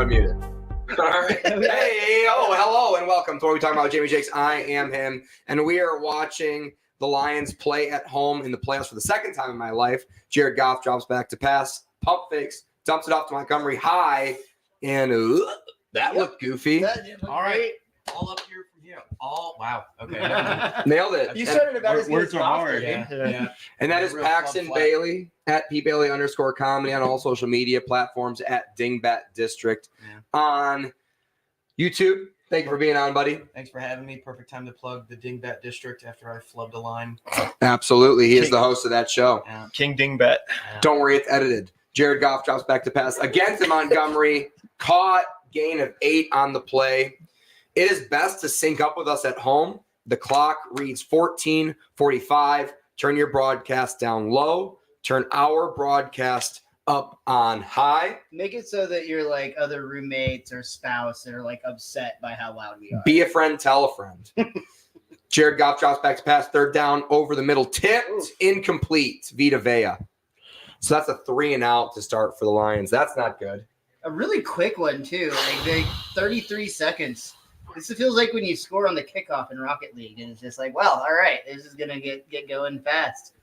unmute it. All right. Hey, hello, and welcome to what we talk about. Jamie Jakes, I am him, and we are watching the Lions play at home in the playoffs for the second time in my life. Jared Goff drops back to pass, pump fakes, dumps it off to Montgomery high, and that looked goofy. All right, all up here from here. All wow. Okay, nailed it. You started about as good as possible. Yeah. And that is Real Paxton club flag. Bailey at @pbailey_comedy on all social media platforms at Dingbat District on YouTube. Thank you for being on, buddy. Thanks for having me. Perfect time to plug the Dingbat District after I flubbed a line. Absolutely. He is the host of that show. Yeah. King Dingbat. Don't worry, it's edited. Jared Goff drops back to pass against Montgomery. Caught, gain of 8 on the play. It is best to sync up with us at home. The clock reads 14:45. Turn your broadcast down low. Turn our broadcast up on high. Make it so that your like other roommates or spouse are like upset by how loud we are. Be a friend, tell a friend. Jared Goff drops back to pass, third down, over the middle, tipped, incomplete, Vita Vea. So that's a 3-and-out to start for the Lions. That's not good. A really quick one too, like 33 seconds. This feels like when you score on the kickoff in Rocket League, and it's just like, well, all right, this is gonna get going fast.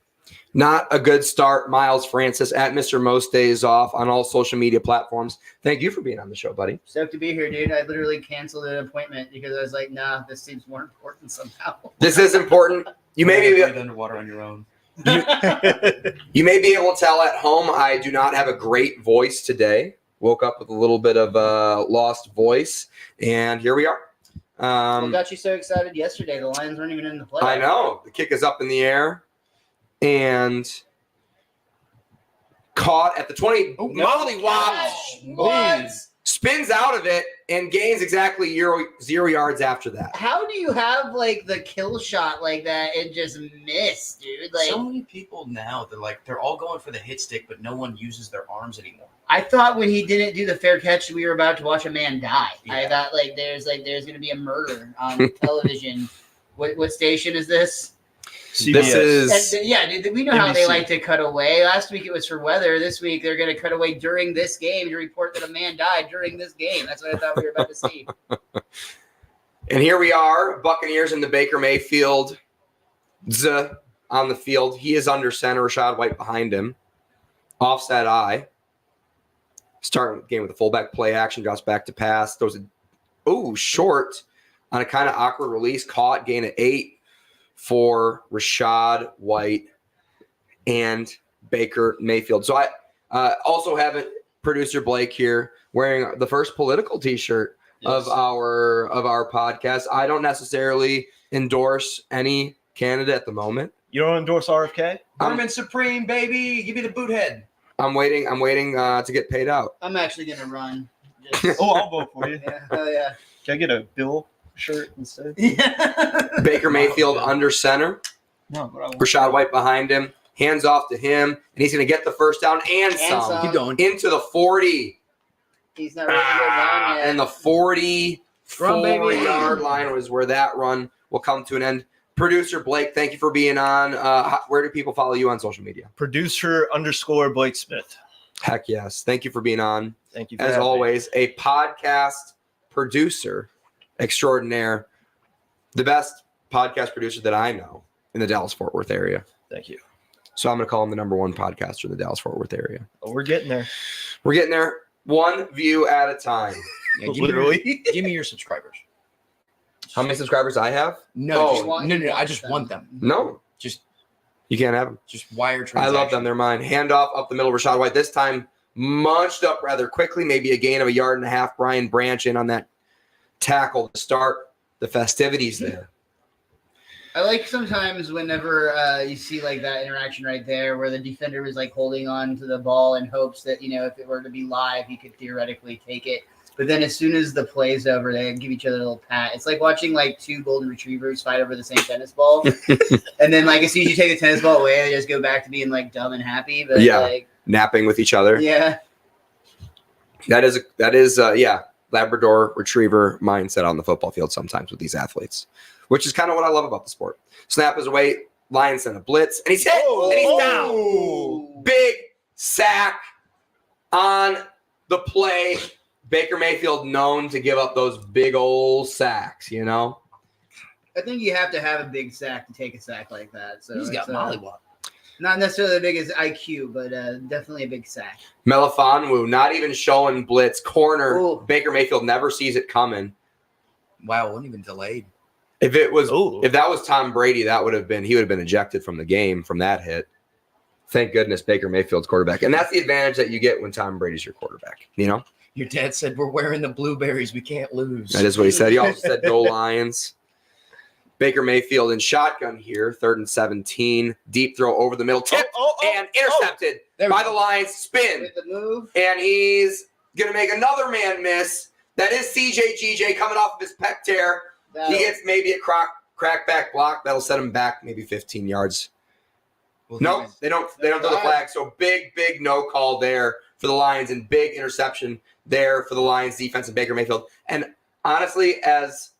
Not a good start. Miles Francis at Mr. Most Days Off on all social media platforms. Thank you for being on the show, buddy. Stoked to be here, dude. I literally cancanceled an appointment because I was like, nah, this seems more important somehow. This is important. You may be breathe underwater on your own. you may be able to tell at home I do not have a great voice today. Woke up with a little bit of a lost voice, and here we are. What got you so excited yesterday? The Lions weren't even in the playoffs. I know. The kick is up in the air. And caught at the 20. Molly Wops spins out of it and gains exactly 0 yards after that. How do you have like the kill shot like that and just miss, dude? Like So many people now, they're all going for the hit stick, but no one uses their arms anymore. I thought when he didn't do the fair catch, we were about to watch a man die. Yeah. I thought there's going to be a murder on television. What station is this? CBS. This is And, we know how they NBC. like to cut away. Last week it was for weather. This week they're going to cut away during this game to report that a man died during this game. That's what I thought we were about to see. and here we are, Buccaneers in the Baker Mayfield on the field. He is under center, Rashad White behind him. Offset eye. Starting the game with a fullback play action, drops back to pass. Throws a short on a kind of awkward release. Caught, gain of 8 for Rashad White and Baker Mayfield. So I also have producer Blake here wearing the first political T-shirt of our podcast. I don't necessarily endorse any candidate at the moment. You don't endorse RFK? Vermin Supreme, baby. Give me the boot head. I'm waiting to get paid out. I'm actually going to run. Oh, I'll vote for you. Yeah, hell yeah. Can I get a Bill shirt instead? Baker Mayfield under center. No, but I won't. Rashad White behind him. Hands off to him, and he's going to get the first down and some. Keep going. Into the 40. He's not ready to go down yet. And the 44-yard line was where that run will come to an end. Producer Blake, thank you for being on. Where do people follow you on social media? Producer_Blake Smith. Heck yes. Thank you for being on. Thank you. For As having me. always, a podcast producer extraordinaire. The best podcast producer that I know in the Dallas-Fort Worth area. Thank you. So I'm going to call him the #1 podcaster in the Dallas-Fort Worth area. Oh, we're getting there. We're getting there one view at a time. Yeah, Literally. Give me your subscribers. How many subscribers I have? No, Oh, no. I just want them. No. Just You can't have them. wire I transaction. love them. They're mine. Handoff up the middle. Rashad White this time munched up rather quickly. Maybe a gain of 1.5 yards. Brian Branch in on that tackle to start the festivities there. I like sometimes whenever you see like that interaction right there where the defender was like holding on to the ball in hopes that, if it were to be live, he could theoretically take it. But then as soon as the play's over, they give each other a little pat. It's like watching like 2 golden retrievers fight over the same tennis ball. And then like as soon as you take the tennis ball away, they just go back to being like dumb and happy. But Napping with each other. Yeah. That is Labrador retriever mindset on the football field sometimes with these athletes, which is kind of what I love about the sport. Snap is away. Lions send a blitz, and he's hit, and he's down. Big sack on the play. Baker Mayfield known to give up those big old sacks, you know? I think you have to have a big sack to take a sack like that. So He's got it's, mollywop. not necessarily the biggest IQ, but definitely a big sack. Melifonwu not even showing blitz. Corner. Ooh. Baker Mayfield never sees it coming. Wow, it wasn't even delayed. If that was Tom Brady, he would have been ejected from the game from that hit. Thank goodness Baker Mayfield's quarterback. And that's the advantage that you get when Tom Brady's your quarterback, you know? Your dad said we're wearing the blueberries. We can't lose. That is what he said. He also said go Lions. Baker Mayfield in shotgun here, 3rd and 17. Deep throw over the middle. Tipped and intercepted by the Lions. Spin. With the move. And he's going to make another man miss. That is CJGJ coming off of his pec tear. He gets maybe a crackback block. That'll set him back maybe 15 yards. Well, No, they don't throw the flag. So big no call there for the Lions and big interception there for the Lions defense and Baker Mayfield. And honestly, as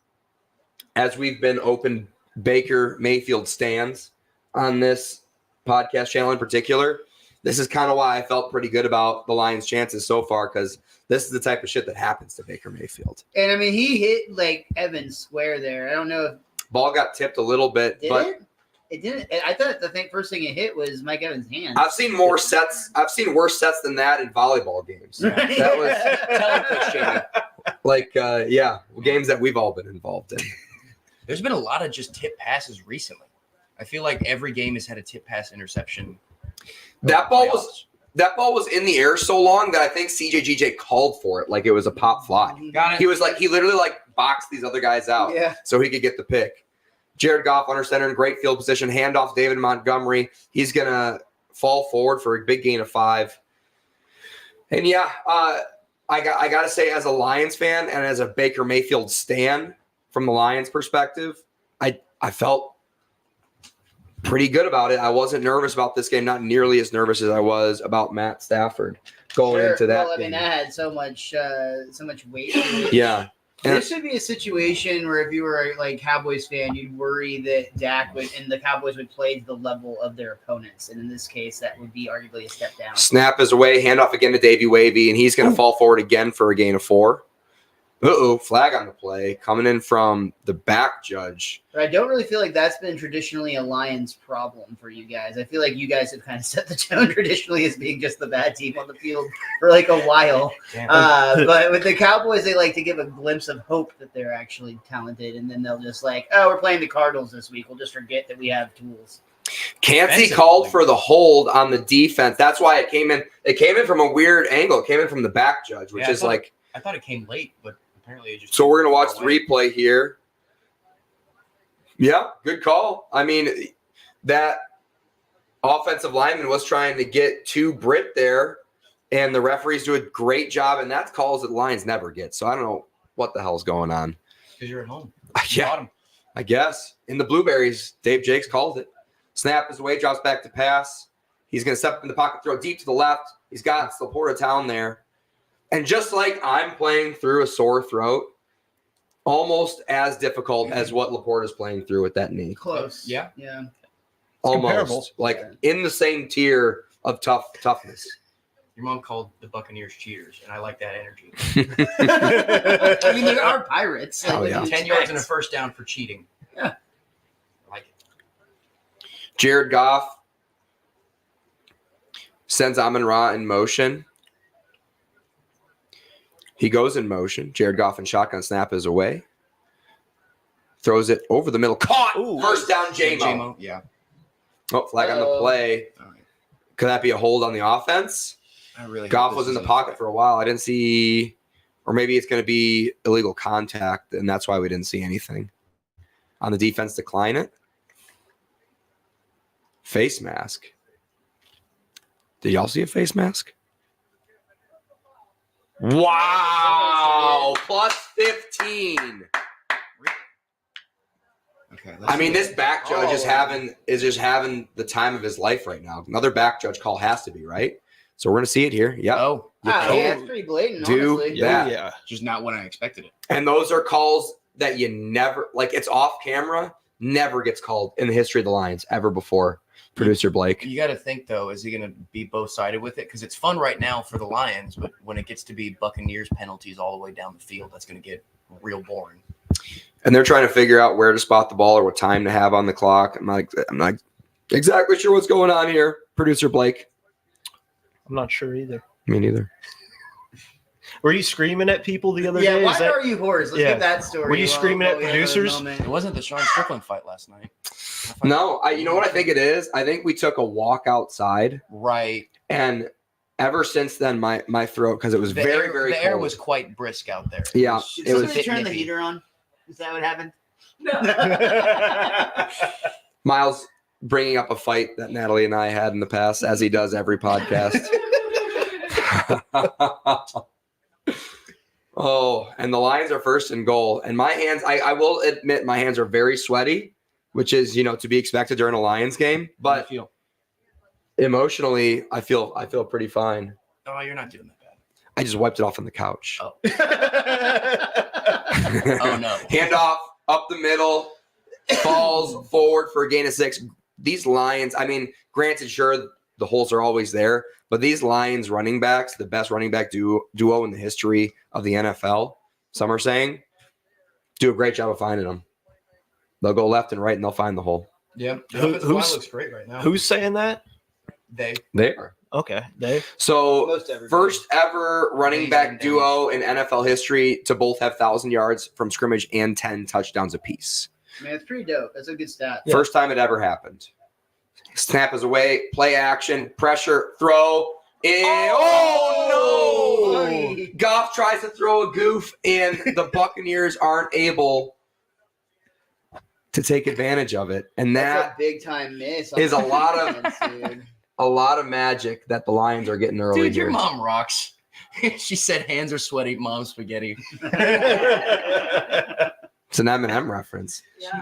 we've been open Baker Mayfield stands on this podcast channel in particular, this is kind of why I felt pretty good about the Lions' chances so far, because this is the type of shit that happens to Baker Mayfield. And I mean, he hit like Evans square there. I don't know if Ball got tipped a little bit, but it didn't. I thought the first thing it hit was Mike Evans' hand. I've seen worse sets than that in volleyball games. That was games that we've all been involved in. There's been a lot of just tip passes recently. I feel like every game has had a tip pass interception. That ball was in the air so long that I think CJGJ called for it like it was a pop fly. Got it. He literally boxed these other guys out so he could get the pick. Jared Goff under center in great field position, handoff David Montgomery. He's gonna fall forward for a big gain of 5. And I gotta say, as a Lions fan and as a Baker Mayfield stan from the Lions perspective, I felt pretty good about it. I wasn't nervous about this game, not nearly as nervous as I was about Matt Stafford going into that Well, I game. mean, that had so much weight. Yeah. This would be a situation where if you were a Cowboys fan, you'd worry that Dak and the Cowboys would play to the level of their opponents. And in this case, that would be arguably a step down. Snap is away, handoff again to Davey Wavy, and he's going to fall forward again for a gain of 4. Flag on the play coming in from the back judge. But I don't really feel like that's been traditionally a Lions problem for you guys. I feel like you guys have kind of set the tone traditionally as being just the bad team on the field for a while. But with the Cowboys, they like to give a glimpse of hope that they're actually talented, and then they'll just we're playing the Cardinals this week. We'll just forget that we have tools. Cansey called for the hold on the defense. That's why it came in. It came in from a weird angle. It came in from the back judge, which is I thought it came late, but apparently it just. So we're going to watch the replay here. Yeah, good call. I mean, that offensive lineman was trying to get to Britt there, and the referees do a great job, and that's calls that the Lions never get. So I don't know what the hell's going on. Because you're at home. Yeah, I guess. In the Blueberries, Dave Jakes called it. Snap is away, drops back to pass. He's going to step up in the pocket, throw deep to the left. He's got Laporta Town there. And just like I'm playing through a sore throat, almost as difficult as what Laporta's playing through with that knee. Close. Yeah. Almost. In the same tier of toughness. Your mom called the Buccaneers cheaters, and I like that energy. I mean, they are pirates. 10 yards and a first down for cheating. Yeah. I like it. Jared Goff sends Amon-Ra in motion. He goes in motion. Jared Goff and shotgun snap is away. Throws it over the middle. Caught! First down, J-Mo. Yeah. Oh, flag on the play. All right. Could that be a hold on the offense? I really Goff was in the pocket for a while. I didn't see, or maybe it's going to be illegal contact, and that's why we didn't see anything. On the defense, decline it. Face mask. Did y'all see a face mask? Wow. Plus 15. Okay. I mean, this back judge is just having the time of his life right now. Another back judge call has to be, right? So we're going to see it here. Yep. Oh. That's pretty blatant, honestly. that. Yeah. Just not when I expected it. And those are calls that you never, it's off camera, never gets called in the history of the Lions ever before. Producer Blake. You got to think though, is he going to be both sided with it? Because it's fun right now for the Lions, but when it gets to be Buccaneers penalties all the way down the field, that's going to get real boring. And they're trying to figure out where to spot the ball or what time to have on the clock. I'm not exactly sure what's going on here, Producer Blake. I'm not sure either. Me neither. Were you screaming at people the other Yeah, day? why Is that- are you hoarse? Let's Yeah. get that story. Were you screaming at while we have a producers? moment. It wasn't the Sean Strickland fight last night. No, you know what I think it is? I think we took a walk outside, Right. and ever since then, my throat, because it was The very, air, very the cold. air was quite brisk out there. Yeah, Did it was somebody turn the nippy. heater on? Is that what happened? Miles bringing up a fight that Natalie and I had in the past, as he does every podcast. Oh, and the Lions are first and goal. And my hands, I will admit, my hands are very sweaty, which is, to be expected during a Lions game. How do you But feel? emotionally, I feel pretty fine. Oh, you're not doing that bad. I just wiped it off on the couch. Oh. Oh no. Hand off, up the middle, falls forward for a gain of 6. These Lions, granted, sure, the holes are always there, but these Lions running backs, the best running back duo in the history of the NFL, some are saying, do a great job of finding them. They'll go left and right, and they'll find the hole. Yep. The Who- offensive line who's- looks great right now. Who's saying that? They? They are. Okay, Dave. So, Most everybody. first ever running back Amazing duo in NFL history to both have 1,000 yards from scrimmage and 10 touchdowns apiece. Man, it's pretty dope. That's a good stat. Yeah. First time it ever happened. Snap is away, play action, pressure, throw. And, oh no! Goff tries to throw a goof, and the Buccaneers aren't able to take advantage of it. And That's that a big time miss. is a lot of- dude. a lot of magic that the Lions are getting early Dude, here. your mom rocks. She said hands are sweaty, mom spaghetti. It's an M&M reference. Yeah,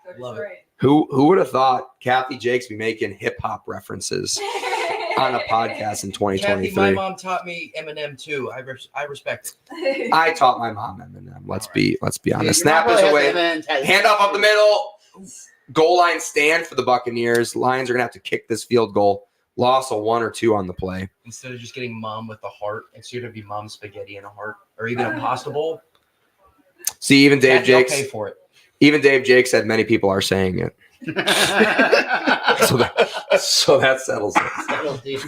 that's Love it. right. Who would have thought Kathy Jakes be making hip hop references on a podcast in Kathy, my 2023? mom taught me Eminem too. I respect it. I taught my mom Eminem. Let's be Yeah, honest. your Snap mom is probably away. has M&M tattoos. Hand off up the middle. Goal line stand for the Buccaneers. Lions are gonna have to kick this field goal. Loss of 1 or 2 on the play. Instead of just getting mom with a heart, it's going to be mom spaghetti and a heart, or even a pasta bowl. See, even Dave Kathy, I'll Jakes. pay for it. Even Dave Jakes said many people are saying it. So that settles it. Settle, dude.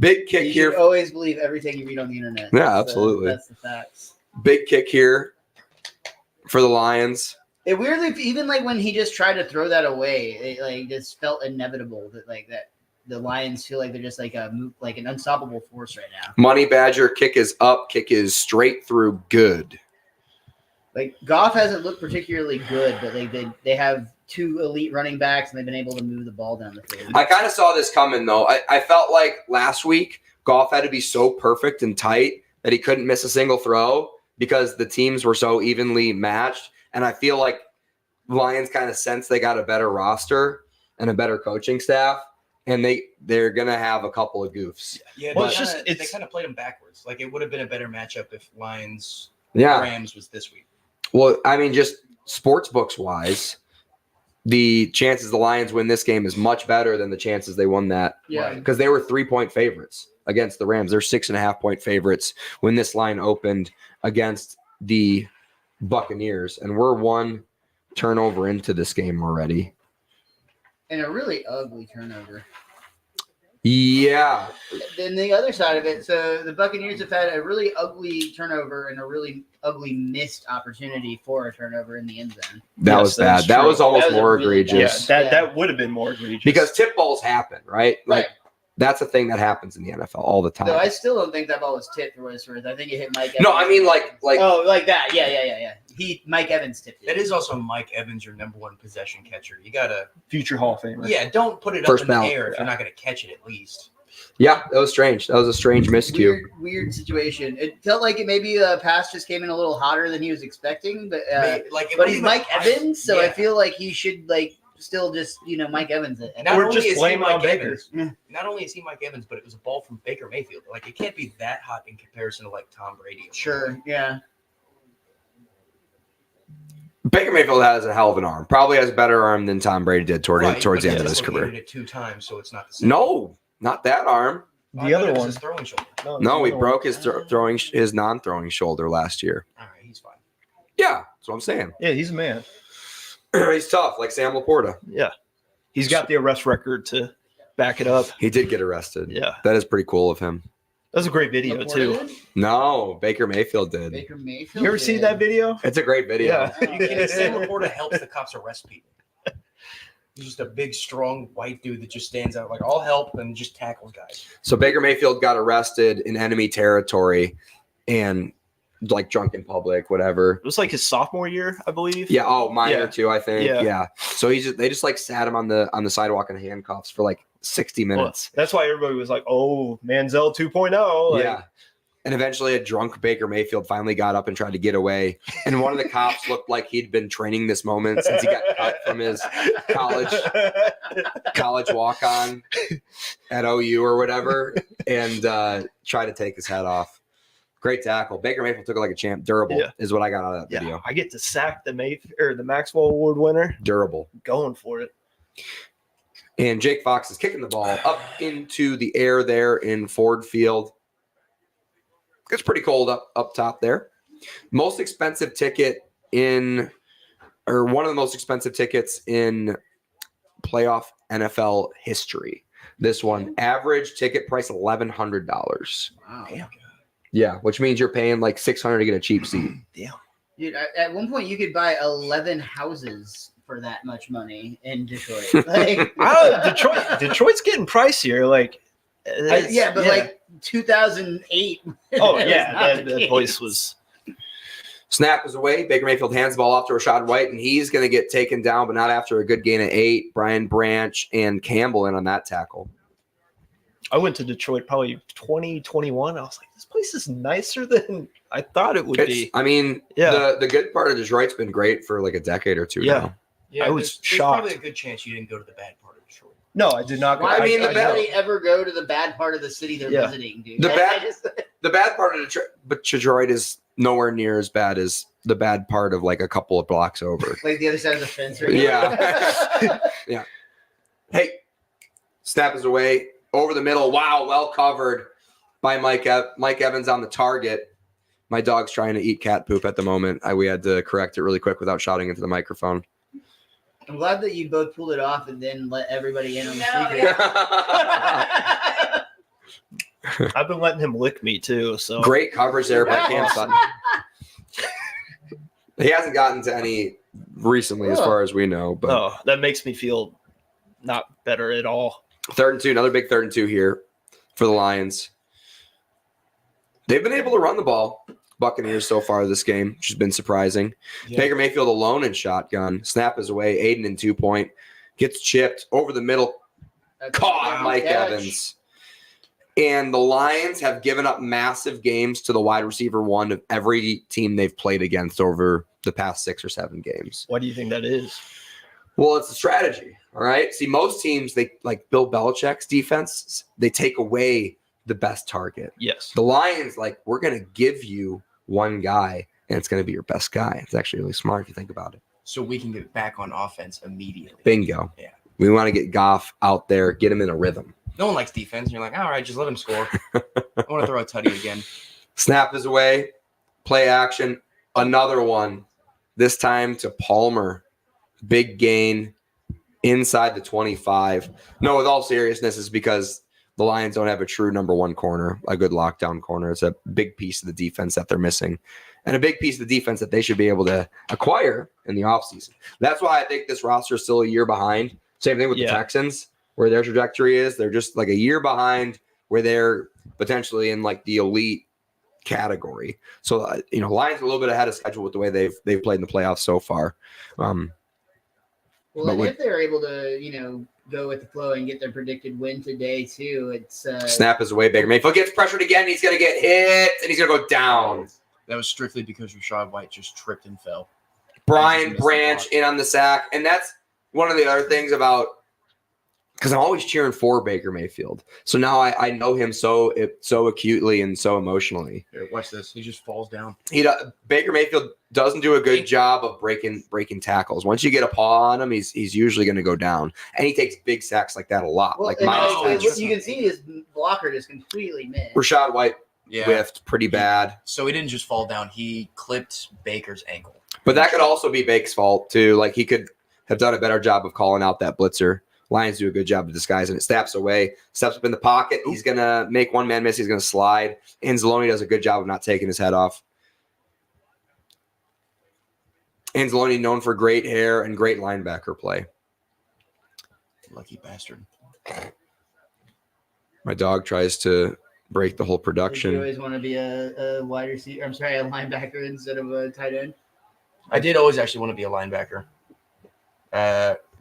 Big kick You here. should always believe everything you read on the internet. Yeah, absolutely. That's the facts. Big kick here for the Lions. It weirdly, even like when he just tried to throw that away, it like just felt inevitable that the Lions feel like they're just like an unstoppable force right now. Money Badger kick is up. Kick is straight through. Good. Like Goff hasn't looked particularly good, but like they have 2 elite running backs and they've been able to move the ball down the field. I kind of saw this coming though. I felt like last week Goff had to be so perfect and tight that he couldn't miss a single throw because the teams were so evenly matched. And I feel like Lions kind of sense they got a better roster and a better coaching staff, and they're gonna have a couple of goofs. Yeah, Well, they it's just- kinda- they it's- kind of played them backwards. Like it would have been a better matchup if Lions Yeah. Rams was this week. Well, just sports books wise, the chances the Lions win this game is much better than the chances they won that. Yeah. Because they were 3-point favorites against the Rams. They're 6.5-point favorites when this line opened against the Buccaneers. And we're 1 turnover into this game already. And a really ugly turnover. Yeah. Then the other side of it, so the Buccaneers have had a really ugly turnover and a really ugly missed opportunity for a turnover in the end zone. That Yes, was that's bad. That true. was almost That was a more really bad- Yeah, egregious. that would have been more egregious. Because tip balls happen, right? Like, Right. that's a thing that happens in the NFL all the time. Though I still don't think that ball was tipped for what it's worth. I think it hit Mike Evans. No, I mean like oh, like that. Yeah. Mike Evans tipped it. It is also Mike Evans, your number 1 possession catcher. You gotta, future Hall of Famer. yeah, don't put it First up in ballot. the air if you're not gonna catch it at least. yeah, that was strange. That was a strange miscue. Weird situation. It felt like it maybe the pass just came in a little hotter than he was expecting, but Like, it but wasn't he's even Mike hot. Evans, so I Yeah. feel like he should like still just Mike Evans it. Not Or only just is he blame it on Mike Baker. Evans, Yeah. not only is he Mike Evans, but it was a ball from Baker Mayfield. Like it can't be that hot in comparison to like Tom Brady. Sure, yeah. Baker Mayfield has a hell of an arm. Probably has a better arm than Tom Brady did towards Right, the but end he of his dislocated career. it 2 times, so it's not the same. No, not that arm. I The thought other it was one. his throwing shoulder. No, he the other broke his his non-throwing shoulder last year. All right, he's fine. Yeah, that's what I'm saying. one. Yeah, he's a man. He's tough, like Sam Laporta. Yeah. He's got the arrest record to back it up. He did get arrested. Yeah. That is pretty cool of him. That was a great video, Laporta too. did? No, Baker Mayfield did. Baker Mayfield. You ever seen that video? It's a great video. Yeah. Are you kidding? Sam Laporta helps the cops arrest people. He's just a big, strong white dude that just stands out like, I'll help, and just tackles guys. So Baker Mayfield got arrested in enemy territory and like drunk in public, whatever. It was like his sophomore year, I believe. Yeah. Oh, minor Yeah. too, I think. Yeah. Yeah. So they just like sat him on the sidewalk in handcuffs for like 60 Well, minutes. that's why everybody was like, "Oh, Manziel 2.0." Like, Yeah. And eventually a drunk Baker Mayfield finally got up and tried to get away. And one of the cops looked like he'd been training this moment since he got cut from his college walk-on at OU or whatever, and tried to take his head off. Great tackle. Baker Mayfield took it like a champ. Durable Yeah. is what I got out of that Yeah, video. I get to sack the Maxwell Award winner. Durable. Going for it. And Jake Fox is kicking the ball up into the air there in Ford Field. It's pretty cold up top there. Most expensive ticket or one of the most expensive tickets in playoff NFL history. This one, average ticket price $1,100. Wow. Damn. Yeah, which means you're paying like $600 to get a cheap seat. Dude, at one point you could buy 11 houses for that much money in Detroit. Like, Detroit's getting pricier. Like, like 2008. Oh that yeah, was not that the case. place was. Snap is away. Baker Mayfield hands the ball off to Rachaad White, and he's going to get taken down, but not after a good gain of 8. Brian Branch and Campbell in on that tackle. I went to Detroit probably 2021. I was like, this place is nicer than I thought it would be. I mean, Yeah. the good part of Detroit's been great for like a decade or two Yeah. now. Yeah, I was there's shocked. probably a good chance you didn't go to the bad part of Detroit. No, I did not. Why I mean, would the bad- anybody ever go to the bad part of the city they're Yeah. visiting, dude? The I bad- just- The bad part of Detroit is nowhere near as bad as the bad part of like a couple of blocks over. like the other side of the fence, right? Yeah. Hey, snap is away over the middle. Wow, well covered by Mike Evans on the target. My dog's trying to eat cat poop at the moment. We had to correct it really quick without shouting into the microphone. I'm glad that you both pulled it off and then let everybody in on the No, secret. I've been letting him lick me too. So Great coverage there by Cam Sutton. He hasn't gotten to any recently, as far as we know. But Oh, that makes me feel not better at all. 3rd and 2, another big 3rd and 2 here for the Lions. They've been able to run the ball, Buccaneers, so far this game, which has been surprising. Yeah. Baker Mayfield alone in shotgun. Snap is away. Aiden in 2-point. Gets chipped over the middle. That's a Caught wow Mike catch. Evans. And the Lions have given up massive games to the wide receiver 1 of every team they've played against over the past 6 or 7 games. Why do you think that is? Well, it's a strategy. All right. See, most teams, they like Bill Belichick's defense, they take away the best target. Yes. The Lions, like, we're going to give you one guy, and it's going to be your best guy. It's actually really smart if you think about it. So we can get back on offense immediately. Bingo. Yeah. We want to get Goff out there, get him in a rhythm. No one likes defense. And you're like, all right, just let him score. I want to throw a tutty again. Snap is away. Play action. Another one. This time to Palmer. Big gain inside the 25. No, with all seriousness, is because the Lions don't have a true number 1 corner, a good lockdown corner. It's a big piece of the defense that they're missing, and a big piece of the defense that they should be able to acquire in the offseason. That's why I think this roster is still a year behind. Same thing with the Yeah. Texans, where their trajectory is. They're just like a year behind where they're potentially in like the elite category. So, Lions are a little bit ahead of schedule with the way they've played in the playoffs so far. Well, But and with- if they're able to, go with the flow and get their predicted win today too, it's Snap is away. Baker Mayfield gets pressured again. He's going to get hit, and he's going to go down. That was strictly because Rachaad White just tripped and fell. Brian Branch in on the sack. And that's one of the other things about because I'm always cheering for Baker Mayfield. So now I know him so acutely and so emotionally. Here, watch this. He just falls down. Baker Mayfield doesn't do a good job of breaking tackles. Once you get a paw on him, he's usually going to go down, and he takes big sacks like that a lot. Well, like you can see his blocker just completely missed. Rashad White Yeah. whiffed pretty bad. So he didn't just fall down. He clipped Baker's ankle. But that could also be Baker's fault too. Like he could have done a better job of calling out that blitzer. Lions do a good job of disguising it. Steps away, steps up in the pocket. He's going to make one man miss. He's going to slide. Anzalone does a good job of not taking his head off. Anzalone known for great hair and great linebacker play. Lucky bastard. My dog tries to break the whole Did you production. always want to be a wide receiver? I'm sorry, a linebacker instead of a tight end. I did always actually want to be a linebacker.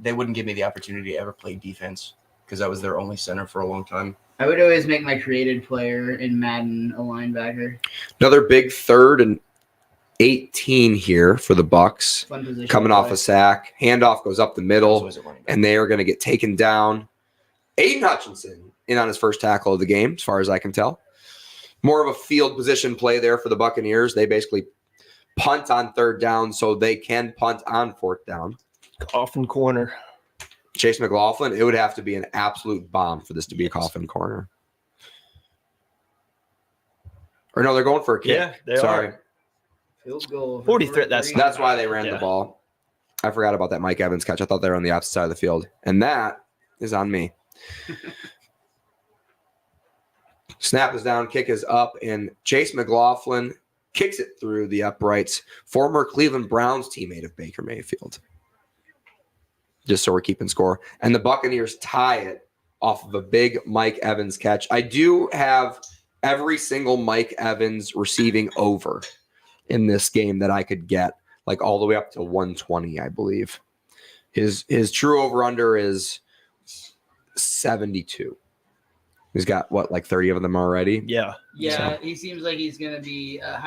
They wouldn't give me the opportunity to ever play defense because I was their only center for a long time. I would always make my created player in Madden a linebacker. Another big 3rd and 18 here for the Bucs. Fun position. Coming to off play. a sack. Handoff goes up the I was middle, always a running back. and they are going to get taken down. Aiden Hutchinson in on his first tackle of the game, as far as I can tell. More of a field position play there for the Buccaneers. They basically punt on 3rd down so they can punt on 4th down. Coffin corner. Chase McLaughlin, it would have to be an absolute bomb for this to be a coffin corner. Or no, they're going for a kick. Yeah, they Sorry. are. Field goal. 43, that's That's why they ran the Yeah. ball. I forgot about that Mike Evans catch. I thought they were on the opposite side of the field. And that is on me. Snap is down, kick is up, and Chase McLaughlin kicks it through the uprights. Former Cleveland Browns teammate of Baker Mayfield. Just so we're keeping score. And the Buccaneers tie it off of a big Mike Evans catch. I do have every single Mike Evans receiving over in this game that I could get, like all the way up to 120, I believe. His true over-under is 72. He's got, what, like 30 of them already? Yeah. Yeah, he seems like he's going to be a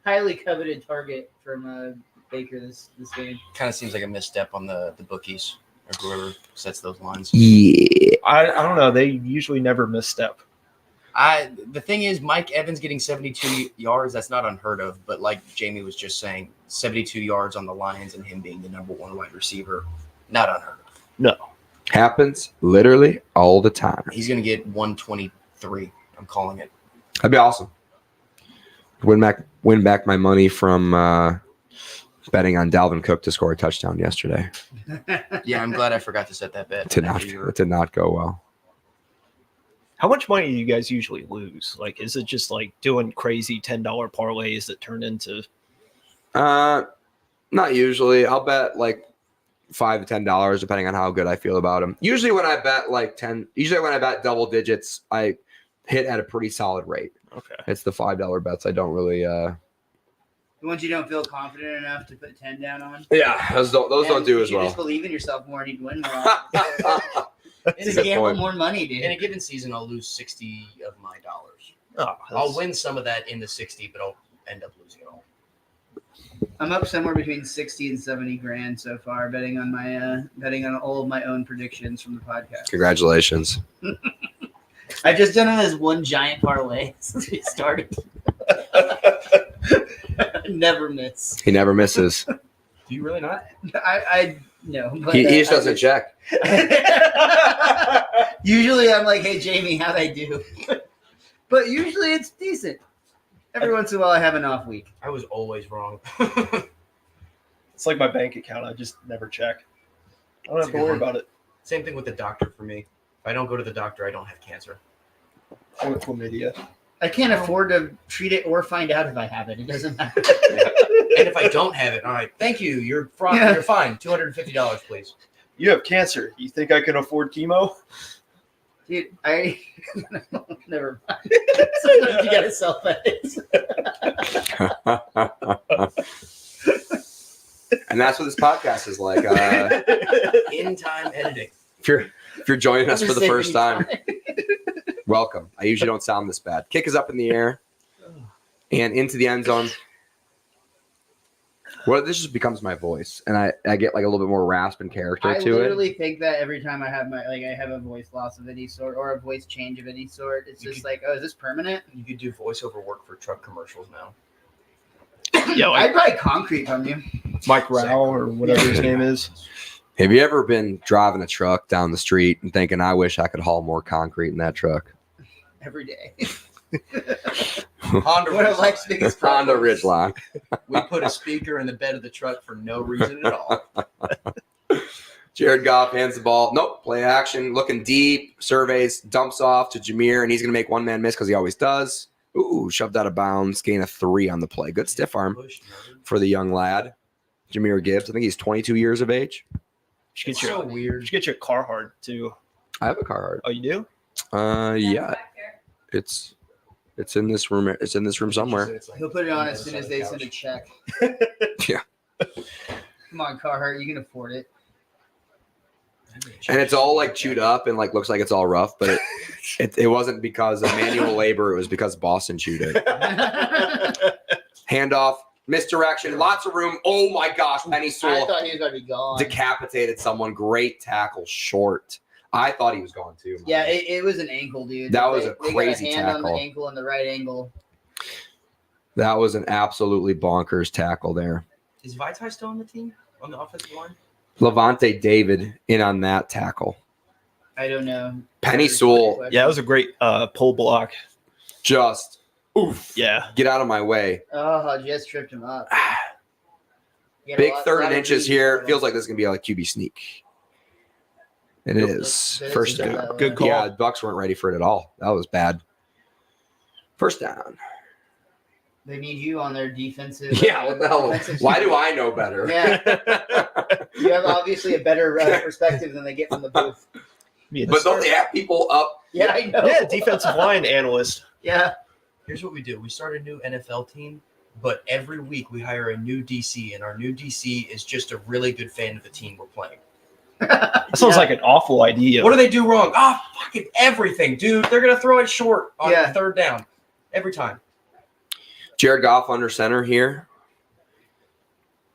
highly coveted target from Baker this game. Kind of seems like a misstep on the bookies or whoever sets those lines. Yeah. I don't know. They usually never misstep. The thing is, Mike Evans getting 72 yards, that's not unheard of. But like Jamie was just saying, 72 yards on the Lions and him being the number 1 wide receiver, not unheard of. No. Happens literally all the time. He's going to get 123. I'm calling it. That'd be awesome. Win back my money from betting on Dalvin Cook to score a touchdown yesterday. Yeah, I'm glad I forgot to set that bet. It did not go well. How much money do you guys usually lose? Like, is it just like doing crazy $10 parlays that turn into? Not usually. I'll bet like $5 to $10 depending on how good I feel about them. Usually when I bet double digits, I hit at a pretty solid rate. Okay. It's the $5 bets I don't really. The ones you don't feel confident enough to put 10 down on. Yeah, those don't do as You well. just believe in yourself more and you'd win more. In Just a, good gamble point. more money, dude. in a given season, I'll lose 60 of my dollars. Oh, I'll win some of that in the 60, but I'll end up losing it all. I'm up somewhere between 60 and 70 grand so far, betting on all of my own predictions from the podcast. Congratulations. I've just done it as one giant parlay since we started. Never miss. He never misses. Do you really not? I no. But, He just I doesn't check. Usually I'm like, hey, Jamie, how'd I do? But usually it's decent. Every once in a while I have an off week. I was always wrong. It's like my bank account. I just never check. I don't have to worry about it. Same thing with the doctor for me. If I don't go to the doctor, I don't have cancer. I went chlamydia. I can't afford to treat it or find out if I have it. It doesn't matter. And if I don't have it, all right, thank you. You're Yeah. You're fine. $250, please. You have cancer. You think I can afford chemo? Dude, never mind. Sometimes you gotta self-edit. And that's what this podcast is like. In-time editing. If you're joining us for the first time, Time. welcome. I usually don't sound this bad. Kick is up in the air and into the end zone. Well, this just becomes my voice, and I get like a little bit more rasp and character I to literally it. think that every time I have I have a voice loss of any sort or a voice change of any sort. It's just like, oh, is this permanent? You could do voiceover work for truck commercials now. Yeah, I'd like buy concrete from you. Mike Rao or whatever his name is. Have you ever been driving a truck down the street and thinking, I wish I could haul more concrete in that truck? Every day. Honda One of Ridgeline. life's biggest Honda problems. Ridgeline. We put a speaker in the bed of the truck for no reason at all. Jared Goff hands the ball. Nope. Play action. Looking deep. Surveys. Dumps off to Jameer, and he's going to make one man miss because he always does. Ooh, shoved out of bounds. Gain of 3 on the play. Good stiff arm for the young lad. Jameer Gibbs. I think he's 22 years of age. You should It's get your, so weird. you should get your Carhartt too. I have a Carhartt. Oh, you do? Yeah. It's in this room. It's in this room somewhere. He'll put it on as soon as they send a check. Yeah. Come on, Carhartt, you can afford it. And it's all like chewed up and like looks like it's all rough, but it wasn't because of manual labor. It was because Boston chewed it. Handoff, misdirection, lots of room. Oh my gosh, Penny I Sewell thought he was going to be gone. decapitated someone. Great tackle, short. I thought he was going to. Yeah, it was an ankle, dude. That was a They crazy got a hand on tackle. the ankle and the right angle. That was an absolutely bonkers tackle there. Is Vaitai still on the team? On the offensive line? Levante David in on that tackle. I don't know. Penny Sewell Yeah, it was a great pull block. just, oof, Yeah. get out of my way. Oh, I just tripped him up. You got a Big lot- third lot and of inches beat here. for him. Feels like this is going to be like QB sneak. And it is. It is First good. down. Good call. Yeah, Bucks weren't ready for it at all. That was bad. First down. They need you on their defensive. Yeah, what the hell? defensive Why team. do I know better? Yeah. You have obviously a better perspective than they get from the booth. Yeah, But don't they have people up? Yeah, I know. yeah, defensive line analyst. Yeah. Here's what we do. We start a new NFL team, but every week we hire a new DC, and our new DC is just a really good fan of the team we're playing. That sounds like an awful idea. What do they do wrong? Fucking everything, dude. They're going to throw it short on Yeah. the third down every time. Jared Goff under center here.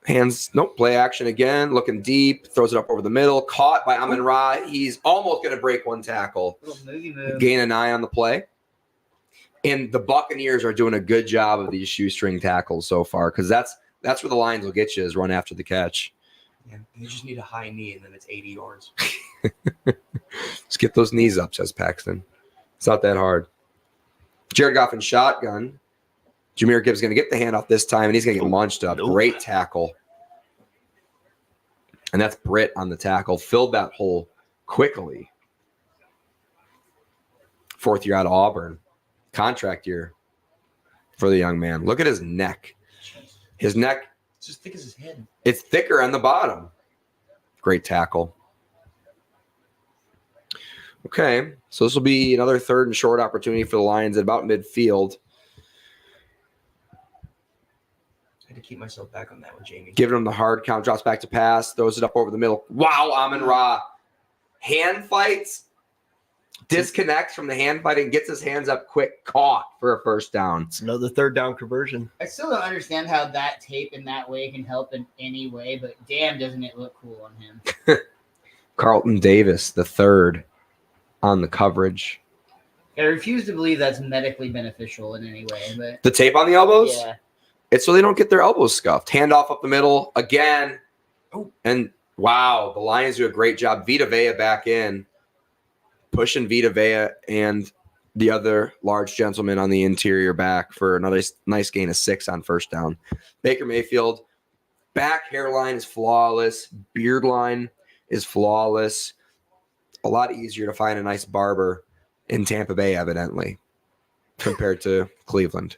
Hands, nope, play action again. Looking deep. Throws it up over the middle. Caught by Amon Ra. He's almost going to break one tackle. Little movie move. Gain an eye on the play. And the Buccaneers are doing a good job of these shoestring tackles so far because that's where the Lions will get you is run after the catch. Yeah, they just need a high knee, and then it's 80 yards. Let's get those knees up, says Paxton. It's not that hard. Jared Goff in shotgun. Jameer Gibbs going to get the handoff this time, and he's going to get munched up. Nope. Great tackle. And that's Britt on the tackle. Filled that hole quickly. Fourth year out of Auburn. Contract year for the young man. Look at his neck. His neck, It's just thick as his head. it's thicker on the bottom. Great tackle. Okay, so this will be another third and short opportunity for the Lions at about midfield. I had to keep myself back on that one, Jamie. Giving him the hard count, drops back to pass, throws it up over the middle. Wow, Amon Ra. Hand fights, disconnects from the hand fight and gets his hands up quick, caught for a first down. It's another third down conversion. I still don't understand how that tape in that way can help in any way, but damn, doesn't it look cool on him? Carlton Davis, the third on the coverage. I refuse to believe that's medically beneficial in any way, but The tape on the elbows? yeah. It's so they don't get their elbows scuffed. Handoff up the middle again. Oh. And wow, the Lions do a great job. Vita Vea back in. Pushing Vita Vea and the other large gentleman on the interior back for another nice gain of 6 on first down. Baker Mayfield, back hairline is flawless. Beard line is flawless. A lot easier to find a nice barber in Tampa Bay, evidently, compared to Cleveland.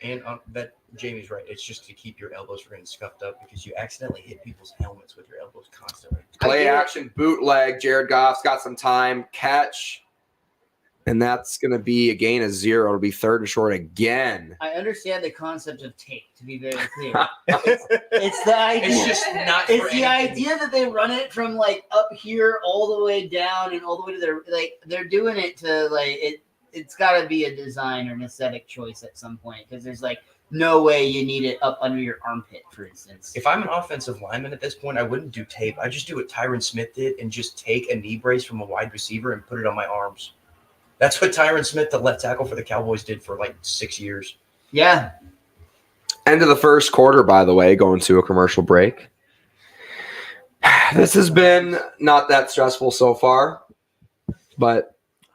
And that Jamie's right. It's just to keep your elbows from getting scuffed up because you accidentally hit people's helmets with your elbows constantly. Play I get it. action, bootleg. Jared Goff's got some time. Catch. And that's going to be a gain of 0. It'll be third and short again. I understand the concept of tape, to be very clear. It's the idea. It's just not. It's for the anything. idea that they run it from like up here all the way down and all the way to their like they're doing it to like it. It's got to be a design or an aesthetic choice at some point because there's like no way you need it up under your armpit, for instance. If I'm an offensive lineman at this point, I wouldn't do tape. I just do what Tyron Smith did and just take a knee brace from a wide receiver and put it on my arms. That's what Tyron Smith, the left tackle for the Cowboys, did for like 6 years. Yeah. End of the first quarter, by the way, going to a commercial break. This has been not that stressful so far, but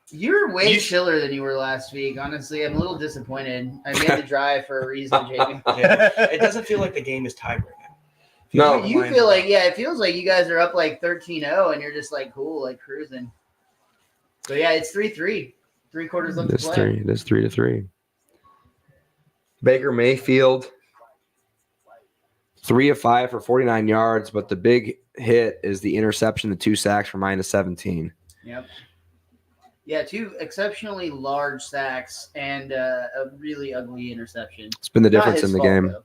You're way chiller than you were last week. Honestly, I'm a little disappointed. I made the drive for a reason, Jamie. Yeah. It doesn't feel like the game is tied right now. no, You feel like, it feels like you guys are up like 13-0 and you're just like cool, like cruising. So yeah, it's 3-3. 3 quarters left to play. This 3-3. Baker Mayfield, 3 of 5 for 49 yards, but the big hit is the interception, the 2 sacks for -17. Yep. Yeah, 2 exceptionally large sacks and a really ugly interception. It's been the Not difference his in the fault, game. though.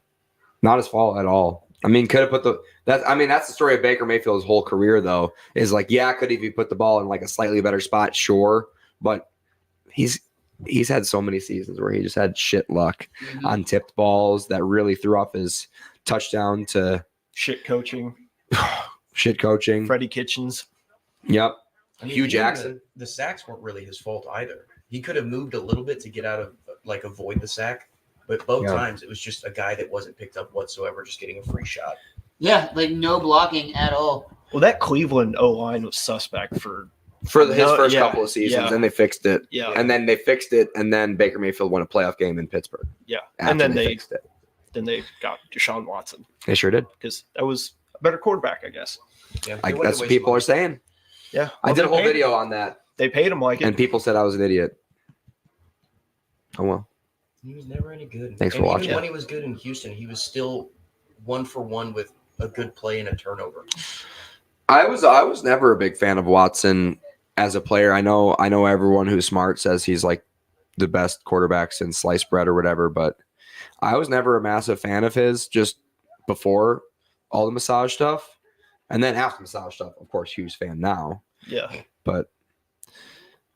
Not his fault at all. I mean, could have put that's the story of Baker Mayfield's whole career, though, is like, yeah, could he put the ball in like a slightly better spot? Sure. But he's had so many seasons where he just had shit luck on tipped balls that really threw off his touchdown to Shit coaching. shit coaching. Freddie Kitchens. Yep. I mean, Hugh even Jackson. The sacks weren't really his fault either. He could have moved a little bit to get out of, like, avoid the sack. But both times it was just a guy that wasn't picked up whatsoever, just getting a free shot. Yeah, like no blocking at all. Well, that Cleveland O-line was suspect for his first couple of seasons, yeah. and they fixed it. Yeah. And then they fixed it, and then Baker Mayfield won a playoff game in Pittsburgh. Yeah. After And then they fixed it. got Deshaun Watson They sure did. because that was a better quarterback, I guess. Yeah, That's what people are saying. Yeah. I did a Well, whole video on that, They paid him like it. and people said I was an idiot. Oh, well. He was never any good. Thanks for and watching. Even when he was good in Houston, he was still 1-for-1 with a good play and a turnover. I was never a big fan of Watson as a player. I know everyone who's smart says he's like the best quarterback since sliced bread or whatever, but I was never a massive fan of his just before all the massage stuff. And then after massage stuff, of course, huge fan now. Yeah. But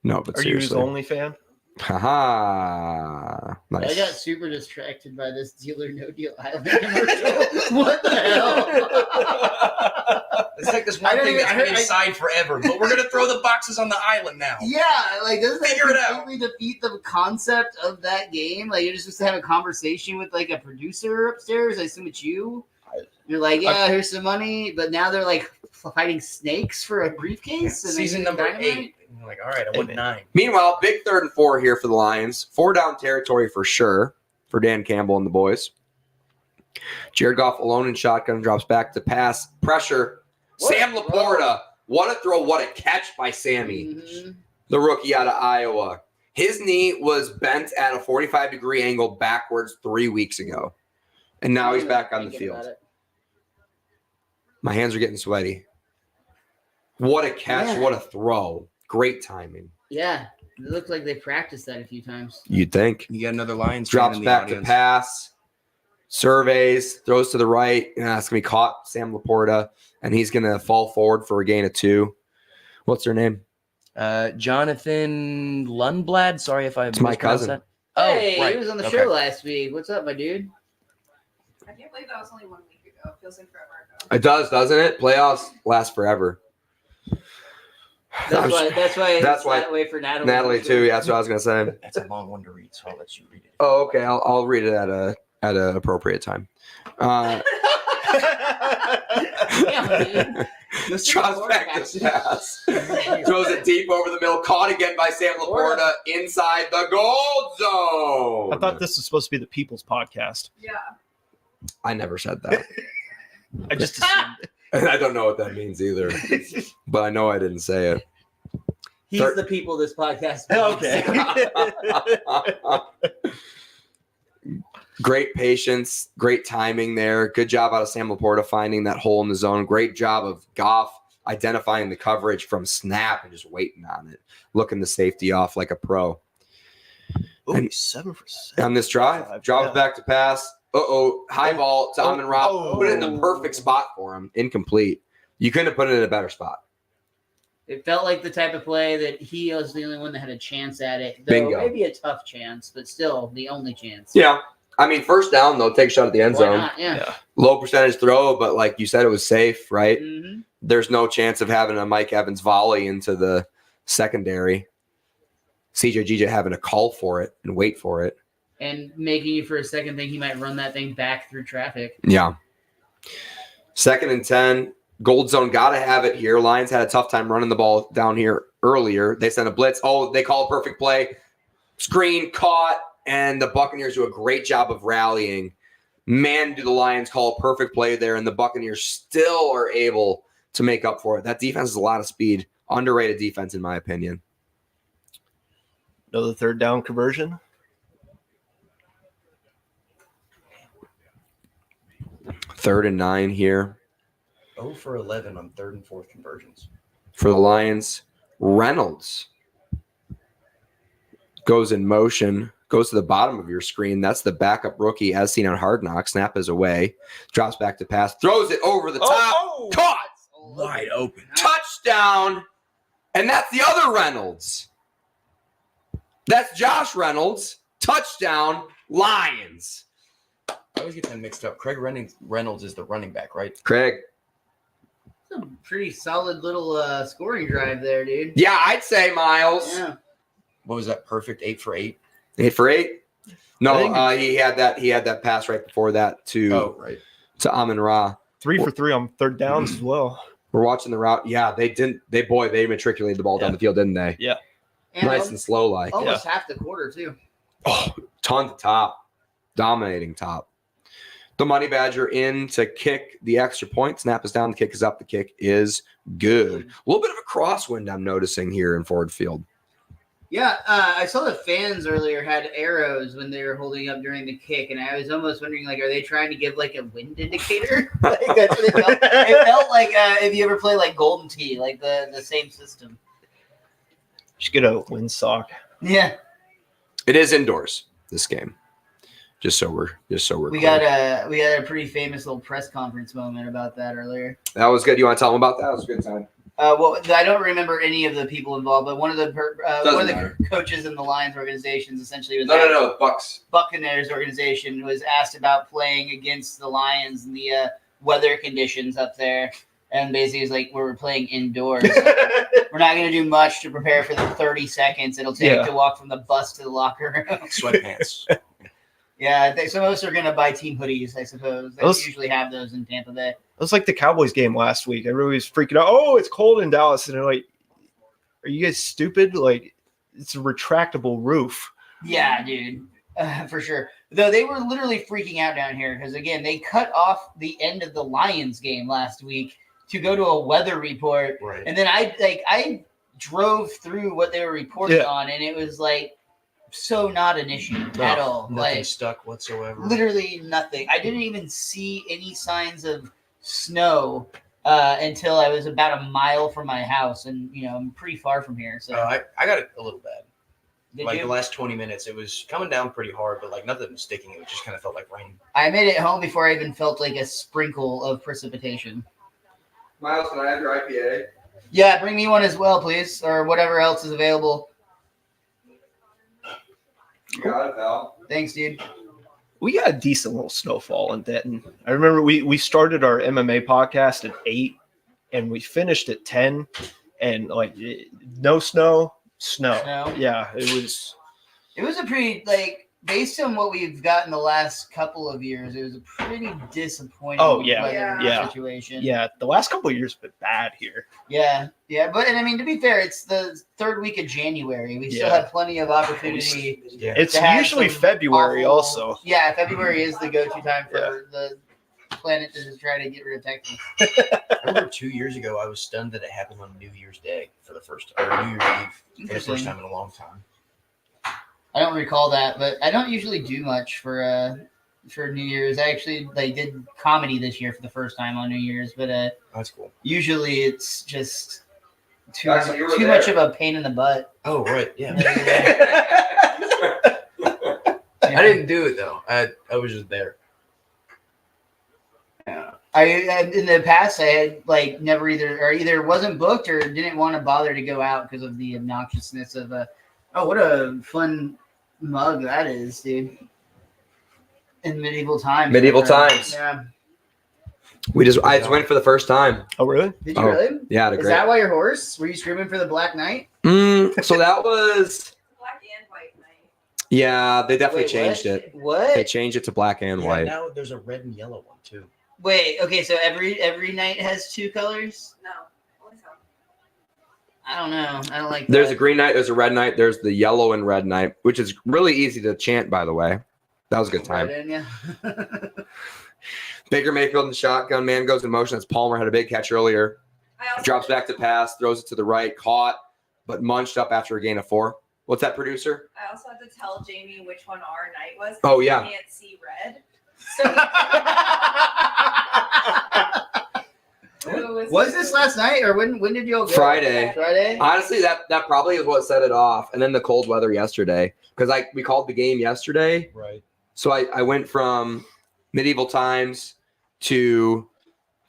no, but Are you his seriously. only fan? Haha. Nice. I got super distracted by this Deal or No Deal Island commercial. What the hell? It's like this one thing that's been inside forever, but we're going to throw the boxes on the island now. Yeah, like doesn't that Figure it out. completely defeat the concept of that game? Like you're just supposed to have a conversation with like a producer upstairs. I assume it's you. You're like, yeah, here's some money, but now they're like fighting snakes for a briefcase. And Season they- number Dynamite? 8. And you're like, all right, I won 9. Meanwhile, big 3rd and 4 here for the Lions. 4 down territory for sure for Dan Campbell and the boys. Jared Goff alone in shotgun, drops back to pass. Pressure. What Sam a Laporta. What a throw. What a catch by Sammy, the rookie out of Iowa. His knee was bent at a 45-degree angle backwards 3 weeks ago. And now he's back on the Thinking field. about it. My hands are getting sweaty. What a catch. Yeah. What a throw. Great timing. Yeah, it looked like they practiced that a few times. You'd think. You got another Lions fan Drops in the back audience. to pass. Surveys. Throws to the right. It's going to be caught. Sam Laporta. And he's going to fall forward for a gain of 2. What's her name? Jonathan Lundblad. Sorry if I It's my mispronounced cousin. that. Hey, right. he was on the Okay. show last week. What's up, my dude? I can't believe that was only 1 week ago. It feels like forever ago. It does, doesn't it? Playoffs last forever. That's why. That's why. that's it's why that way for Natalie. Natalie too. Yeah, that's what I was gonna say. That's a long one to read, so I'll let you read it. Oh, okay. I'll read it at an appropriate time. Yeah, dude. Drops back to pass. Throws it deep over the middle. Caught again by Sam Laporta inside the gold zone. I thought this was supposed to be the People's Podcast. Yeah. I never said that. I just assumed. And I don't know what that means either. But I know I didn't say it. He's the people this podcast. Okay. Great patience, great timing there. Good job out of Sam Laporta finding that hole in the zone. Great job of Goff identifying the coverage from snap and just waiting on it. Looking the safety off like a pro. Oh, And- he's 7 for 7. On this drive, drops back to pass. High ball to Amon Ra. Put it in the perfect spot for him. Incomplete. You couldn't have put it in a better spot. It felt like the type of play that he was the only one that had a chance at it. Though Bingo. maybe a tough chance, but still the only chance. Yeah. I mean, first down, though, take a shot at the end Why zone. not? Yeah. Low percentage throw, but like you said, it was safe, right? Mhm. There's no chance of having a Mike Evans volley into the secondary. CJ having to call for it and wait for it. And making you for a second think he might run that thing back through traffic. Yeah. 2nd and 10. Gold zone got to have it here. Lions had a tough time running the ball down here earlier. They sent a blitz. Oh, they call a perfect play. Screen caught, and the Buccaneers do a great job of rallying. Man, do the Lions call a perfect play there, and the Buccaneers still are able to make up for it. That defense has a lot of speed. Underrated defense, in my opinion. Another third down conversion. Third and 9 here 0 for 11 on 3rd and 4th conversions. for the Lions. Reynolds goes in motion, goes to the bottom of your screen. That's the backup rookie as seen on Hard Knocks. Snap is away. Drops back to pass. Throws it over the top. Caught. Wide open. Touchdown. And that's the other Reynolds. That's Josh Reynolds. Touchdown. Lions. I always get them mixed up. Craig Reynolds is the running back, right? Craig. It's a pretty solid little scoring drive there, dude. Yeah, I'd say Miles. Yeah. What was that? Perfect 8 for 8. 8 for 8. No, I think- he had that pass right before that to Right. Amon Ra. 3 for 3 on third downs as well. We're watching the route. Yeah, they matriculated the ball down the field, didn't they? And Nice and slow like. almost half the quarter, too. Oh, ton to top. Dominating top. The Money Badger in to kick the extra point. Snap is down. The kick is up. The kick is good. A little bit of a crosswind I'm noticing here in Ford Field. Yeah, I saw the fans earlier had arrows when they were holding up during the kick, and I was almost wondering, like, are they trying to give, like, a wind indicator? Like, that's what it felt. It felt like if you ever play, like, Golden Tee, like the same system. Should get a windsock. Yeah. It is indoors, this game. Just so we're We clear. got a pretty famous little press conference moment about that earlier. That was good. You want to tell them about that? It was a good time. Well, I don't remember any of the people involved, but one of the matter. coaches in the Lions organizations essentially was No. Bucks. Buccaneers organization was asked about playing against the Lions and the weather conditions up there, and basically was like, we're playing indoors. We're not going to do much to prepare for the 30 seconds it'll take to walk from the bus to the locker room. Sweatpants. Yeah, some of us are going to buy team hoodies, I suppose. They usually have those in Tampa Bay. It was like the Cowboys game last week. Everybody was freaking out. Oh, it's cold in Dallas. And they're like, are you guys stupid? Like, it's a retractable roof. Yeah, dude, for sure. Though they were literally freaking out down here because, again, they cut off the end of the Lions game last week to go to a weather report. Right. And then I drove through what they were reporting on, and it was like so not an issue at all. Nothing Like stuck whatsoever. literally nothing. I didn't even see any signs of snow until I was about a mile from my house, and I'm pretty far from here. So I got it a little bad. did Like you? the last 20 minutes, it was coming down pretty hard, but like nothing was sticking. It just kind of felt like rain. I made it home before I even felt like a sprinkle of precipitation. Miles, can I have your IPA? Yeah, bring me one as well, please, or whatever else is available. You got it, pal. Thanks, dude. We got a decent little snowfall in Denton. I remember we started our MMA podcast at 8 and we finished at 10 and no snow. Snow? Yeah, it was. It was a pretty, based on what we've got in the last couple of years, it was a pretty disappointing weather situation. Yeah, the last couple of years have been bad here. Yeah. But, and I mean, to be fair, it's the third week of January. We still have plenty of opportunity. Yeah. It's to have usually some February awful- also. Yeah, February is the go-to time for the planet to just try to get rid of Texas. I remember 2 years ago, I was stunned that it happened on New Year's Day or New Year's Eve for the first time in a long time. I don't recall that, but I don't usually do much for New Year's. I actually did comedy this year for the first time on New Year's, but That's cool. usually it's just too Actually, you were too there. much of a pain in the butt. Oh, right. Yeah. Yeah. I didn't do it, though. I was just there. In the past, I had never either wasn't booked or didn't want to bother to go out because of the obnoxiousness of what a fun mug that is, dude. In medieval times. Medieval times. Yeah. I just went for the first time. Oh, really? Did you Oh, really? Yeah, Is that why you're hoarse? Were you screaming for the Black Knight? So that was Black and white night. yeah. They definitely Wait, changed what? it. What? They changed it to black and Yeah, white. now there's a red and yellow one too. Wait, okay, so every night has two colors? No. Only some. I don't know. I don't like There's a that. green knight. There's a red knight. There's the yellow and red knight, which is really easy to chant. By the way, that was a good time. Right in, yeah. Baker Mayfield and shotgun. Man goes in motion. That's Palmer had a big catch earlier. I also Drops back to pass. Throws it to the right. Caught, but munched up after a gain of 4. What's that, producer? I also had to tell Jamie which one our night was. 'cause Oh, he yeah. can't see red. So Was this last night or when did you all go? Friday. Friday? Honestly, that probably is what set it off. And then the cold weather yesterday, because we called the game yesterday. Right. So I went from medieval times to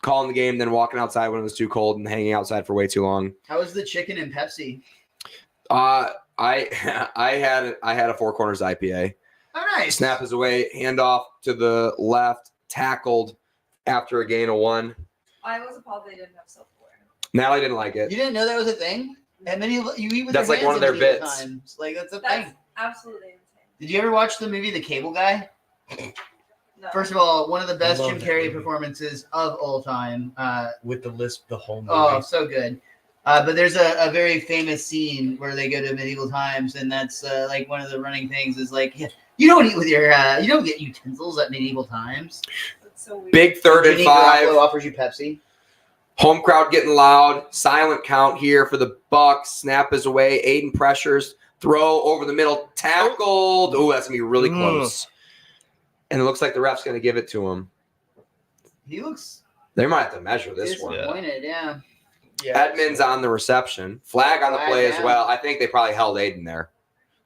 calling the game, then walking outside when it was too cold and hanging outside for way too long. How was the chicken and Pepsi? I had a Four Corners IPA. Oh, nice. Snap is away, handoff to the left, tackled after a gain of 1. I was appalled they didn't have silverware. Natalie didn't like You it. didn't know that was a thing? And many you eat with That's your like one hands of their in medieval bits. times. Like that's a That's thing. absolutely insane. Did you ever watch the movie The Cable Guy? No. First of all, one of the best Love Jim that Carrey movie. performances of all time. With the lisp, the whole movie. Oh, so good. But there's a very famous scene where they go to medieval times, and that's like one of the running things is like, yeah, you don't eat with your, you don't get utensils at medieval times. That's so weird. Big 3rd and Jimmy 5. Garoppolo offers you Pepsi. Home crowd getting loud. Silent count here for the Bucks. Snap is away. Aiden pressures. Throw over the middle. Tackled. Oh, that's going to be really close. And it looks like the ref's going to give it to him. He looks They might have to measure this one. disappointed. Yeah. Edmonds on the reception. Flag on the Flag play as down. well. I think they probably held Aiden there.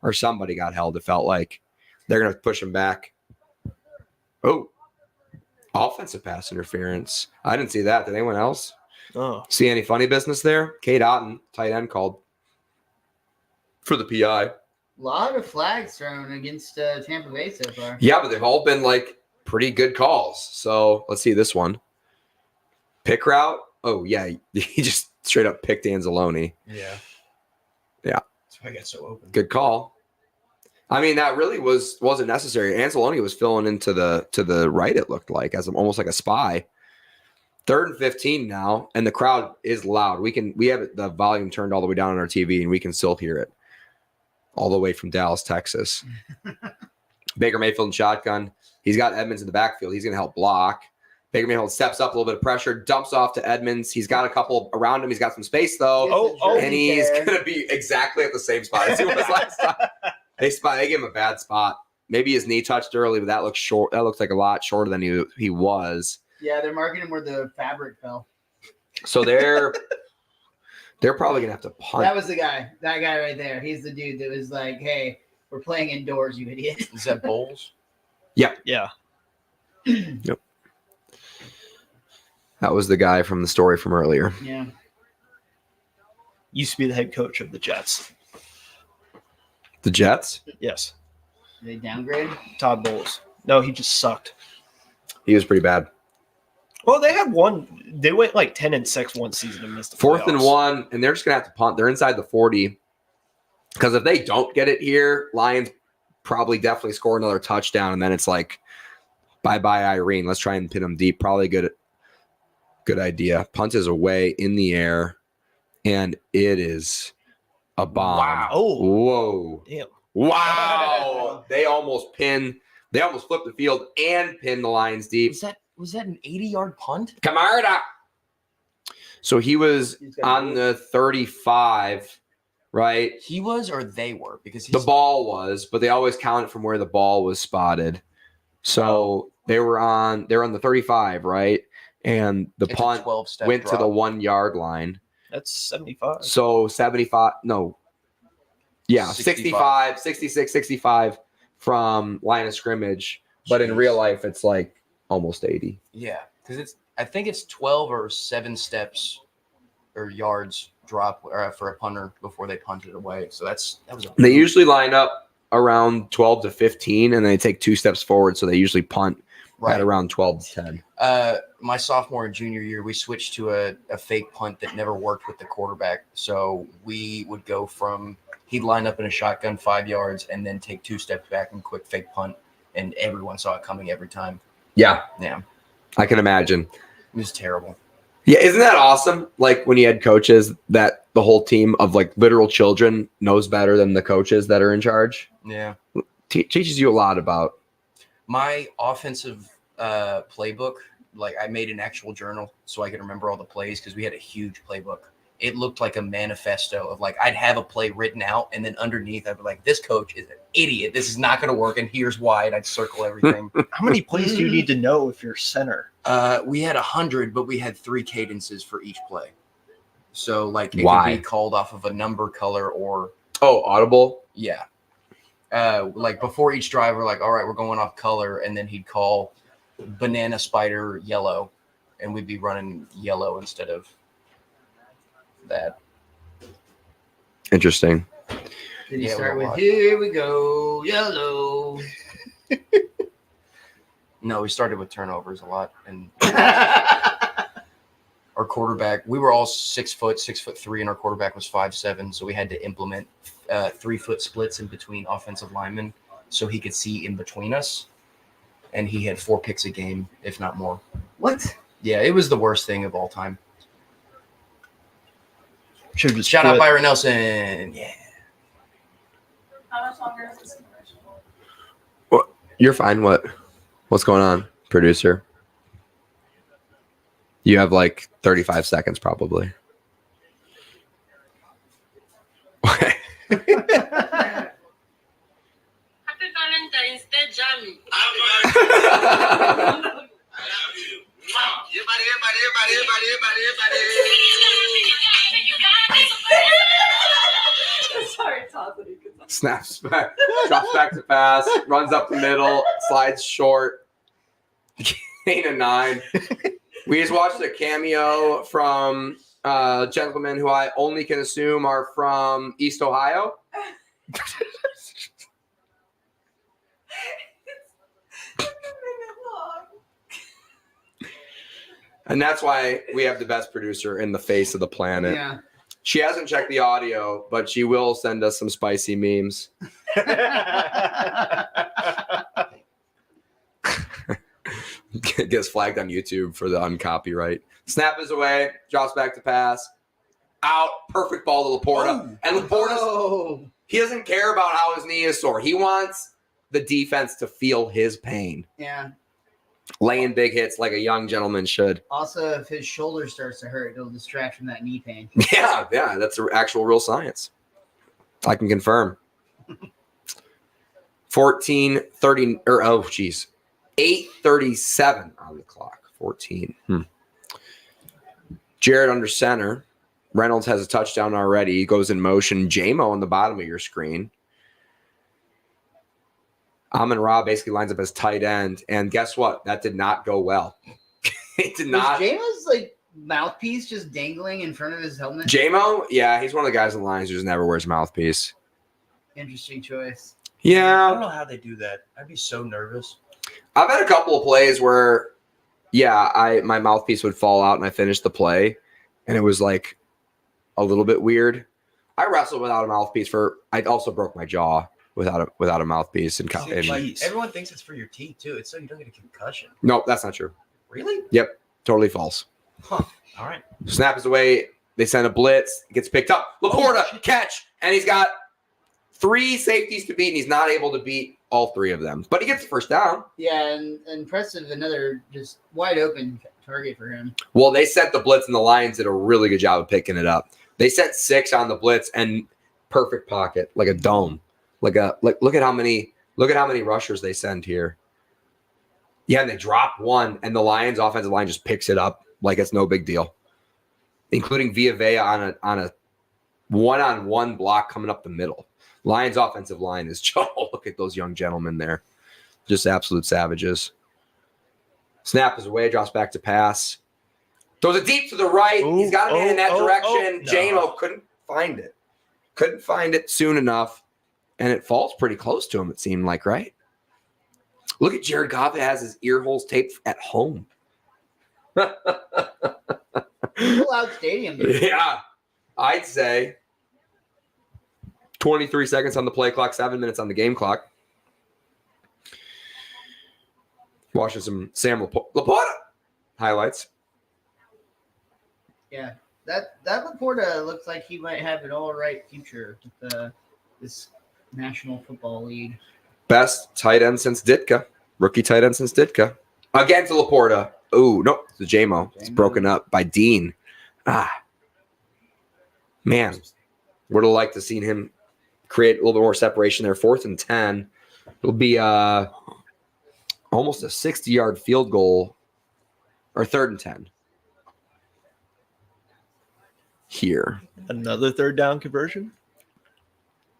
Or somebody got held, it felt like. They're going to push him back. Oh. Offensive pass interference. I didn't see that. Did anyone else Oh, see any funny business there? Kate Otten, tight end, called for the PI. A lot of flags thrown against Tampa Bay so far. Yeah, but they've all been like pretty good calls. So let's see this one. Pick route. Oh, yeah. He just straight up picked Anzalone. Yeah. Yeah. That's why I got so open. Good call. I mean, that really wasn't necessary. Anzalone was filling into the right, it looked like, as almost like a spy. 3rd and 15 now, and the crowd is loud. We have the volume turned all the way down on our TV, and we can still hear it all the way from Dallas, Texas. Baker Mayfield in shotgun. He's got Edmonds in the backfield. He's going to help block. Baker Mayfield steps up a little bit of pressure, dumps off to Edmonds. He's got a couple around him. He's got some space, though. Oh, And he's going to be exactly at the same spot as he was last time. They gave him a bad spot. Maybe his knee touched early, but that looks short. That looks like a lot shorter than he was. Yeah, they're marking him where the fabric fell. So they're probably gonna have to punt. That was the guy. That guy right there. He's the dude that was like, "Hey, we're playing indoors, you idiot." Is that Bowles? yeah. That was the guy from the story from earlier. Yeah. Used to be the head coach of the Jets. The Jets. Yes. They downgrade. Todd Bowles. No, he just sucked. He was pretty bad. Well, they had one. They went like 10-6 one season and missed the 4th and playoffs. 1, and they're just gonna have to punt. They're inside the 40 because if they don't get it here, Lions probably definitely score another touchdown, and then it's like bye Irene. Let's try and pin them deep. Probably good idea. Punt is away in the air, and it is a bomb. Wow. Oh, Whoa. damn. Wow. They almost flipped the field and pinned the Lions deep. Was that an 80-yard punt? Camarada. So he was He's got on the 35, right? He was or they were? Because The ball was, but they always count it from where the ball was spotted. So they were on the 35, right? And the it's a punt 12-step went to the drop. 1 yard line. That's 75. So 75, no. Yeah, 65. 66, 65 from line of scrimmage. But in Jeez. real life, it's like almost 80. Yeah, because I think it's 12 or 7 steps or yards drop for a punter before they punt it away. So that was. They usually line up around 12 to 15, and they take 2 steps forward, so they usually punt Right. at around 12 to 10. My sophomore and junior year, we switched to a fake punt that never worked with the quarterback. So we would go from he'd line up in a shotgun 5 yards and then take 2 steps back and quick fake punt, and everyone saw it coming every time. Yeah, Yeah, I can imagine. it was terrible. Yeah, isn't that awesome? Like when you had coaches that the whole team of like literal children knows better than the coaches that are in charge. Yeah, Teaches you a lot about. my offensive playbook. Like I made an actual journal so I could remember all the plays because we had a huge playbook. It looked like a manifesto of like I'd have a play written out, and then underneath I'd be like, "This coach is an idiot. This is not going to work," and here's why. And I'd circle everything. How many plays do you need to know if you're center? We had 100, but we had 3 cadences for each play. So like it Why? could be called off of a number, color, or Oh, audible. yeah. Like before each drive, we're like, all right, we're going off color, and then he'd call banana spider yellow, and we'd be running yellow instead of that. Interesting. Did you Yeah, start we'll with watch. "Here we go, yellow"? No, we started with turnovers a lot, and our quarterback, we were all 6 foot, 6'3", and our quarterback was 5'7", so we had to implement 3-foot splits in between offensive linemen so he could see in between us. And he had 4 picks a game, if not more. What? Yeah, it was the worst thing of all time. Should just Shout out quit. Byron Nelson. Yeah. How much longer is this commercial? You're fine. What's going on, producer? You have like 35 seconds probably. Happy Valentine's Day, Jamie. Sorry, Todd. What do you get? Snaps back, drops back to pass, runs up the middle, slides short. Gain of 9. We just watched a cameo from gentlemen who I only can assume are from East Ohio. It's a minute long. And that's why we have the best producer in the face of the planet. Yeah. She hasn't checked the audio, but she will send us some spicy memes. Gets flagged on YouTube for the uncopyright. Snap is away, drops back to pass. Out, perfect ball to Laporta. And Laporta, he doesn't care about how his knee is sore. He wants the defense to feel his pain. Yeah. Laying big hits like a young gentleman should. Also, if his shoulder starts to hurt, it'll distract from that knee pain. Yeah, that's actual real science. I can confirm. 14:30 or 8:37 on the clock. 14. Jared under center. Reynolds has a touchdown already. He goes in motion. JMO on the bottom of your screen. Amon-Ra basically lines up as tight end. And guess what? That did not go well. It did not. Was Jamo's like mouthpiece just dangling in front of his helmet? JMO? Yeah, he's one of the guys in the lines who just never wears a mouthpiece. Interesting choice. I Yeah. don't know how they do that. I'd be so nervous. I've had a couple of plays where, my mouthpiece would fall out and I finished the play. And it was like a little bit weird. I wrestled without a mouthpiece I also broke my jaw without a mouthpiece. And Like, everyone thinks it's for your teeth, too. It's so you don't get a concussion. no, that's not true. Really? Totally false. Huh. All right. Snap is away. They send a blitz. It gets picked up. Laporta, catch. And he's got 3 safeties to beat, and he's not able to beat all 3 of them. But he gets the first down. Yeah, and impressive. Another just wide open target for him. Well, they sent the blitz, and the Lions did a really good job of picking it up. They sent 6 on the blitz, and perfect pocket, like a dome. Look at how many rushers they send here. Yeah, and they drop 1, and the Lions offensive line just picks it up like it's no big deal, including Villavea on a one-on-one block coming up the middle. Lions offensive line is look at those young gentlemen there, just absolute savages. Snap is away, drops back to pass. Throws it deep to the right. He's got to be in that direction. No. JMO couldn't find it. Couldn't find it soon enough. and it falls pretty close to him, it seemed like, right? Look at Jared Goff that has his ear holes taped at home. Full out stadium. Dude. Yeah, I'd say 23 seconds on the play clock, 7 minutes on the game clock. Watching some Sam Laporta highlights. Yeah, that Laporta looks like he might have an all right future with this National Football League. Best tight end since Ditka. Rookie tight end since Ditka. Again to Laporta. Oh, nope. It's a JMO. It's broken up by Dean. Man. Would have liked to seen him create a little bit more separation there. 4th and 10. It'll be almost a 60-yard field goal. Or 3rd and 10. Here. Another third down conversion?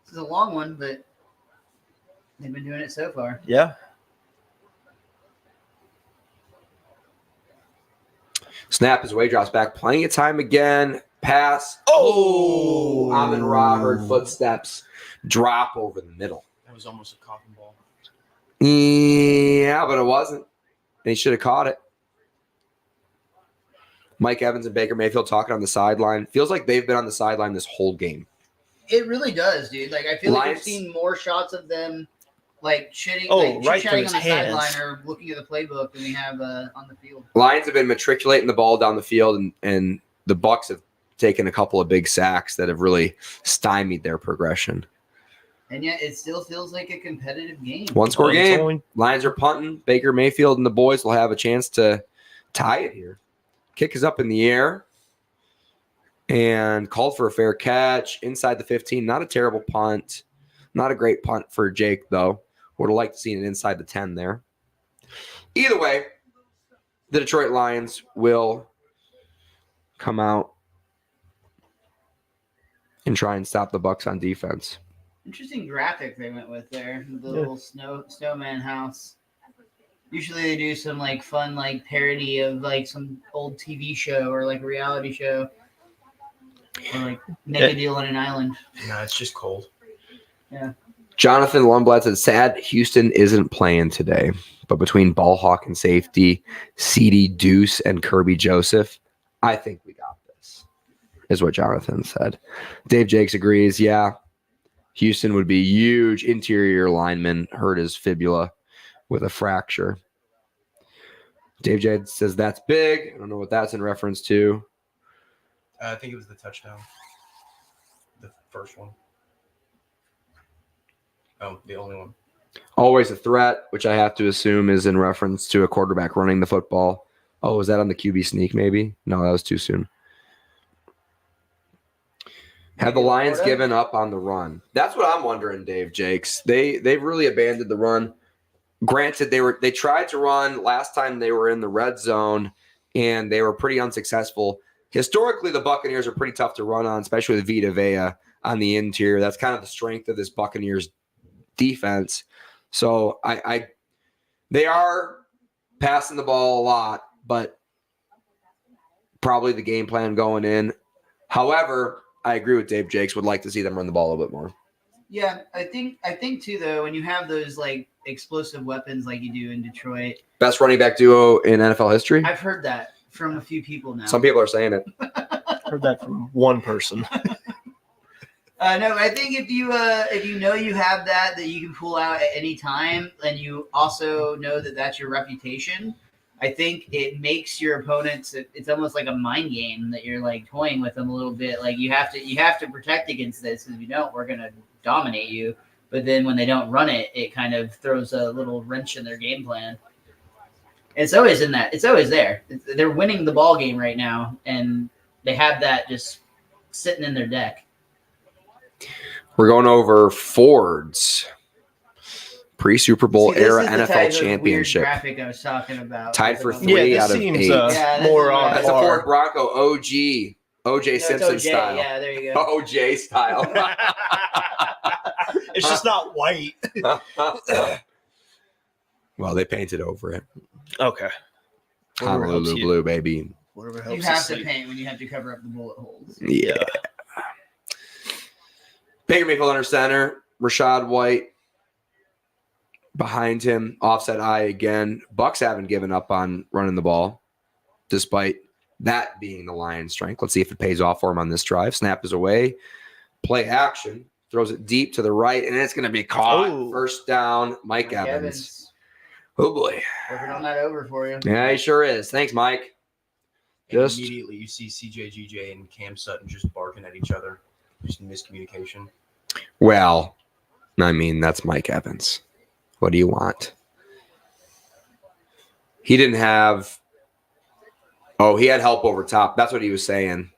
This is a long one, but they've been doing it so far. Yeah. Snap his way, drops back. Plenty of time again. Pass. Oh! Amon Ra heard footsteps. Drop over the middle. That was almost a coffin ball. Yeah, but it wasn't. And he should have caught it. Mike Evans and Baker Mayfield talking on the sideline. Feels like they've been on the sideline this whole game. It really does, dude. Like I feel like Lions- we've seen more shots of them like shitting, right chatting from on the his hands. sideline or looking at the playbook than we have on the field. Lions have been matriculating the ball down the field, and the Bucs have taken a couple of big sacks that have really stymied their progression. And yet it still feels like a competitive game. One-score It's game. only- Lions are punting. Baker Mayfield and the boys will have a chance to tie it here. Kick is up in the air and called for a fair catch inside the 15. Not a terrible punt. Not a great punt for Jake, though. Would have liked to see it inside the 10 there. Either way, the Detroit Lions will come out and try and stop the Bucs on defense. Interesting graphic they went with there. The little snowman house. Usually they do some like fun like parody of like some old TV show or like a reality show. Or like make a deal on an island. No, it's just cold. Jonathan Lundblad said, sad Houston isn't playing today, but between ball hawk and safety, CD Deuce and Kirby Joseph, I think we got this, is what Jonathan said. Dave Jakes agrees. Yeah, Houston would be huge. Interior lineman hurt his fibula with a fracture. Dave Jakes says that's big. I don't know what that's in reference to. I think it was the touchdown. The first one. Oh, the only one. Always a threat, which I have to assume is in reference to a quarterback running the football. Oh, was that on the QB sneak maybe? No, that was too soon. Have the Lions given up on the run? That's what I'm wondering, Dave Jakes. They've really abandoned the run. Granted, they tried to run last time they were in the red zone, and they were pretty unsuccessful. Historically, the Buccaneers are pretty tough to run on, especially with Vita Vea on the interior. That's kind of the strength of this Buccaneers defense. So they are passing the ball a lot, but probably the game plan going in. However, I agree with Dave Jakes. Would like to see them run the ball a little bit more. Yeah, I think too though, when you have those like explosive weapons like you do in Detroit. Best running back duo in NFL history? I've heard that from a few people now. Some people are saying it. Heard that from one person. No, I think if you know you have that you can pull out at any time, and you also know that that's your reputation, I think it makes your opponents. It's almost like a mind game that you're like toying with them a little bit. Like you have to protect against this. If you don't, we're gonna dominate you. But then when they don't run it, it kind of throws a little wrench in their game plan. It's always in that. It's always there. They're winning the ball game right now, and they have that just sitting in their deck. We're going over Ford's pre-Super Bowl era NFL championship. Graphic I was talking about. Tied for Yeah, 3 this out of seems, 8. this more is on right. That's a par. Ford Bronco OG. OJ it's Simpson OJ. style. Yeah, there you go. OJ style. It's just not white. Well, they painted over it. Okay. Whatever helps Honolulu you. blue, baby. Whatever You helps have us to sleep. paint when you have to cover up the bullet holes. Yeah. Baker Mayfield under center. Rashad White behind him, offset eye again. Bucks haven't given up on running the ball, despite that being the Lions' strength. Let's see if it pays off for him on this drive. Snap is away. Play action. Throws it deep to the right, and it's going to be caught. Oh. First down, Mike Evans. Oh, boy. Working on that over for you. Yeah, he sure is. Thanks, Mike. And Just- immediately you see CJ, and Cam Sutton just barking at each other. Just miscommunication. Well, I mean, that's Mike Evans. What do you want? He didn't have... Oh, he had help over top. That's what he was saying.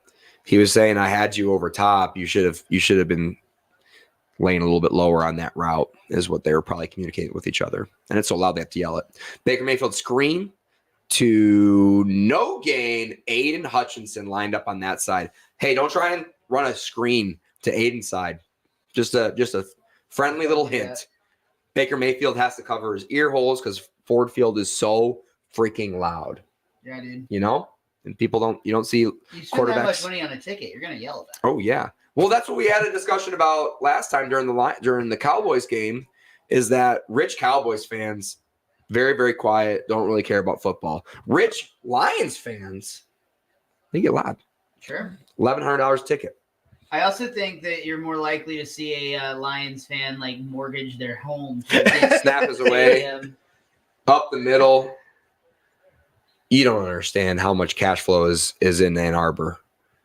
He was saying, I had you over top. You should have been laying a little bit lower on that route, is what they were probably communicating with each other. And it's so loud they have to yell it. Baker Mayfield screen to no gain. Aiden Hutchinson lined up on that side. Hey, don't try and run a screen to Aiden's side. Just a friendly little hint. Baker Mayfield has to cover his ear holes because Ford Field is so freaking loud. Yeah, dude. You know? And you don't see You spend that much quarterbacks. money on a ticket, you're gonna yell at that. Oh yeah. Well, that's what we had a discussion about last time during the Cowboys game, is that rich Cowboys fans, very, very quiet, don't really care about football. Rich Lions fans, they get loud. Sure. $1,100 ticket. I also think that you're more likely to see a Lions fan like mortgage their home. To get Snap is away. stadium. Up the middle. You don't understand how much cash flow is in Ann Arbor.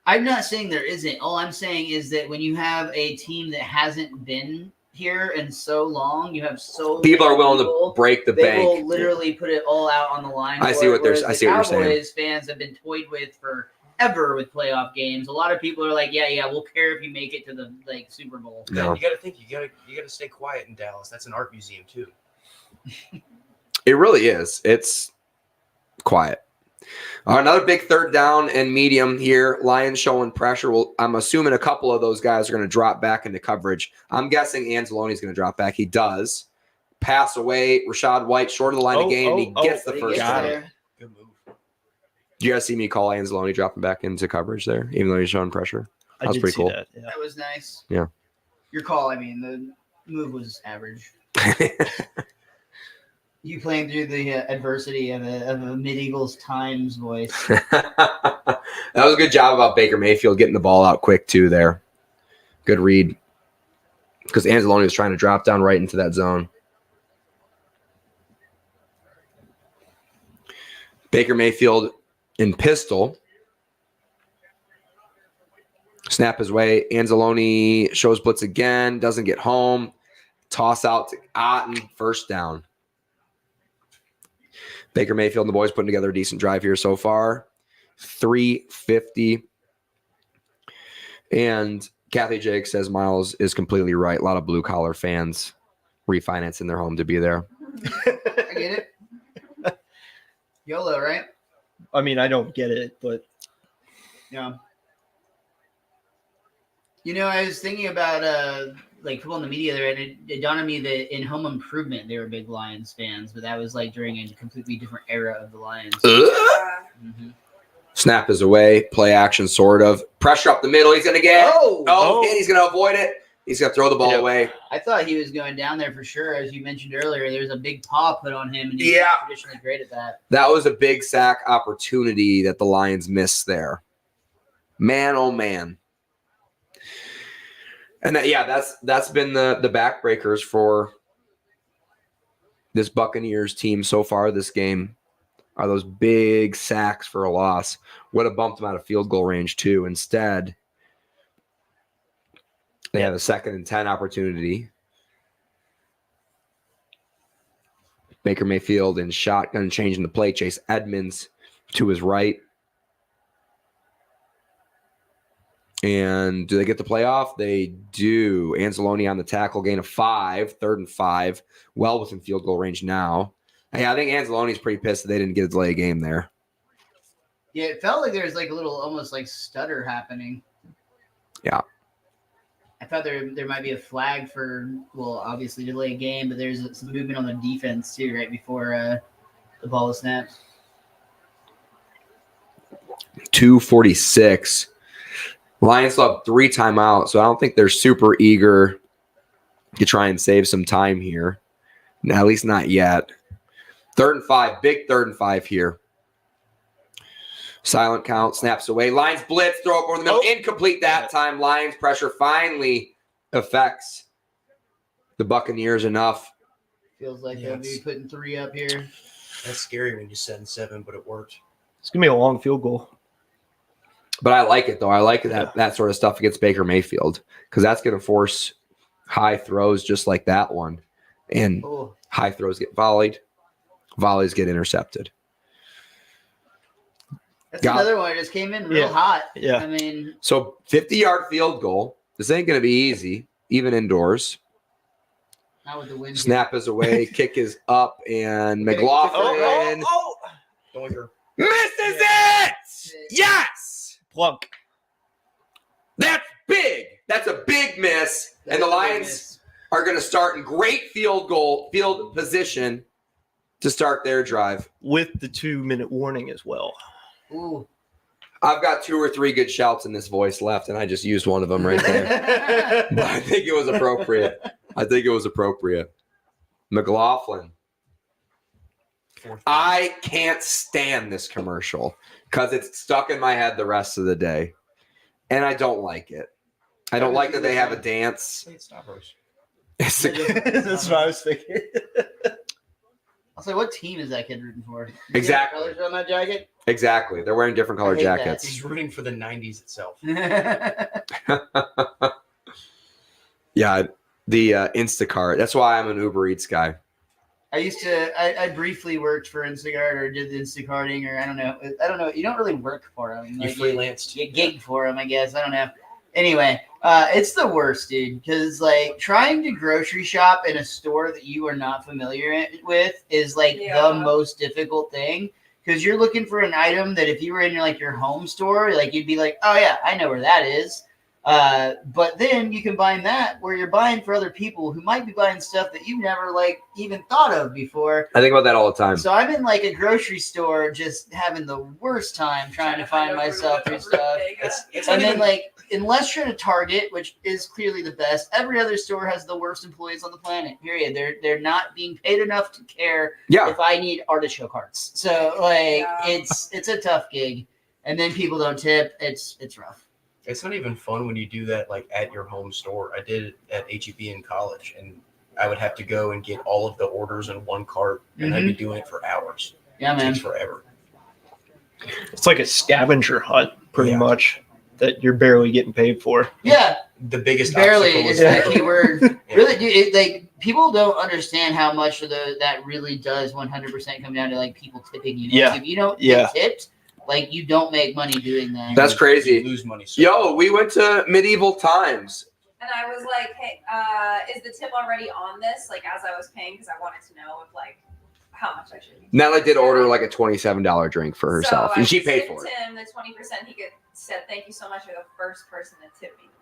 I'm not saying there isn't. All I'm saying is that when you have a team that hasn't been here in so long, you have so People many are willing people, to break the they will bank. literally put it all out on the line. I for see it, what they're- whereas I see what you're saying. the Cowboys fans have been toyed with forever with playoff games. A lot of people are like, yeah, we'll care if you make it to the Super Bowl. No. You got to think. You got to stay quiet in Dallas. That's an art museum too. It really is. It's quiet. Another big third down and medium here. Lions showing pressure. Well, I'm assuming a couple of those guys are going to drop back into coverage. I'm guessing Anzalone's going to drop back. He does. Pass away. Rashad White short of the line of game, and he gets the But he first gets down. there. Good move. Did you guys see me call Anzalone dropping back into coverage there, even though he's showing pressure? I That was did pretty see cool. that. Yeah. That was nice. Yeah. Your call, I mean, the move was average. You playing through the adversity of a medieval times voice. That was a good job about Baker Mayfield getting the ball out quick, too, there. Good read. Because Anzalone was trying to drop down right into that zone. Baker Mayfield in pistol. Snap his way. Anzalone shows blitz again. Doesn't get home. Toss out to Otten. First down. Baker Mayfield and the boys putting together a decent drive here so far. 350. And Kathy Jake says Miles is completely right. A lot of blue-collar fans refinancing their home to be there. I get it. YOLO, right? I mean, I don't get it, but Yeah. You know, I was thinking about like people in the media there, and it dawned on me that in Home Improvement they were big Lions fans, but that was like during a completely different era of the Lions. Mhm. Snap is away. Play action, sort of. Pressure up the middle. He's going to get. Oh, And he's going to avoid it. He's going to throw the ball Yeah. away. I thought he was going down there for sure. As you mentioned earlier, there's a big paw put on him, and he's Yeah. traditionally great at that. That was a big sack opportunity that the Lions missed there. Man, oh man. And that's been the backbreakers for this Buccaneers team so far this game, are those big sacks for a loss. Would have bumped them out of field goal range too. Instead, they have a 2nd and 10 opportunity. Baker Mayfield in shotgun changing the play. Chase Edmonds to his right. And do they get the playoff? They do. Anzalone on the tackle, gain of 5, 3rd and 5, well within field goal range now. Hey, I think Anzalone's pretty pissed that they didn't get a delay game there. Yeah, it felt like there was like a little almost like stutter happening. Yeah. I thought there might be a flag for, well, obviously delay a game, but there's some movement on the defense too, right before the ball is snapped. 2:46. Lions still have 3 timeouts, so I don't think they're super eager to try and save some time here. No, at least not yet. 3rd and 5. Big 3rd and 5 here. Silent count. Snaps away. Lions blitz. Throw up over the middle. Incomplete that time. Lions pressure finally affects the Buccaneers enough. Feels like they'll be putting 3 up here. That's scary when you send 7, but it worked. It's gonna be a long field goal. But I like it, though. I like that sort of stuff against Baker Mayfield because that's going to force high throws just like that one. And high throws get volleyed. Volleys get intercepted. That's another one that just came in real hot. Yeah. I mean, so 50-yard field goal. This ain't going to be easy, even indoors. not with the wind. Snap is away. Kick is up. And McLaughlin misses it. Yes. Plunk. That's big. That's a big miss. And the Lions are going to start in great field position to start their drive. With the 2-minute warning as well. Ooh. I've got 2 or 3 good shouts in this voice left, and I just used one of them right there. But I think it was appropriate. McLaughlin. I can't stand this commercial because it's stuck in my head the rest of the day. And I don't like it. I don't like that they have a dance. It's not Rose. That's what I was thinking. I'll say, what team is that kid rooting for? Exactly. Colors on that jacket? Exactly. They're wearing different colored jackets. He's rooting for the 90s itself. Yeah, the Instacart. That's why I'm an Uber Eats guy. I briefly worked for Instacart or did the Instacarting or I don't know. You don't really work for them. You freelanced. You gig for them, I guess. I don't know. Anyway, it's the worst, dude, because like trying to grocery shop in a store that you are not familiar with is like the most difficult thing because you're looking for an item that if you were in your home store, like you'd be like, oh yeah, I know where that is. But then you combine that where you're buying for other people who might be buying stuff that you've never even thought of before. I think about that all the time. So I'm in a grocery store just having the worst time trying to find myself through stuff. And then unless you're at a Target, which is clearly the best, every other store has the worst employees on the planet. Period. They're not being paid enough to care if I need artichoke hearts. So it's a tough gig. And then people don't tip. It's rough. It's not even fun when you do that at your home store. I did it at HEB in college, and I would have to go and get all of the orders in one cart, and I'd be doing it for hours. Yeah, man. It takes forever. It's like a scavenger hunt, pretty much, that you're barely getting paid for. Yeah. The biggest barely obstacle is that keyword. Really, dude, people don't understand how much of that really does 100% come down to people tipping you. Yeah. If you don't get tipped, you don't make money doing that. That's crazy. You lose money. Yo, we went to medieval times. And I was like, hey, is the tip already on this? As I was paying, because I wanted to know if how much I should. Natalie did order a $27 drink for herself, and she paid for it. Him the 20%. He said, "Thank you so much. You're the first person to tip me tonight."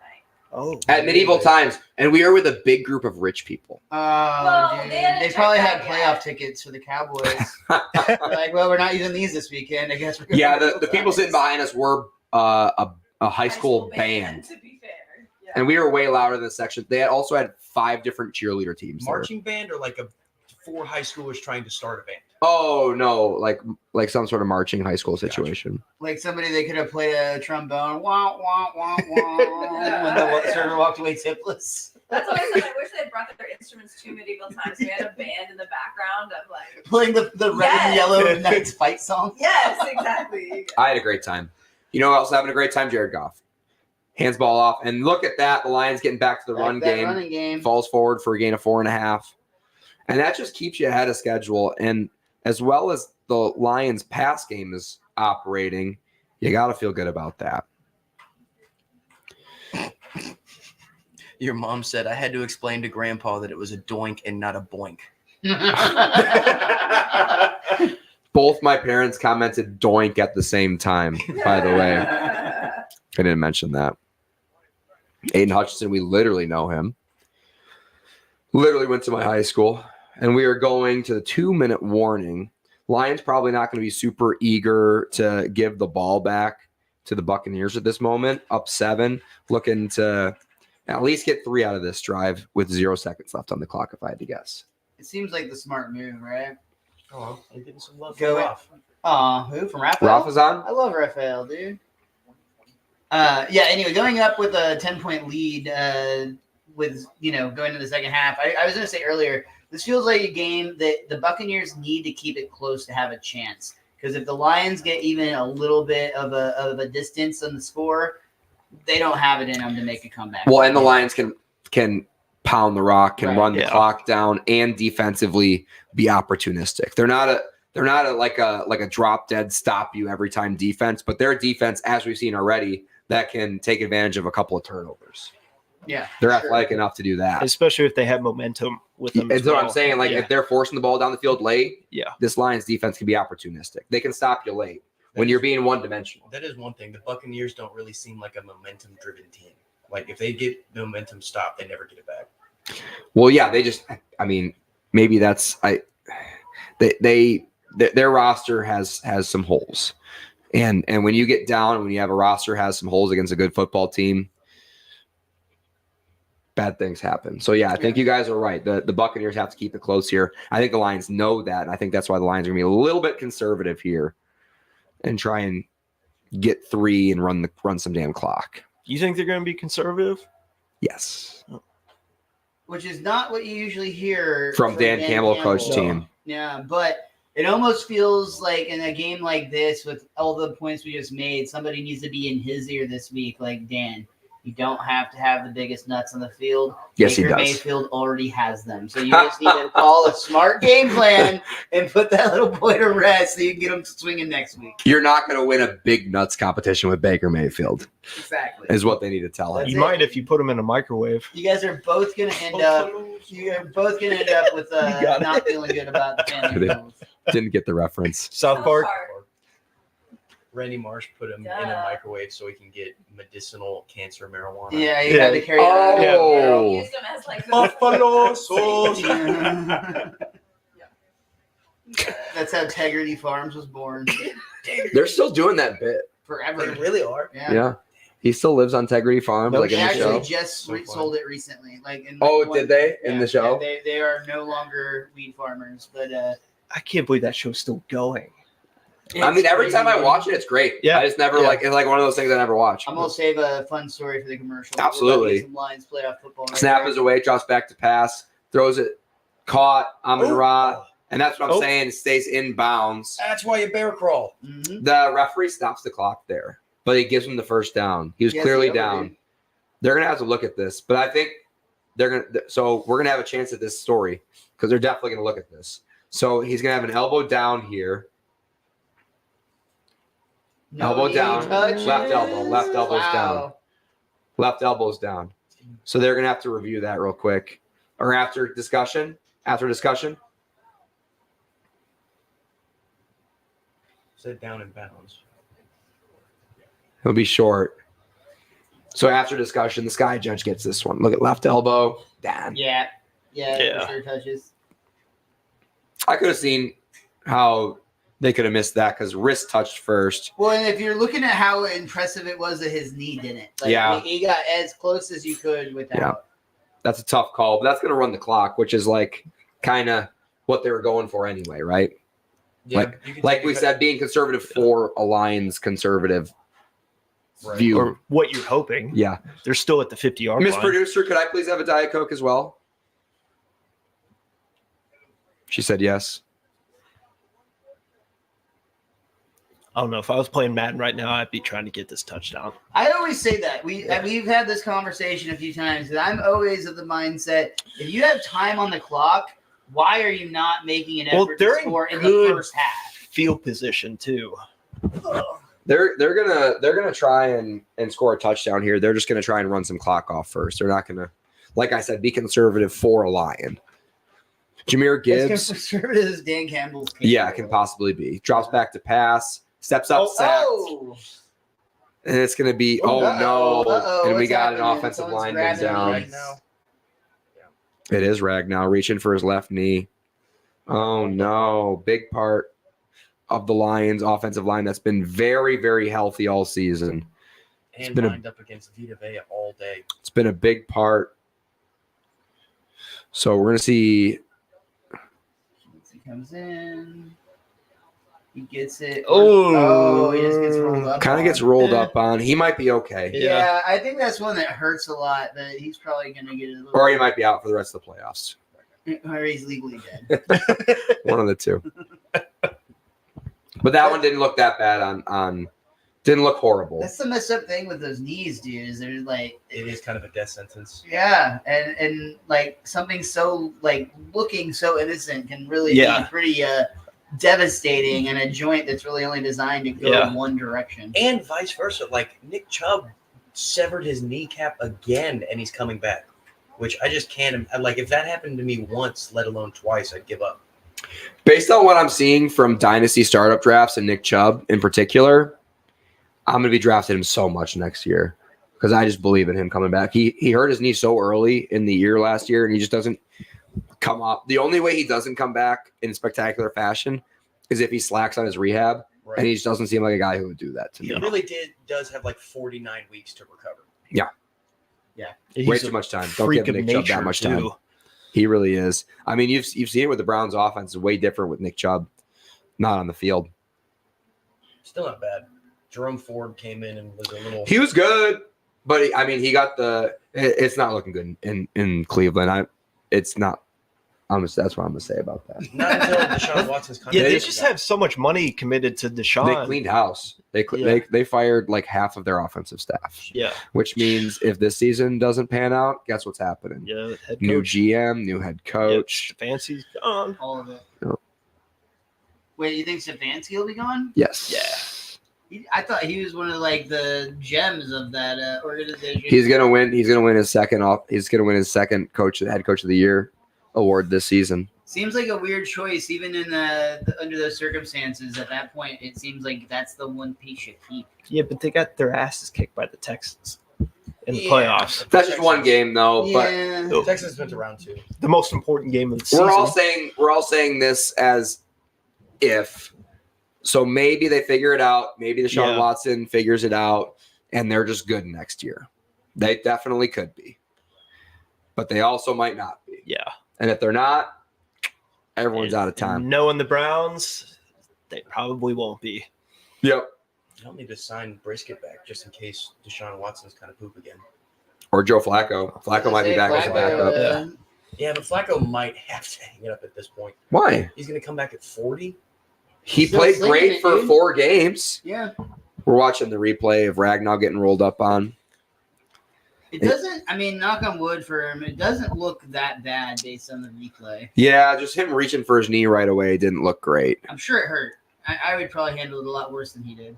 Oh, at medieval times, and we were with a big group of rich people. Oh, dude. They probably had playoff tickets for the Cowboys. Well, we're not using these this weekend. I guess. The people sitting behind us were a high school band. To be fair, and we were way louder than the section. They also had 5 different cheerleader teams. Marching band or 4 high schoolers trying to start a band. Oh no, like some sort of marching high school situation. Like somebody they could have played a trombone, wah wah wah wah, when the server walked away tipless. That's what I said. I wish they brought their instruments to medieval times. We had a band in the background of playing the red and yellow Knights fight song. Yes, exactly. I had a great time. You know, I was having a great time. Jared Goff, hands ball off, and look at that. The Lions getting back to the running game. Falls forward for a gain of 4.5, and that just keeps you ahead of schedule. And as well as the Lions' pass game is operating, you got to feel good about that. Your mom said, I had to explain to Grandpa that it was a doink and not a boink. Both my parents commented doink at the same time, by the way. I didn't mention that. Aiden Hutchinson, we literally know him. Literally went to my high school. And we are going to the 2-minute warning. Lions probably not going to be super eager to give the ball back to the Buccaneers at this moment. Up 7, looking to At least get 3 out of this drive with 0 seconds left on the clock, if I had to guess. It seems like the smart move, right? Oh, I'm getting some love Go from it. Ralph. Who from Raphael? Ralph is on? I love Raphael, dude. Anyway, going up with a 10-point lead, with going to the second half. I was going to say earlier, this feels like a game that the Buccaneers need to keep it close to have a chance. Because if the Lions get even a little bit of a distance on the score, they don't have it in them to make a comeback. Well, and the Lions can pound the rock, can Right. run the clock down, and defensively be opportunistic. They're not a drop dead stop you every time defense, but their defense, as we've seen already, that can take advantage of a couple of turnovers. Yeah, They're sure. athletic enough to do that. Especially if they have momentum with them. That's as what well. I'm saying. Like Yeah. if they're forcing the ball down the field late, Yeah. this Lions defense can be opportunistic. They can stop you late when you're being one dimensional. That is one thing. The Buccaneers don't really seem like a momentum-driven team. Like if they get the momentum stopped, they never get it back. Well, yeah, maybe that's their roster has some holes, and when you get down, when you have a roster has some holes against a good football team, bad things happen. So yeah, I think you guys are right. The Buccaneers have to keep it close here. I think the Lions know that, and I think that's why the Lions are gonna be a little bit conservative here and try and get 3 and run some damn clock. You think they're going to be conservative? Yes, Which is not what you usually hear from Dan Campbell, coach team. Yeah, but it almost feels like in a game like this, with all the points we just made, somebody needs to be in his ear this week. Like, Dan, you don't have to have the biggest nuts on the field. Yes, he Baker does. Mayfield already has them. So you just need to call a smart game plan and put that little boy to rest so you can get him swinging next week. You're not going to win a big nuts competition with Baker Mayfield, Exactly. is what they need to tell him. That's You it. might if you put them in a microwave. You guys are both going to end up. You're both going to end up with got it. not feeling good about the family goals. Didn't get the reference. South Park. Randy Marsh put him in a Duh. microwave so he can get medicinal cancer marijuana. Yeah, you had to carry Oh. it around. Used them as like Buffalo sauce. That's how Integrity Farms was born. They're still doing that bit. Forever. They really are. Yeah. He still lives on Integrity Farms, No like They in the actually show. just So fun. sold it recently. Like in Oh, one- did they? In yeah, the show? yeah, they are no longer weed farmers, but I can't believe that show's still going. I mean, it's every time I crazy. watch it, it's great. Yeah. I just never Yeah. it's like one of those things I never watch. I'm gonna save a fun story for the commercial. Absolutely. We're about to get some Lions playoff football. Right Snap there. is away, drops back to pass, throws it, caught, Amon Ra. And that's what I'm Oh. saying. It stays in bounds. That's why you bear crawl. Mhm. The referee stops the clock there, but he gives him the first down. He was Yes, clearly he down. overdid. They're gonna have to look at this, but I think they're gonna. So we're gonna have a chance at this story because they're definitely gonna look at this. So he's gonna have an elbow down here, No elbow knee down, touches. left elbow, left elbow's down. Wow. left elbow's down. So they're gonna have to review that real quick, or after discussion. Said down in bounds. It'll be short. So after discussion, the sky judge gets this one. Look at left elbow, down. Yeah. Yeah. For sure touches. I could have seen how they could have missed that because wrist touched first. Well, and if you're looking at how impressive it was that his knee didn't, like, Yeah. he got as close as you could without. Yeah. That's a tough call, but that's going to run the clock, which is like kind of what they were going for anyway, right? Yeah, you can Like take we it- said, being conservative for a Lions conservative Right. view. Or what you're hoping. Yeah. They're still at the 50-yard Miss line. Producer, could I please have a Diet Coke as well? She said yes. I don't know. If I was playing Madden right now, I'd be trying to get this touchdown. I always say that we've had this conversation a few times. And I'm always of the mindset: if you have time on the clock, why are you not making an Well, effort to they're in score in the good first half? Field position too. They're gonna try and score a touchdown here. They're just gonna try and run some clock off first. They're not gonna, like I said, be conservative for a Lion. Jameer As Gibbs, conservative as Dan Campbell's. yeah, it can possibly be. Drops back to pass, steps up, sacked, and it's gonna be Uh-oh, and we what's got an happening? offensive Someone's lineman grabbing down. me. Right now. It is Ragnow reaching for his left knee. Oh no, big part of the Lions offensive line that's been very, very healthy all season. And been a- lined up against Vita Vea all day. It's been a big part. So we're gonna see. He comes in. He gets it. Oh. He just gets rolled up. Kind of gets rolled up on. He might be okay, Yeah, I think that's one that hurts a lot. But he's probably gonna get a little. or he might be out for the rest of the playoffs. Or he's legally dead. One of the two. But that one didn't look that bad on didn't look horrible. That's the messed up thing with those knees, dude. Is they're like, It is kind of a death sentence. yeah, and like something so like looking so innocent can really Yeah. be pretty devastating, in a joint that's really only designed to go Yeah. one direction. And vice versa. Like Nick Chubb severed his kneecap again and he's coming back. Which I just can't like if that happened to me once, let alone twice, I'd give up. Based on what I'm seeing from dynasty startup drafts and Nick Chubb in particular, I'm going to be drafting him so much next year because I just believe in him coming back. He hurt his knee so early in the year last year, and he just doesn't come up. The only way he doesn't come back in spectacular fashion is if he slacks on his rehab, Right. and he just doesn't seem like a guy who would do that to me. He really does have like 49 weeks to recover. He's Way a too much time. Don't freak give of Nick Chubb that nature, much time. too. He really is. I mean, you've seen it with the Browns' offense. It's way different with Nick Chubb, not on the field. Still not bad. Jerome Ford came in and was a little. He was good, but he got the. It's not looking good in Cleveland. It's not. That's what I'm gonna say about that. Not until Deshaun Watson's contract. Yeah, they They just have so much money committed to They Deshaun. cleaned house. They Yeah. they fired like half of their offensive staff, Yeah, which means if this season doesn't pan out, guess what's happening? yeah. Head New coach. GM, new head coach. Fancy's gone. All of it. Yep. Wait, you think Stefanski will be gone? Yes. I thought he was one of like the gems of that organization. He's gonna win. He's gonna win his second off. He's gonna win his second head coach of the year award this season. Seems like a weird choice, even in the under those circumstances. At that point, it seems like that's the one piece you keep. Yeah, but they got their asses kicked by the Texans in the Yeah. playoffs. That's just one game though. But Yeah. Texans went to round 2. The most important game of the season. we're all saying this as if. So maybe they figure it out. Maybe Deshaun Yeah. Watson figures it out, and they're just good next year. They definitely could be, but they also might not be. Yeah. And if they're not, everyone's out of time. Knowing the Browns, they probably won't be. Yep. You don't need to sign Brisket back just in case Deshaun Watson's kind of poop again. Or Joe Flacco. Flacco might be back as a backup. Yeah. Yeah, but Flacco might have to hang it up at this point. Why? He's going to come back at 40. He Still played slinging great it, for dude. 4 games. Yeah. We're watching the replay of Ragnar getting rolled up on. It doesn't. I mean, knock on wood for him. It doesn't look that bad based on the replay. Yeah, just him reaching for his knee right away didn't look great. I'm sure it hurt. I would probably handle it a lot worse than he did.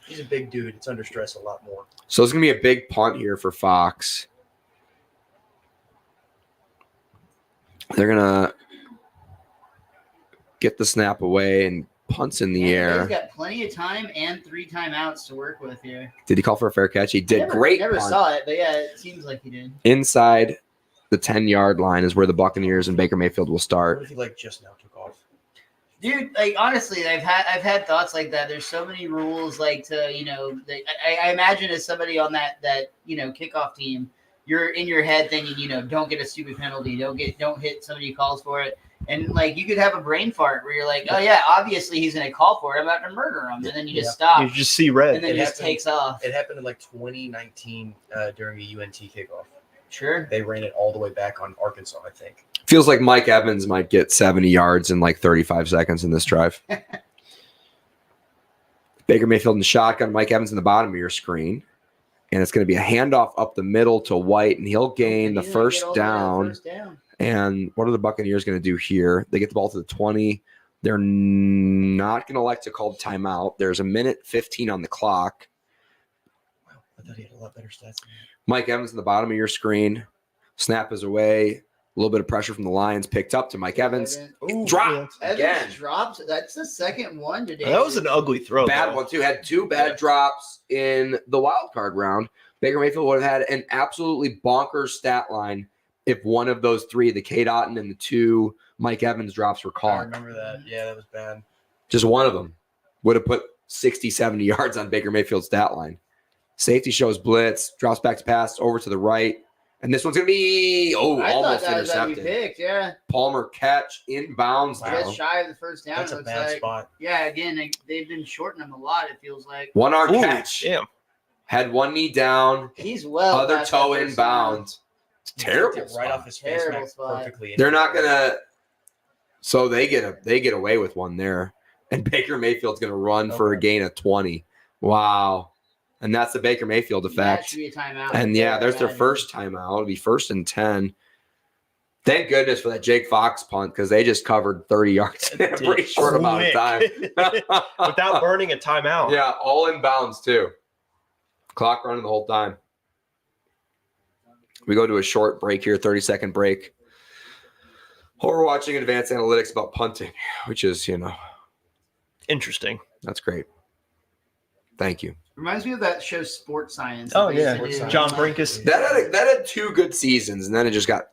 He's a big dude. It's under stress a lot more. So it's going to be a big punt here for Fox. They're going to get the snap away and punts in the He's air. got plenty of time and 3 timeouts to work with here. Did he call for a fair catch? He did. Great Never punt. saw it, but yeah, it seems like he did. Inside the 10-yard line is where the Buccaneers and Baker Mayfield will What start. if he like just now took off? Dude, like honestly, I've had thoughts like that. There's so many rules, like to I imagine as somebody on that kickoff team, you're in your head thinking don't get a stupid penalty, don't hit somebody who calls for it, and like you could have a brain fart where you're like, oh yeah, obviously he's gonna call for it, I'm about to murder him, and then you just stop, You just see red. and then It it just happened. takes off. It happened in like 2019 during a UNT kickoff. Sure. They ran it all the way back on Arkansas, I think. Feels like Mike Evans might get 70 yards in like 35 seconds in this drive. Baker Mayfield in the shotgun, Mike Evans in the bottom of your screen. And it's going to be a handoff up the middle to White, and he'll gain the He's gonna get first all the way to the down. first down. And what are the Buccaneers going to do here? They get the ball to the 20. They're not going to like to call timeout. There's 1:15 on the clock. Wow, I thought he had a lot better stats than that. Mike Evans in the bottom of your screen. Snap is away. A little bit of pressure from the Lions picked up to Mike Evans. Ooh, Dropped Evans again. dropped. That's the second one today. That was an ugly throw. Bad though. one, too. Had 2 bad drops in the wild card round. Baker Mayfield would have had an absolutely bonkers stat line if one of those 3, the K. Dotton and the 2 Mike Evans drops were I caught. remember that. Yeah, that was bad. Just one of them would have put 60, 70 yards on Baker Mayfield's stat line. Safety shows blitz, drops back to pass over to the right. And this one's going to be, I almost thought that was going to intercepted. be picked, yeah. Palmer catch inbounds. Wow. Now. Just shy of the first down. That's it a looks bad like. spot. Yeah, again, they've been shorting him a lot, it feels like. 1 arm Ooh, catch. damn. Had one knee down, He's well other past that toe first down. inbound. It's terrible. Right spot. off his face, Terrible smack spot. perfectly. They're not gonna. So they get away with one there, and Baker Mayfield's gonna run for a gain of 20. Wow, and that's the Baker Mayfield That effect. should be a timeout. And right yeah, there, there's I their imagine. first timeout. It'll be 1st and 10. Thank goodness for that Jake Fox punt because they just covered 30 yards in a pretty short amount of time. Without burning a timeout. Yeah, all inbounds too. Clock running the whole time. We go to a short break here, 30-second break. We're watching advanced analytics about punting, which is, Interesting. that's great. Thank you. Reminds me of that show Sports Science. Oh, that they yeah. used to do. John Brinkus. That had 2 good seasons, and then it just got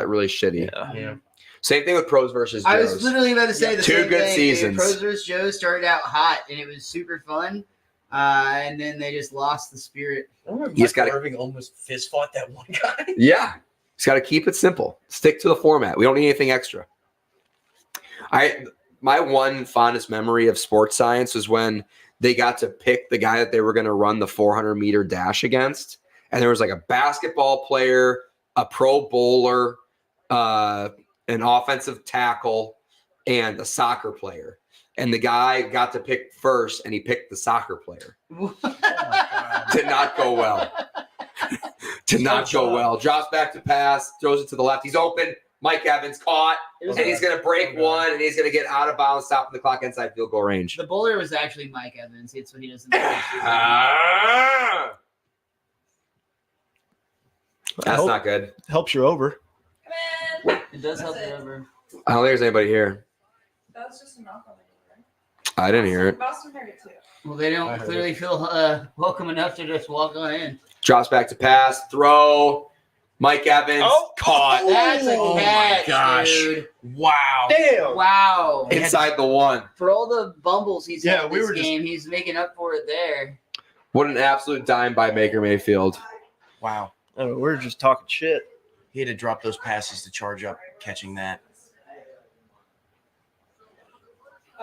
really shitty. Yeah. Yeah. Same thing with pros versus I Joes. was literally about to say the 2 same good thing. seasons. Pros vs. Joe started out hot, and it was super fun. And then they just lost the spirit. Remember You just Michael gotta- Irving almost fist fought that one guy? Yeah. Just got to keep it simple. Stick to the format. We don't need anything extra. My one fondest memory of Sports Science was when they got to pick the guy that they were going to run the 400-meter dash against. And there was like a basketball player, a pro bowler, an offensive tackle, and a soccer player. And the guy got to pick first, and he picked the soccer player. Did not go well. Did not go well. Drops back to pass, throws it to the left. He's open. Mike Evans caught, and he's going to break one, and he's going to get out of bounds, stopping the clock inside field goal range. The bowler was actually Mike Evans. It's what he doesn't. Ah! That's not good. Helps you over. Come in. It does help That's you it. over. I don't think there's anybody here. That was just a knock on the door. I didn't hear it. Boston heard it too. Well, they I don't heard clearly feel welcome enough to just walk on in. Drops back to pass, throw. Mike Evans caught That's a Oh my catch, gosh. dude. Wow. Damn. Wow. inside the one. For all the bumbles he's Yeah, had we this were just- game, he's making up for it there. What an absolute dime by Baker Mayfield. Wow. Oh, we're just talking shit. He had to drop those passes to charge up catching that.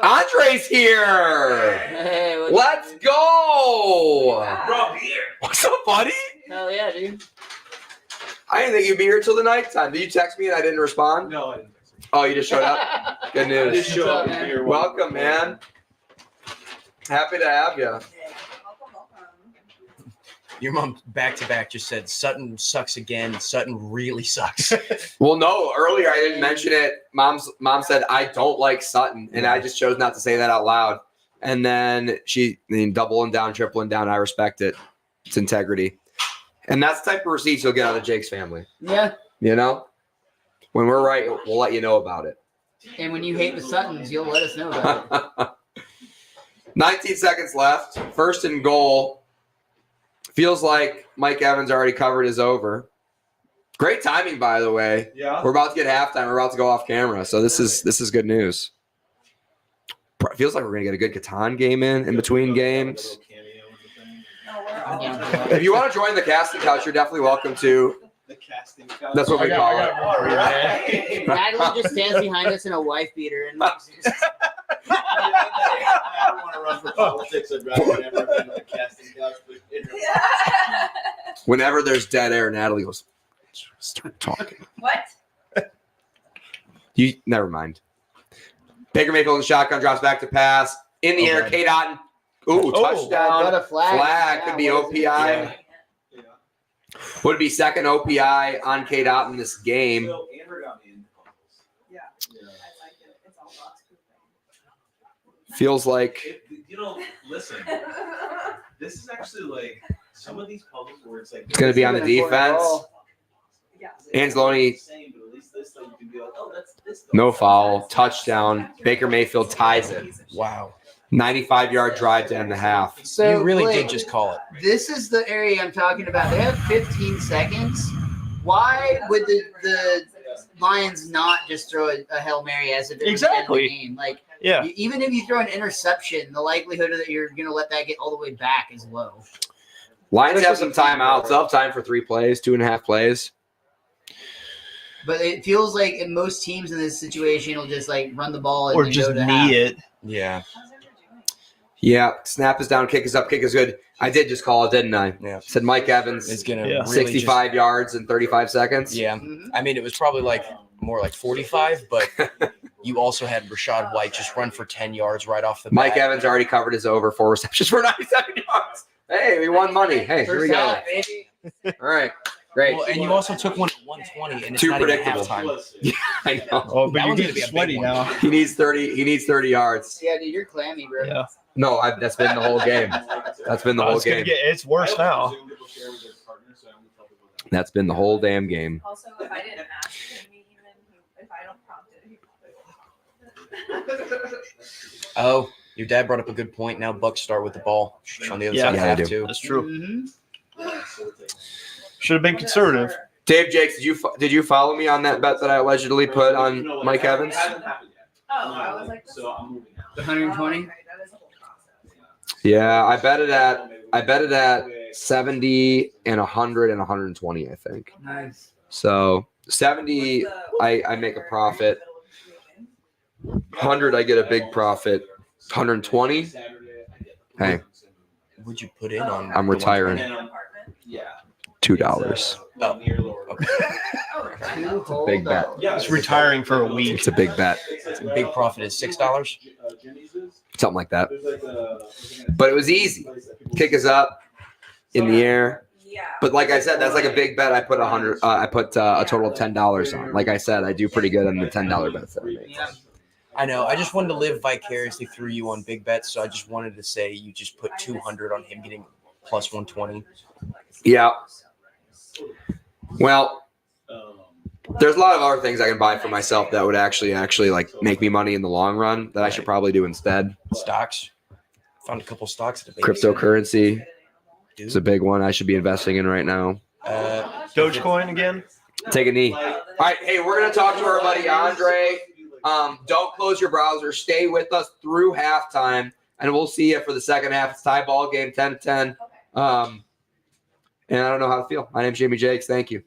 Andre's here. Hey, Let's go. Wow. What's up, buddy? hell yeah, dude. I didn't think you'd be here till the nighttime. Did you text me and I didn't respond? No, I didn't. Oh, you just showed up? Good I news. just showed up man? here. Welcome, man. Happy to have you. Welcome, welcome. Your mom back to back just said Sutton sucks again. Sutton really sucks. Well, no, earlier I didn't mention it. Mom said I don't like Sutton, and I just chose not to say that out loud. And then doubling down, tripling down. I respect it. It's integrity. And that's the type of receipts you'll get out of Jake's family. Yeah. You know? When we're right, we'll let you know about it. And when you hate the Suttons, you'll let us know about it. 19 seconds left. 1st and goal. Feels like Mike Evans already covered his over. Great timing, by the way. Yeah. We're about to get halftime. We're about to go off camera. So this is good news. Feels like we're going to get a good Catan game in between games. No, we're all Yeah. If you want to join the casting couch, you're definitely welcome to. The casting couch. That's what we I call got it. All right. Natalie just stands behind us in a wife beater and I don't want to run for politics. I'd rather never been on the casting couch. But Yeah. Whenever there's dead air, Natalie goes, start talking. What? You never mind. Baker Mayfield in the shotgun, drops back to pass. In the air, God. K. Dotton. Ooh, touchdown. got a flag. Flag could be What is it? OPI. yeah. Would be second OPI on K. Dotton in this game. So Amber got me into fumbles. Yeah. Yeah. I like it. It's all box Feels like Listen, this is actually like some of these puzzles where it's like it's going to be on the defense. Yeah. Anzalone, Same, but at least this like you can be like, oh, that's this. no foul, touchdown. Baker Mayfield ties it. Wow. 95-yard drive to end the half. So You really Blake, did just call it. This is the area I'm talking about. They have 15 seconds. Why would the Lions not just throw a Hail Mary as if it was the end of the Exactly. game? Like, Yeah. even if you throw an interception, the likelihood that you're going to let that get all the way back is low. Lions have some timeouts. They'll have time for 3 plays, 2.5 plays. But it feels like in most teams in this situation will just like run the ball and Or then just go to knee half. it. Yeah. How's everyone doing? Yeah, snap is down, kick is up, kick is good. I did just call it, didn't I? Yeah. Said Mike Evans, It's gonna Yeah. really 65 yards in 35 seconds. Just, yeah. Mhm. I mean, it was probably like more like 45, but you also had Rashad White just run for 10 yards right off the bat. Mike Evans already covered his over 4 receptions for 97 yards. Hey, we won money. Hey, here we First go. half, baby. All right, great. Well, and you also took one at 120, and it's Too not even predictable. halftime. I know. Oh, but That you're one's gonna getting be a big sweaty one. now. He needs 30. He needs 30 yards. Yeah, dude, you're clammy, bro. Yeah. No, that's been the whole game. That's been the whole It's gonna game. get. It's worse now. That's been the whole damn game. Also, if I didn't ask him, if I don't prompt it, he probably won't. Oh, your dad brought up a good point. Now Bucks start with the ball on the other Yeah. side of Yeah, half they do. too. That's true. Mhm. Should have been conservative. Dave Jakes, did you follow me on that bet that I allegedly put on Mike Evans? Oh, I was like, So I'm moving out. The 120? Okay, that is a whole process. Yeah, I bet it at 70 and 100 and 120, I think. Nice. So 70, I make a profit. 100, I get a big profit. 120, hey, Would you put in on? I'm the retiring. Apartment. Yeah. $2. Oh. Near lower. Okay. Oh, Two hold big bet. up. Yeah, It's retiring for a week. It's a big bet, The big profit is $6. something like that. But it was easy. Kick is up in the air. Yeah. But like I said, that's like a big bet. I put 100. I put a total of $10 on. Like I said, I do pretty good on the $10 bets that I make. Yeah. I know. I just wanted to live vicariously through you on big bets, so I just wanted to say you just put 200 on him getting plus 120. Yeah. Well, there's a lot of other things I can buy for myself that would actually like make me money in the long run that I should probably do instead. Stocks. Found a couple stocks at the base. Cryptocurrency Dude. is a big one I should be investing in right now. Dogecoin again. Take a knee. All right, hey, we're gonna talk to our buddy Andre. Don't close your browser. Stay with us through halftime, and we'll see you for the second half. It's tie ball game, 10-10. And I don't know how to feel. My name's Jamie Jakes. Thank you.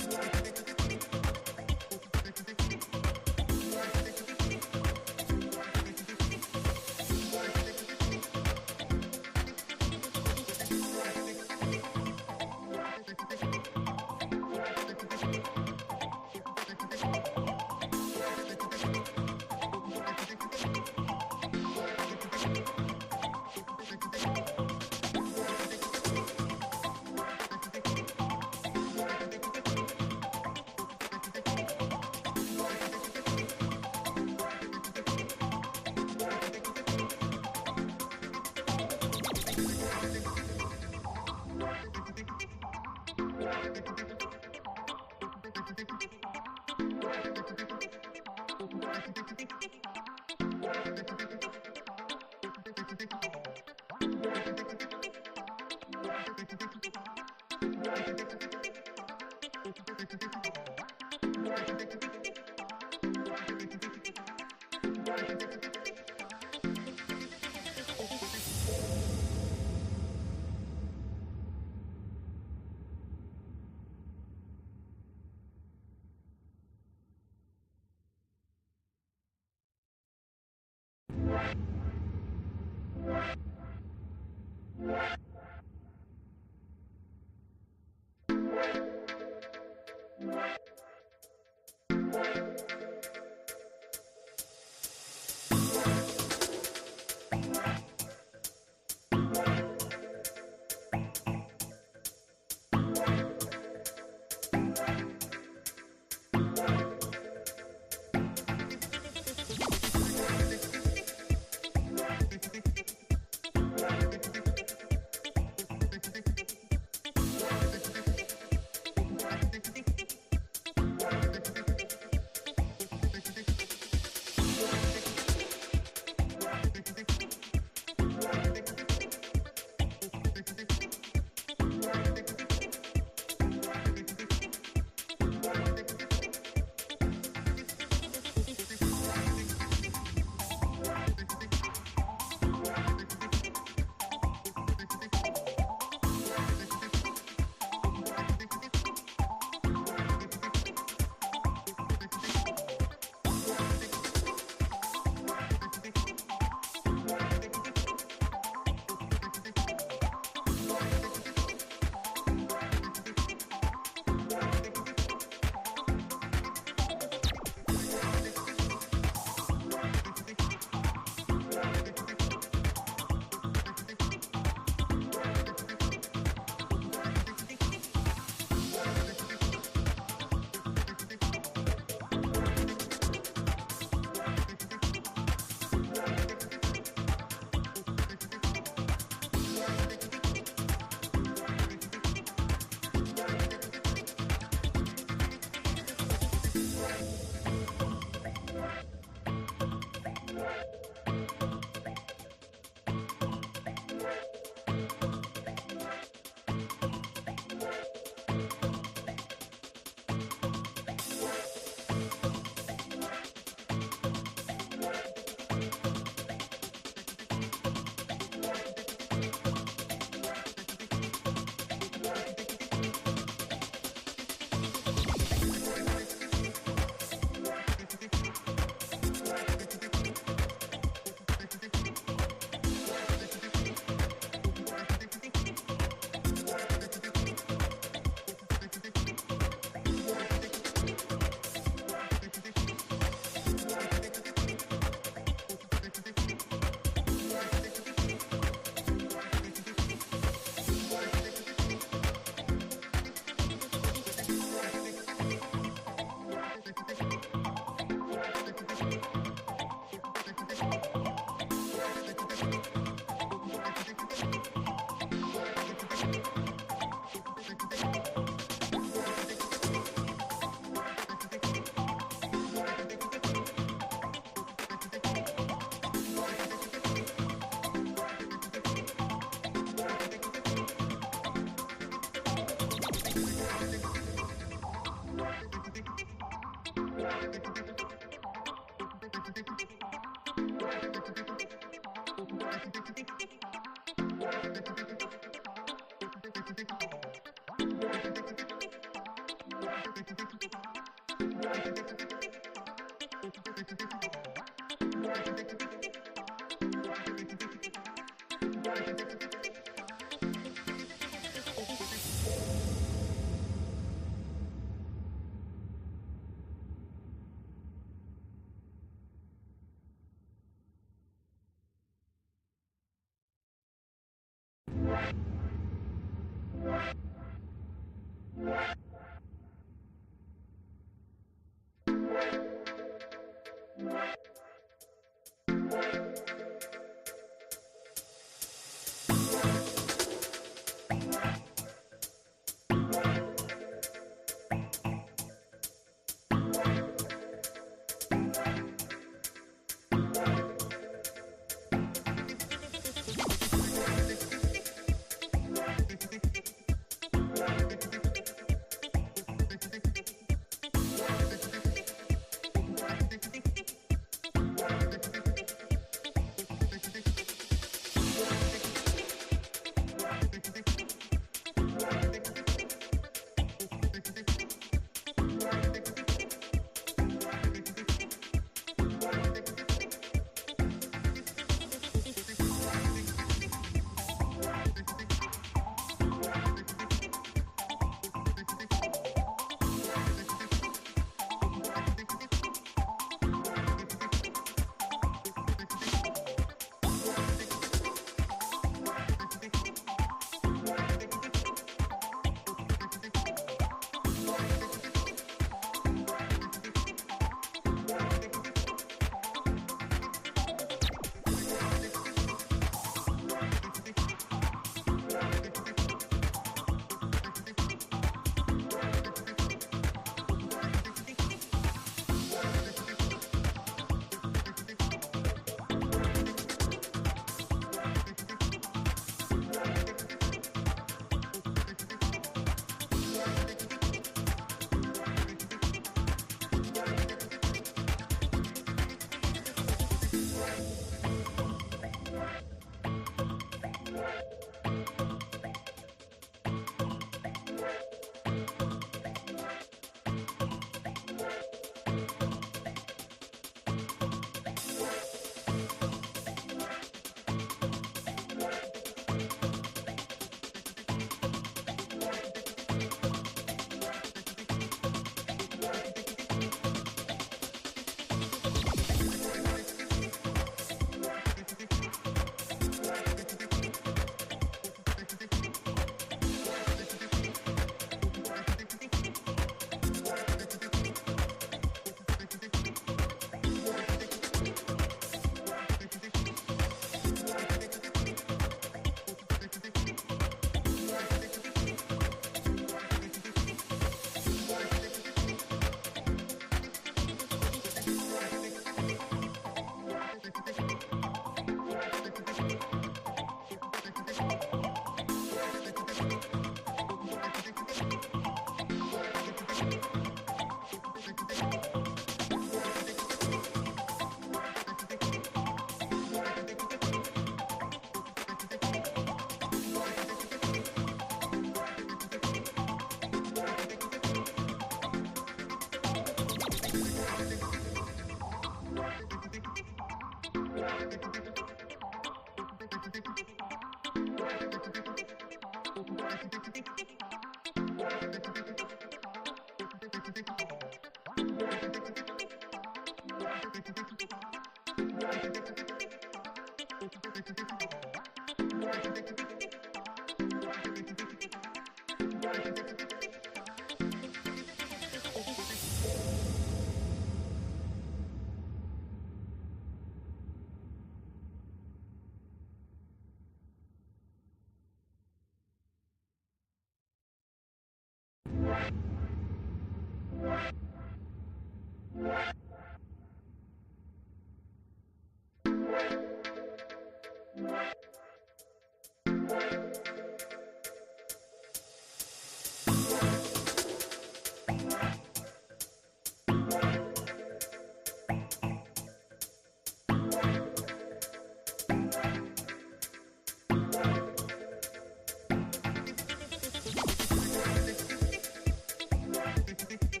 Thank you.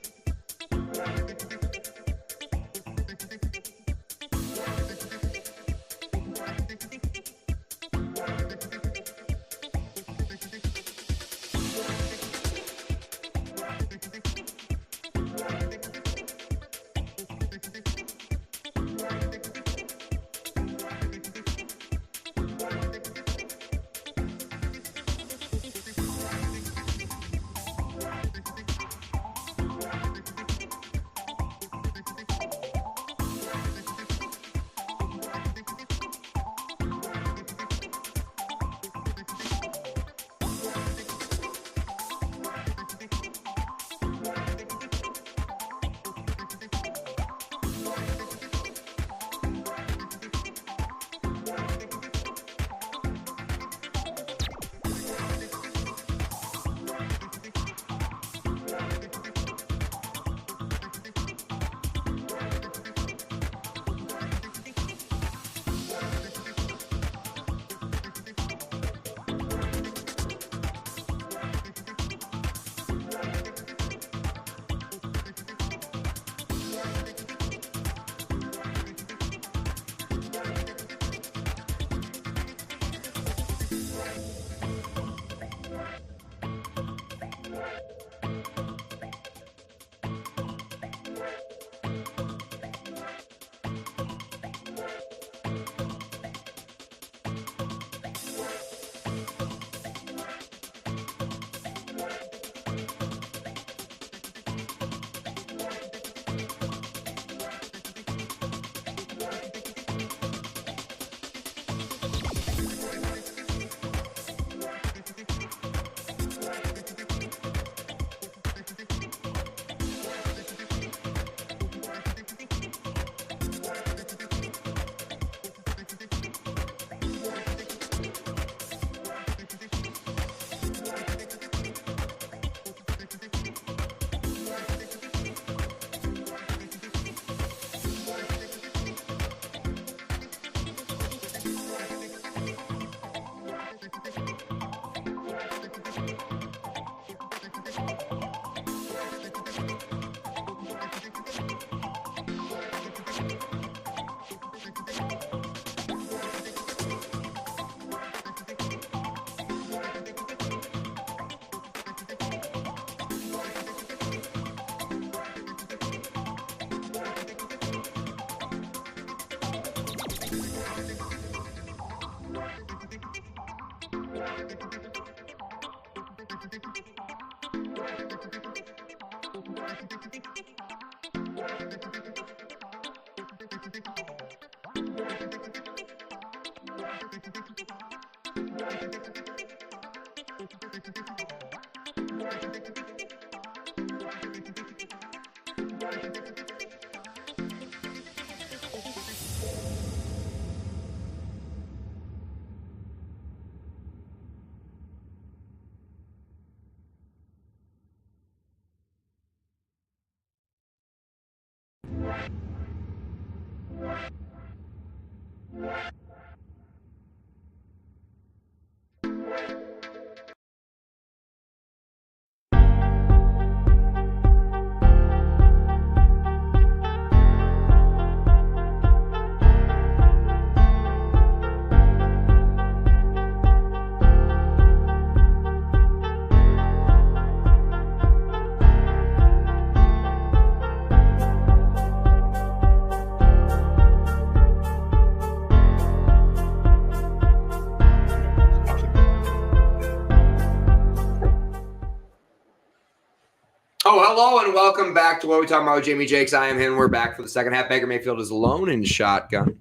Oh, hello and welcome back to What We Talking About with Jamie Jakes. I am him. We're back for the second half. Baker Mayfield is alone in shotgun.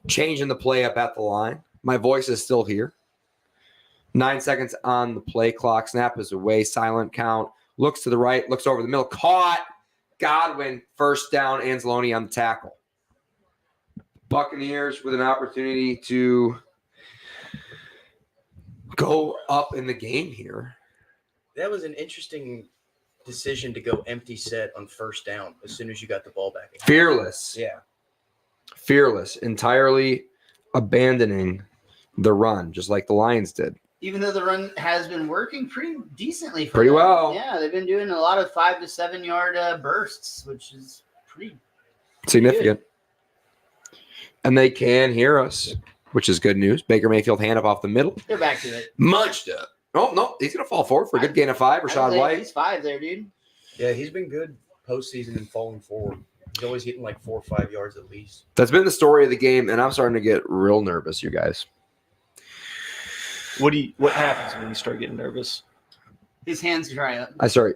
Changing the play up at the line. My voice is still here. 9 seconds on the play clock. Snap is away. Silent count. Looks to the right. Looks over the middle. Caught. Godwin. First down. Anzalone on the tackle. Buccaneers with an opportunity to go up in the game here. That was an interesting decision to go empty set on first down as soon as you got the ball back. Fearless. Yeah. Fearless. Entirely abandoning the run, just like the Lions did. Even though the run has been working pretty decently for Pretty them. well. Yeah, they've been doing a lot of 5 to 7 yard bursts, which is pretty Significant. And they can hear us, which is good news. Baker Mayfield hand up off the middle. They're back to it. Munched up. Oh, no. He's going to fall forward for a good gain of 5. Rashad White. He's 5 there, dude. Yeah, he's been good postseason and falling forward. He's always getting like 4 or 5 yards at least. That's been the story of the game, and I'm starting to get real nervous, you guys. What happens when you start getting nervous? His hands dry up. Sorry.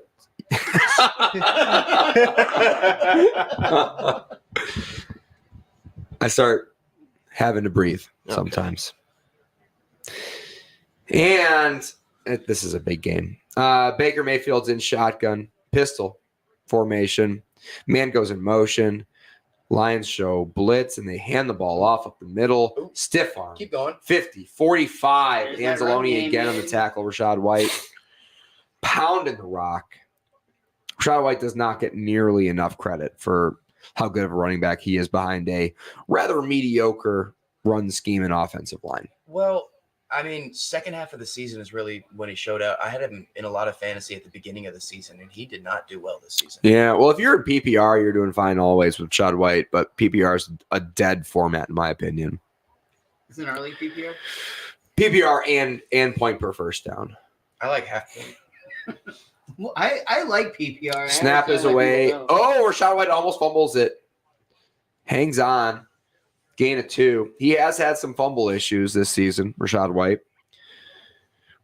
I start having to breathe sometimes. And this is a big game. Baker Mayfield's in shotgun, pistol formation. Man goes in motion. Lions show blitz, and they hand the ball off up the middle. Ooh. Stiff arm. Keep going. 50, 45. There's that run Anzalone game, again on the baby. tackle. Rashad White pounding the rock. Rashad White does not get nearly enough credit for how good of a running back he is behind a rather mediocre run scheme and offensive line. Well, I mean, second half of the season is really when he showed out. I had him in a lot of fantasy at the beginning of the season, and he did not do well this season. Yeah, well, if you're in PPR, you're doing fine always with Rashad White, but PPR is a dead format in my opinion. It's an early PPR. PPR and point per first down. I like half point. Well, I like PPR. Snap is away. Oh, Rashad White almost fumbles it. Hangs on. Gain of 2. He has had some fumble issues this season, Rashad White.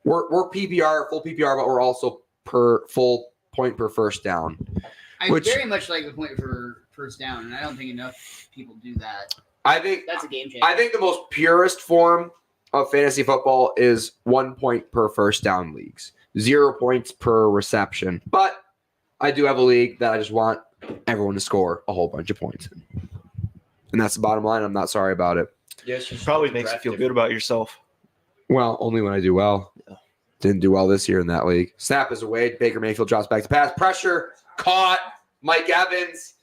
We're PPR, full PPR, but we're also per full point per first down. I which- very much like the point for first down, and I don't think enough people do that. I think That's a game changer. I think the most purest form of fantasy football is 1 point per first down leagues, 0 points per reception. But I do have a league that I just want everyone to score a whole bunch of points in. And that's the bottom line. I'm not sorry about it. Yes, Probably makes you feel good about yourself. Well, only when I do well. Yeah. Didn't do well this year in that league. Snap is away. Baker Mayfield drops back to pass. Pressure. Caught. Mike Evans.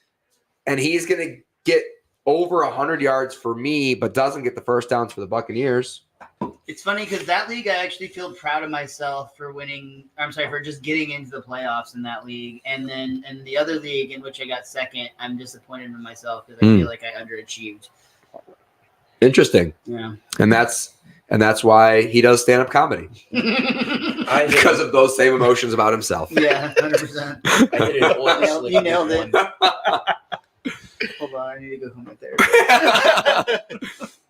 And he's going to get over 100 yards for me, but doesn't get the first downs for the Buccaneers. It's funny because that league, I actually feel proud of myself for winning. I'm sorry, for just getting into the playoffs in that league. And then in the other league in which I got second, I'm disappointed in myself because I feel like I underachieved. Interesting. Yeah. And that's why he does stand-up comedy. I Because of those same emotions about himself. Yeah, 100%. I did an oil Nailed- slick you on nailed this it. one. Hold on, I need to go home with therapy.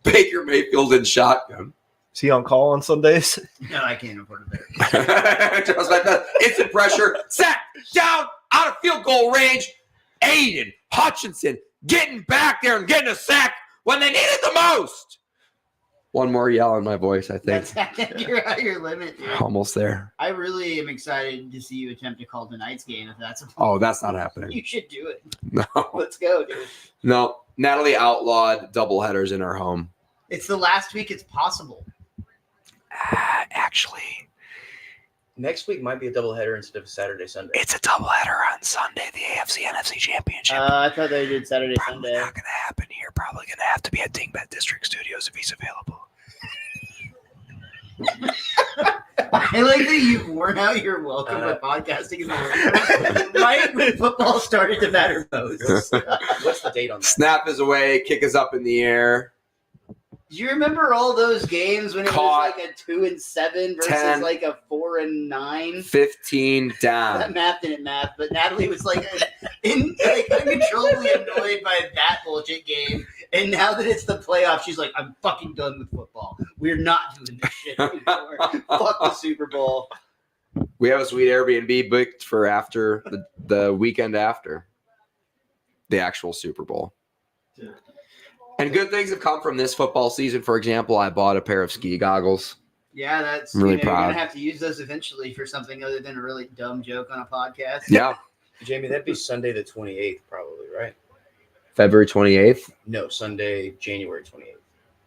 Baker Mayfield in shotgun. Is he on call on Sundays? No, I can't afford a therapy. Just like that. Instant pressure. Sack. Down. Out of of field goal range. Aiden Hutchinson getting back there and getting a sack when they need it the most. One more yell in my voice, I think. You're at your limit, dude. Almost there. I really am excited to see you attempt to call tonight's game if that's a Oh, that's not happening. You should do it. No. Let's go, dude. No. Natalie outlawed doubleheaders in her home. It's the last week it's possible. Actually, Next week might be a doubleheader instead of a Saturday, Sunday. it's a doubleheader on Sunday, the AFC NFC Championship. I thought they did Saturday, Probably Sunday. not going to happen here. Probably going to have to be at Dingbat District Studios if he's available. I like that you've worn out your welcome by podcasting in the morning. Right when football started to matter most. What's the date on that? Snap is away. Kick is up in the air. Do you remember all those games when it Caught. was like a 2-7 versus 10. like a 4-9? 15 That down. math didn't math, but Natalie was like uncontrollably annoyed by that bullshit game. And now that it's the playoffs, she's like, I'm fucking done with football. We're not doing this shit anymore. Fuck the Super Bowl. We have a sweet Airbnb booked for after the weekend after the actual Super Bowl. Yeah. And good things have come from this football season. For example, I bought a pair of ski goggles. Yeah, that's I'm really you're proud. gonna have to use those eventually for something other than a really dumb joke on a podcast. Yeah. Jamie, that'd be Sunday the 28th, probably, right? February 28th. No, Sunday, January 28th.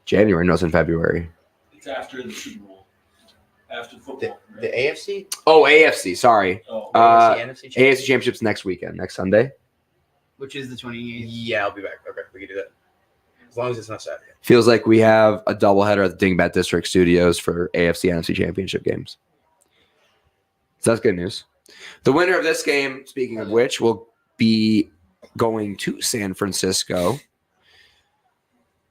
January, no, it's in February. It's after the Super Bowl. After The, football. the Right? AFC? Oh, AFC. Sorry. Oh, AFC, NFC AFC Championship? Championship's next weekend, next Sunday. Which is the 28th. Yeah, I'll be back. Okay, we can do that. As long as it's not Saturday. Feels like we have a doubleheader at the Dingbat District Studios for AFC NFC Championship games. So that's good news. The winner of this game, speaking of which, will be going to San Francisco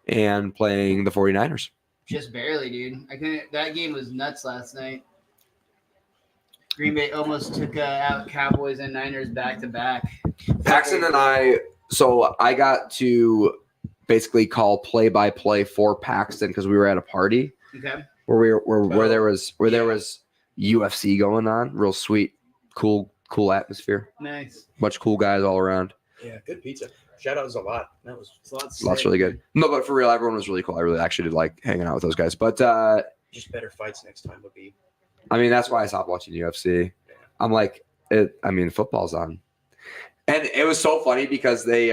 and playing the 49ers. Just barely, dude. I couldn't. That game was nuts last night. Green Bay almost took out Cowboys and Niners back to back. Paxton and I got to basically call play-by-play for Paxton because we were at a party Okay. where there was UFC going on. Real sweet, cool atmosphere. Nice. Bunch of cool guys all around. Yeah, good pizza. Shout out to Zalat. That was Lots really good. No, but for real, everyone was really cool. I really actually did like hanging out with those guys. But just better fights next time would be. I mean, that's why I stopped watching UFC. I'm like, football's on. And it was so funny because they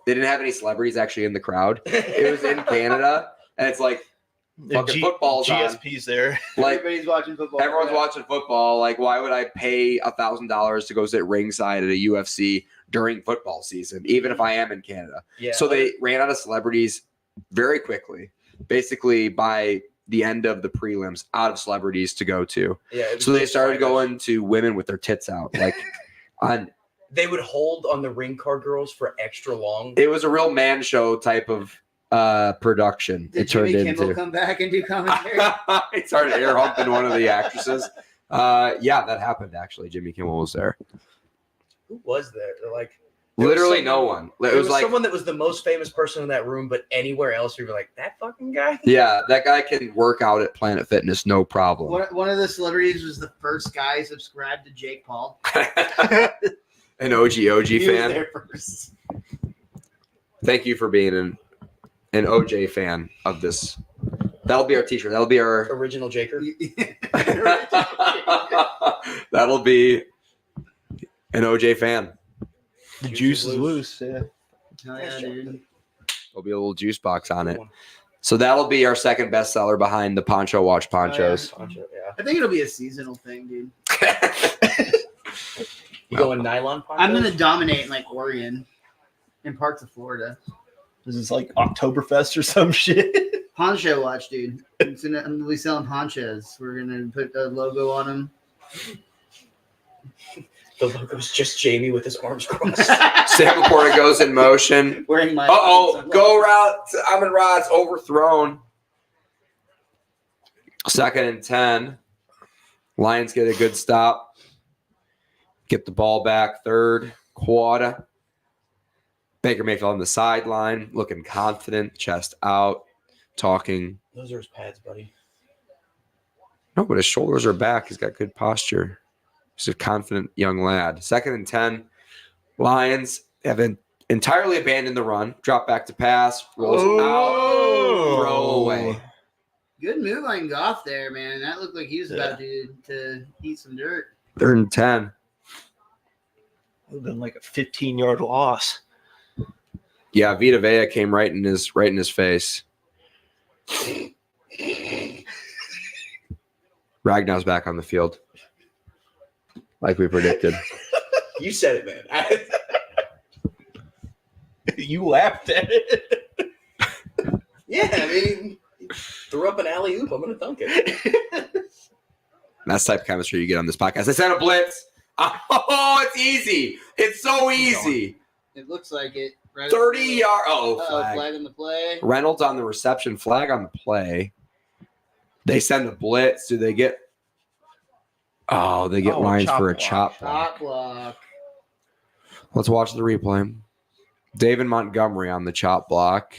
didn't have any celebrities actually in the crowd. It was in Canada, and it's like fucking football's on. GSP's there. Like Everybody's watching football. everyone's watching football. Like, why would I pay $1,000 to go sit ringside at a UFC during football season, even if I am in Canada? Yeah. So they ran out of celebrities very quickly. Basically, by the end of the prelims, out of celebrities to go to. Yeah. it was So they just started fighters. going to women with their tits out. Like, on They would hold on the ring card girls for extra long. it was a real man show type of production. Did It turned Jimmy Kimmel into. come back and do commentary? It started air humping one of the actresses. Yeah, that happened actually. Jimmy Kimmel was there. Who was there? They're like there was Literally someone- no one. It There was was like, someone that was the most famous person in that room, but anywhere else, we were like, that fucking guy? yeah, that guy can work out at Planet Fitness, no problem. One of the celebrities was the first guy subscribed to Jake Paul. An OG He was fan. there first. Thank you for being an OJ fan of this. That'll be our t-shirt. That'll be our. Original Jaker. That'll be an OJ fan. The Juice juice is is loose. Yeah. Hell yeah, dude. There'll be a little juice box on it. So that'll be our second bestseller behind the Poncho Watch ponchos. Poncho, yeah. I think it'll be a seasonal thing, dude. You going nylon poncho? I'm gonna dominate in like Oregon and parts of Florida. This is like Oktoberfest or some shit. Poncho watch, dude. I'm gonna be selling ponchos. We're gonna put the logo on them. The logo's just Jamie with his arms crossed. Sam Laporta goes in motion. Wearing my. Go route. Amon Rod's overthrown. 2nd and 10. Lions get a good stop. Get the ball back. 3rd quarter. Baker Mayfield on the sideline, looking confident, chest out, talking. Those are his pads, buddy. No, but his shoulders are back. He's got good posture. He's a confident young lad. 2nd and 10. Lions have entirely abandoned the run. Drop back to pass. Rolls Oh. out. Throw away. Good move on Goff there, man. That looked like he was about to eat some dirt. 3rd and 10. Would have been like a 15-yard loss. Yeah, Vita Vea came right in his face. Ragnar's back on the field, like we predicted. You said it, man. You laughed at it. Yeah, I mean, threw up an alley oop. I'm gonna dunk it. That's the type of chemistry you get on this podcast. I sent a blitz. Oh, it's easy. It's so easy. It looks like it. Right 30 yard. Oh, flag. flag. On the play. Reynolds on the reception, flag on the play. They send a blitz. Do they get? Oh, they get Lions for a chop block. Chop block. Let's watch the replay. David Montgomery on the chop block.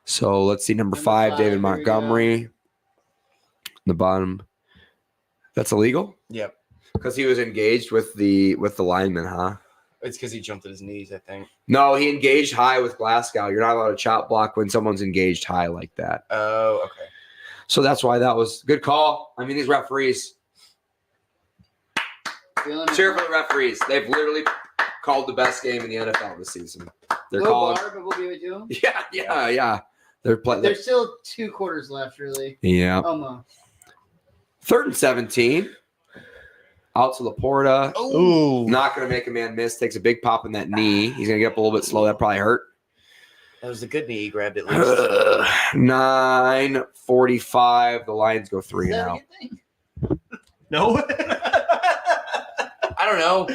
So let's see number 5, David here we Montgomery. The bottom. That's illegal? Yep. Because he was engaged with the lineman, huh? It's because he jumped at his knees, I think. No, he engaged high with Glasgow. You're not allowed to chop block when someone's engaged high like that. Oh, okay. So that's why that was good call. I mean, these referees. Cheer for the referees. They've literally called the best game in the NFL this season. They're Low calling. bar, but we'll give it to them. Yeah. They're playing. There's still 2 quarters left, really. Yeah. Almost. 3rd and 17. Out to Laporta. Ooh. Not going to make a man miss. Takes a big pop in that knee. He's going to get up a little bit slow. That probably hurt. That was the good knee he grabbed at least. 9:45. The Lions go 3 and out. No. I don't know.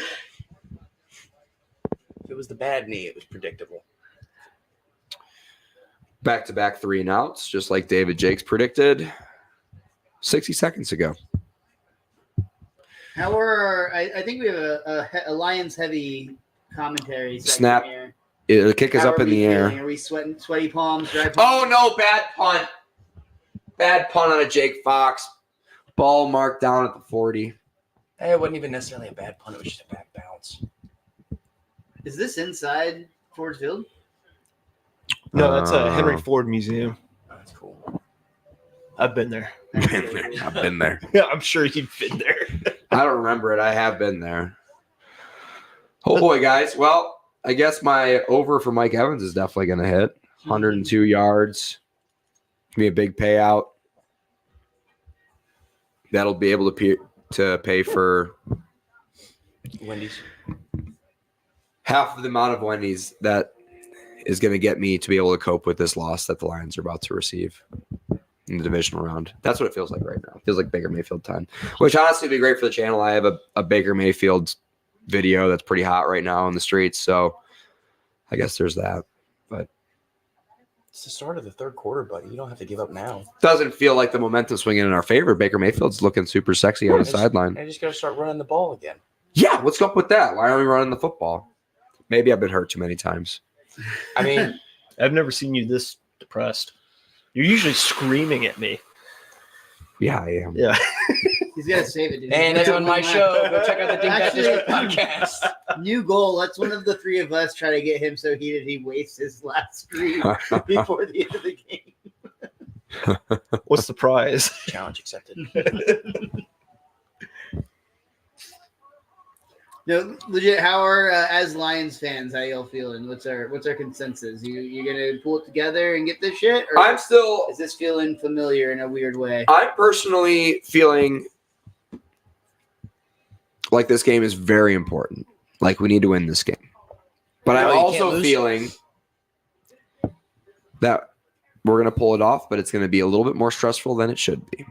If it was the bad knee, it was predictable. Back-to-back 3 and outs, just like David Jakes predicted 60 seconds ago. How are I think we have a Lions heavy commentary section Snap. here. The kick is How up are in we the air. feeling? Are we sweaty palms? Dry palms? Oh, no, bad punt. Bad punt on a Jake Fox. Ball marked down at the 40. It wasn't even necessarily a bad punt. It was just a back bounce. Is this inside Ford Field? No, that's a Henry Ford Museum. Oh, that's cool. I've been there. I've been there. Yeah, I'm sure you've been there. I don't remember it. I have been there. Oh, boy, guys. Well, I guess my over for Mike Evans is definitely going to hit. 102 yards. Be a big payout. That'll be able to pay for Wendy's. half of the amount of Wendy's that is going to get me to be able to cope with this loss that the Lions are about to receive in the divisional round. That's what it feels like right now. It feels like Baker Mayfield time, which honestly would be great for the channel. I have a Baker Mayfield video that's pretty hot right now on the streets, so I guess there's that. But It's the start of the 3rd quarter, buddy. You don't have to give up now. doesn't feel like the momentum swinging in our favor. Baker Mayfield's looking super sexy on the sideline. I just got to start running the ball again. Yeah, what's up with that? Why aren't we running the football? Maybe I've been hurt too many times. I mean, I've never seen you this depressed. You're usually screaming at me. Yeah, I am. Yeah. He's got to save it. Dude. and that's on my show. Go check out the Dink That Actually- District podcast. New goal. Let's one of the 3 of us try to get him so heated he wastes his last scream before the end of the game. What's the prize? Challenge accepted. No, legit. How are as Lions fans? How y'all feeling? What's our consensus? You gonna pull it together and get this shit, or I'm still is this feeling familiar in a weird way? I'm personally feeling like this game is very important. Like we need to win this game. But No, I'm you can't also lose. feeling that we're going to pull it off, but it's going to be a little bit more stressful than it should be.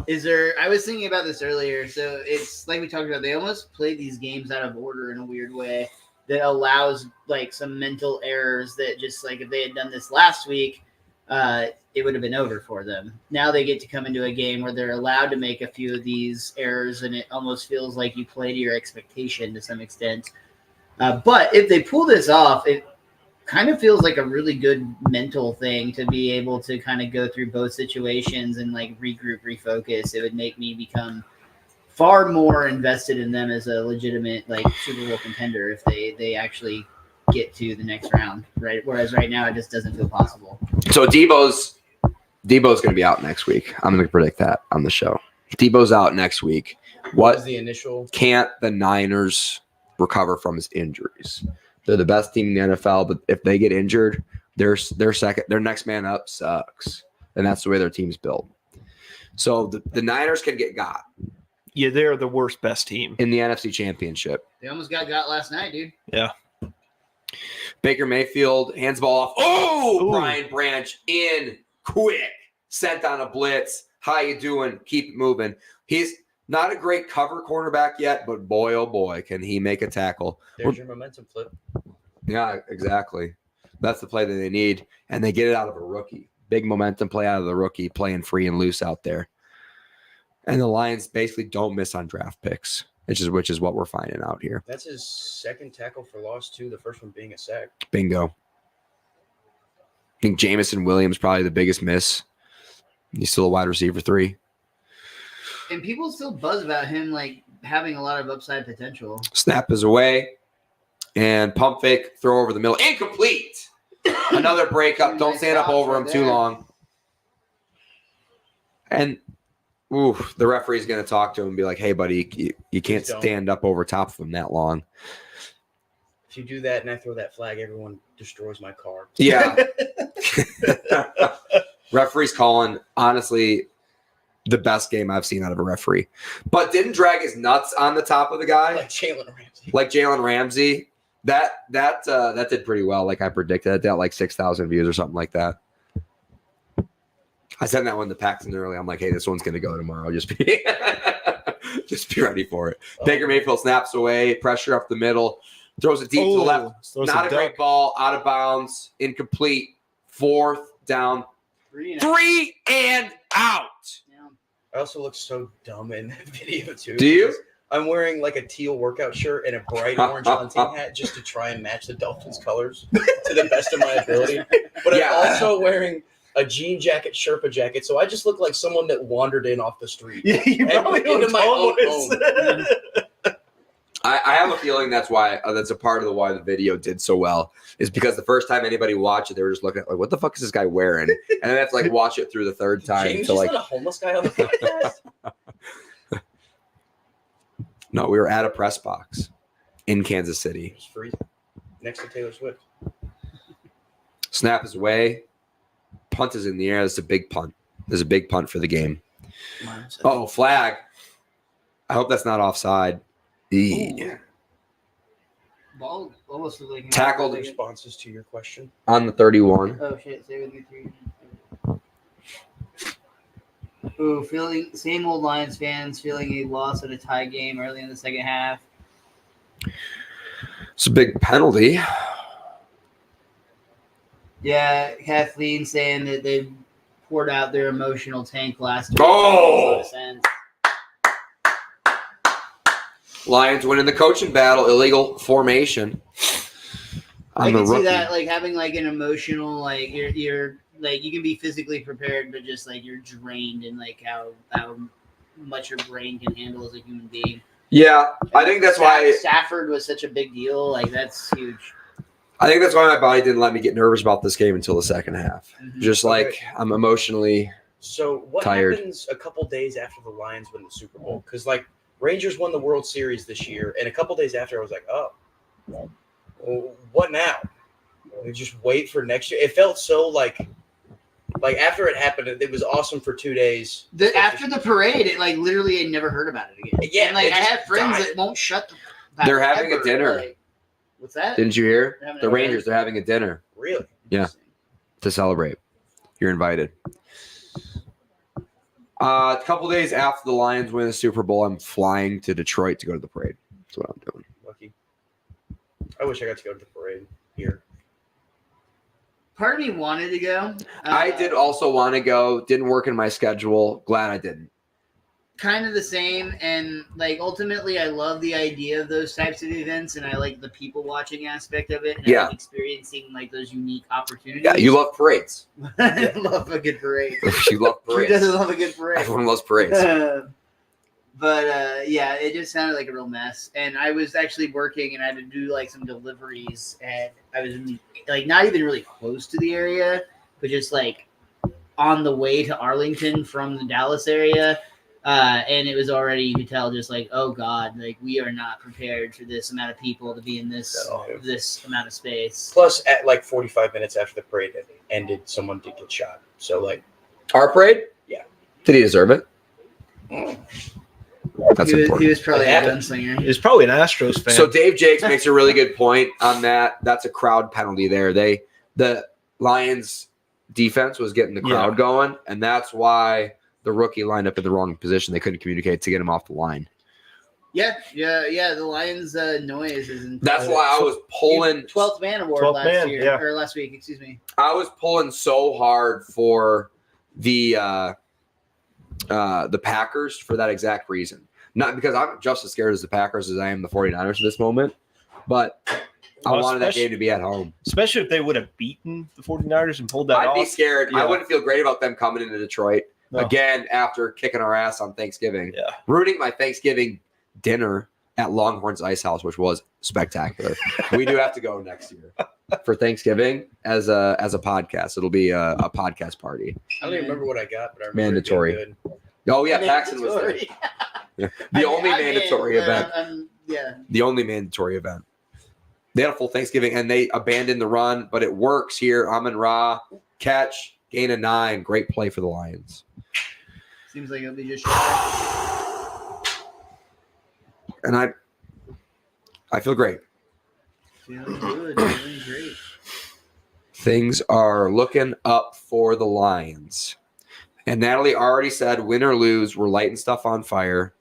Is there? I was thinking about this earlier. So it's like we talked about. They almost play these games out of order in a weird way that allows like some mental errors that just like if they had done this last week, it would have been over for them. Now they get to come into a game where they're allowed to make a few of these errors, and it almost feels like you play to your expectation to some extent. But if they pull this off, it kind of feels like a really good mental thing to be able to kind of go through both situations and like regroup, refocus. It would make me become far more invested in them as a legitimate like Super Bowl contender if they actually get to the next round, right? Whereas right now it just doesn't feel possible. So Debo's going to be out next week. I'm going to predict that on the show. Debo's out next week. What was What the initial? can't the Niners recover from his injuries? They're the best team in the NFL, but if they get injured, their next man up sucks, and that's the way their team's built. So the Niners can get got Yeah, they're the worst best team. in the NFC Championship. They almost got last night, dude. Yeah. Baker Mayfield hands the ball off. Oh, Ooh. Brian Branch in quick, sent on a blitz. How you doing? Keep it moving. He's not a great cover cornerback yet, but boy, oh boy, can he make a tackle. There's your momentum flip. Yeah, exactly. That's the play that they need, and they get it out of a rookie. Big momentum play out of the rookie, playing free and loose out there. And the Lions basically don't miss on draft picks, which is what we're finding out here. That's his second tackle for loss too. The first one being a sack. Bingo. I think Jamison Williams probably the biggest miss. He's still a wide receiver 3. And people still buzz about him like having a lot of upside potential. Snap is away. And pump fake, throw over the middle. Incomplete. Another breakup. Don't stand up over him too long. And the referee's going to talk to him and be like, hey, buddy, you can't stand up over top of him that long. If you do that and I throw that flag, everyone destroys my car. Yeah. Referee's calling, honestly, the best game I've seen out of a referee. But didn't drag his nuts on the top of the guy. Like Jalen Ramsey. That did pretty well. Like I predicted, it got like 6,000 views or something like that. I sent that one to Paxton early. I'm like, hey, this one's gonna go tomorrow. Just be ready for it. Baker Mayfield snaps away, pressure up the middle, throws it deep to the left. Not a great ball, out of bounds, incomplete. 4th down, 3 and out. I also look so dumb in that video too. Do you? I'm wearing like a teal workout shirt and a bright orange hunting hat just to try and match the Dolphins colors to the best of my ability. But I'm also wearing a jean jacket, Sherpa jacket, so I just look like someone that wandered in off the street. Yeah, you probably into my own home. I have a feeling that's why that's a part of the why the video did so well is because the first time anybody watched it, they were just looking at like, what the fuck is this guy wearing? And then they have to like watch it through the third time. James to just like, let a homeless guy on the podcast. No, we were at a press box in Kansas City. Just freezing next to Taylor Swift. Snap is away. Punt is in the air. That's a big punt. There's a big punt for the game. Oh, flag. I hope that's not offside. Ball almost like Tackled Responses to your question. on the 31. Oh shit! Stay with me 3. Ooh, same old Lions fans feeling a loss at a tie game early in the second half. It's a big penalty. Yeah, Kathleen saying that they poured out their emotional tank last week. Oh! Lions winning the coaching battle. Illegal formation. I can see that, like having like an emotional, like you're like you can be physically prepared, but just like you're drained and like how much your brain can handle as a human being. Yeah, I think that's why Stafford was such a big deal. Like that's huge. I think that's why my body didn't let me get nervous about this game until the second half. Mhm. Just like I'm emotionally So what tired. happens a couple days after the Lions win the Super Bowl? Because like Rangers won the World Series this year, and a couple days after I was like, oh, well, what now? We just wait for next year. It felt so like after it happened, it was awesome for 2 days. After the parade, it like literally I never heard about it again. Yeah, and, like it I just have friends died. that won't shut. They're having a dinner. Like, what's that? Didn't you hear? They're having The a Rangers, they're having a dinner Really? Yeah. to celebrate. You're invited. A couple days after the Lions win the Super Bowl, I'm flying to Detroit to go to the parade. That's what I'm doing. Lucky. I wish I got to go to the parade here. Part of me wanted to go. I did also want to go. Didn't work in my schedule. Glad I didn't. Kind of the same, and like ultimately, I love the idea of those types of events, and I like the people watching aspect of it. And I like experiencing like those unique opportunities. Yeah, you love parades. I love a good parade. You love Who parades. doesn't love a good parade? Everyone loves parades. But yeah, it just sounded like a real mess. And I was actually working, and I had to do like some deliveries, and I was like not even really close to the area, but just like on the way to Arlington from the Dallas area. And it was already, you could tell, just like, oh god, like we are not prepared for this amount of people to be in this amount of space. Plus, at like 45 minutes after the parade ended, someone did get shot. So like, Our parade? Yeah. Did he deserve it? That's important. He was probably It a happened. gunslinger. He's probably an Astros fan. So Dave Jakes makes a really good point on that. That's a crowd penalty there. The Lions defense was getting the crowd going, and that's why the rookie lined up in the wrong position. They couldn't communicate to get him off the line. Yeah. The Lions' noise isn't. That's why I was pulling 12th man award 12th last man, year, yeah. or last week, excuse me. I was pulling so hard for the Packers for that exact reason. Not because I'm just as scared as the Packers as I am the 49ers at this moment, but I Well, wanted that especially- game to be at home. Especially if they would have beaten the 49ers and pulled that I'd off. be scared. I Yeah. wouldn't feel great about them coming into Detroit No. again after kicking our ass on Thanksgiving. Yeah. Ruining my Thanksgiving dinner at Longhorn's Ice House, which was spectacular. We do have to go next year for Thanksgiving as a podcast. It'll be a podcast party. I don't even remember what I got, but I remember Mandatory. It being good. Oh yeah, Paxton was there. The only mandatory event. Yeah. The only mandatory event. They had a full Thanksgiving and they abandoned the run, but it works here. Amon-Ra, catch, gain of 9. Great play for the Lions. Seems like it'll be just shy. And I feel great. Feeling good. Feeling great. Things are looking up for the Lions. And Natalie already said, win or lose, we're lighting stuff on fire.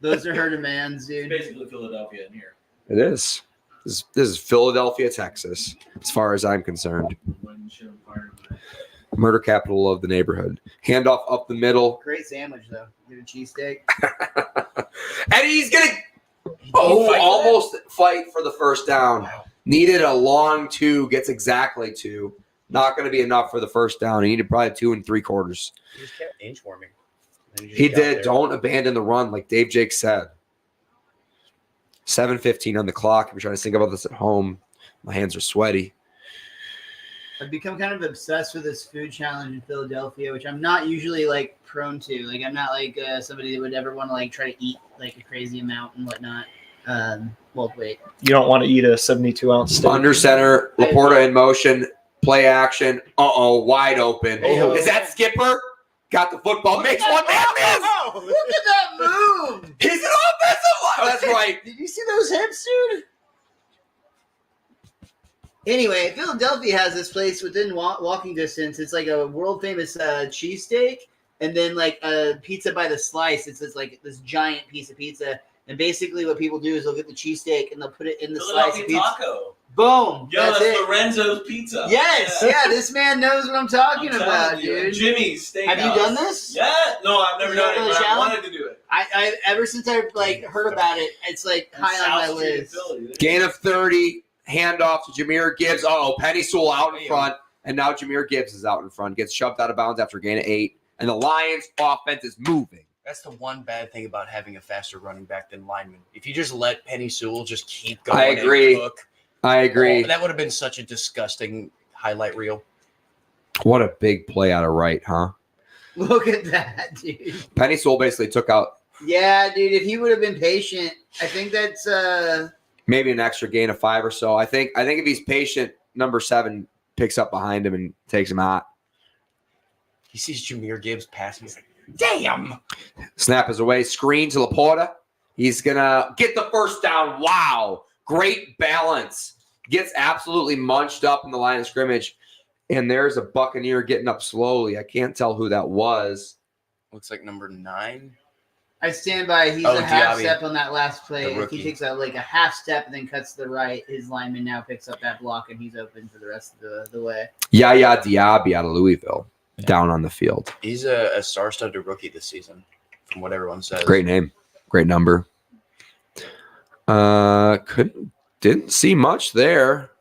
Those are her demands, dude. Basically Philadelphia in here. It is. This is Philadelphia, Texas, as far as I'm concerned. When shit on fire. Murder capital of the neighborhood. Handoff up the middle. Great sandwich, though. Get a cheesesteak. And he's going to almost fight for the first down. Needed a long 2, gets exactly 2. Not going to be enough for the first down. He needed probably 2 3/4. He just kept inchworming. And just He got did. there. Don't abandon the run, like Dave Jakes said. 7:15 on the clock. I'm trying to think about this at home. My hands are sweaty. I've become kind of obsessed with this food challenge in Philadelphia, which I'm not usually like prone to. Like I'm not like somebody that would ever want to like try to eat like a crazy amount and whatnot. Well, wait. You don't want to eat a 72-ounce steak. Under center, Laporta in motion, play action. Wide open. Oh. Is that Skipper? Got the football, makes one man miss. Look at that move! He's an offensive line. That's right. Did you see those hips, dude? Anyway, Philadelphia has this place within walking distance. It's like a world famous cheesesteak, and then like a pizza by the slice. It's just like this giant piece of pizza. And basically, what people do is they'll get the cheesesteak and they'll put it in the slice of Philadelphia pizza. taco. Boom! Yo, that's it. Lorenzo's Pizza. Yes, yeah, this man knows what I'm talking I'm about, telling you. dude. Jimmy's Steakhouse. Have you done this? Yeah. No, I've never You done done it, the but I challenge? wanted to do it. I ever since I like heard about it, it's like In high on my South Street in list. Philly. Gain of 30. Handoff to Jameer Gibbs. Penny Sewell out in front. And now Jameer Gibbs is out in front. Gets shoved out of bounds after a gain of 8. And the Lions offense is moving. That's the one bad thing about having a faster running back than lineman. If you just let Penny Sewell just keep going, I agree. And cook, I agree. that would have been such a disgusting highlight reel. What a big play out of right, huh? Look at that, dude. Penny Sewell basically took out Yeah, dude. If he would have been patient, I think that's maybe an extra gain of 5 or so. I think if he's patient, number 7 picks up behind him and takes him out. He sees Jameer Gibbs passing. He's like, damn. Snap is away. Screen to Laporta. He's going to get the first down. Wow. Great balance. Gets absolutely munched up in the line of scrimmage. And there's a Buccaneer getting up slowly. I can't tell who that was. Looks like number 9. I stand by. He's Oh, a half Diaby, step on that last play. the If he rookie. takes like a half step and then cuts to the right, his lineman now picks up that block and he's open for the rest of the way. Yaya Diaby out of Louisville. Down on the field. He's a star-studded rookie this season, from what everyone says. Great name. Great number. Didn't see much there.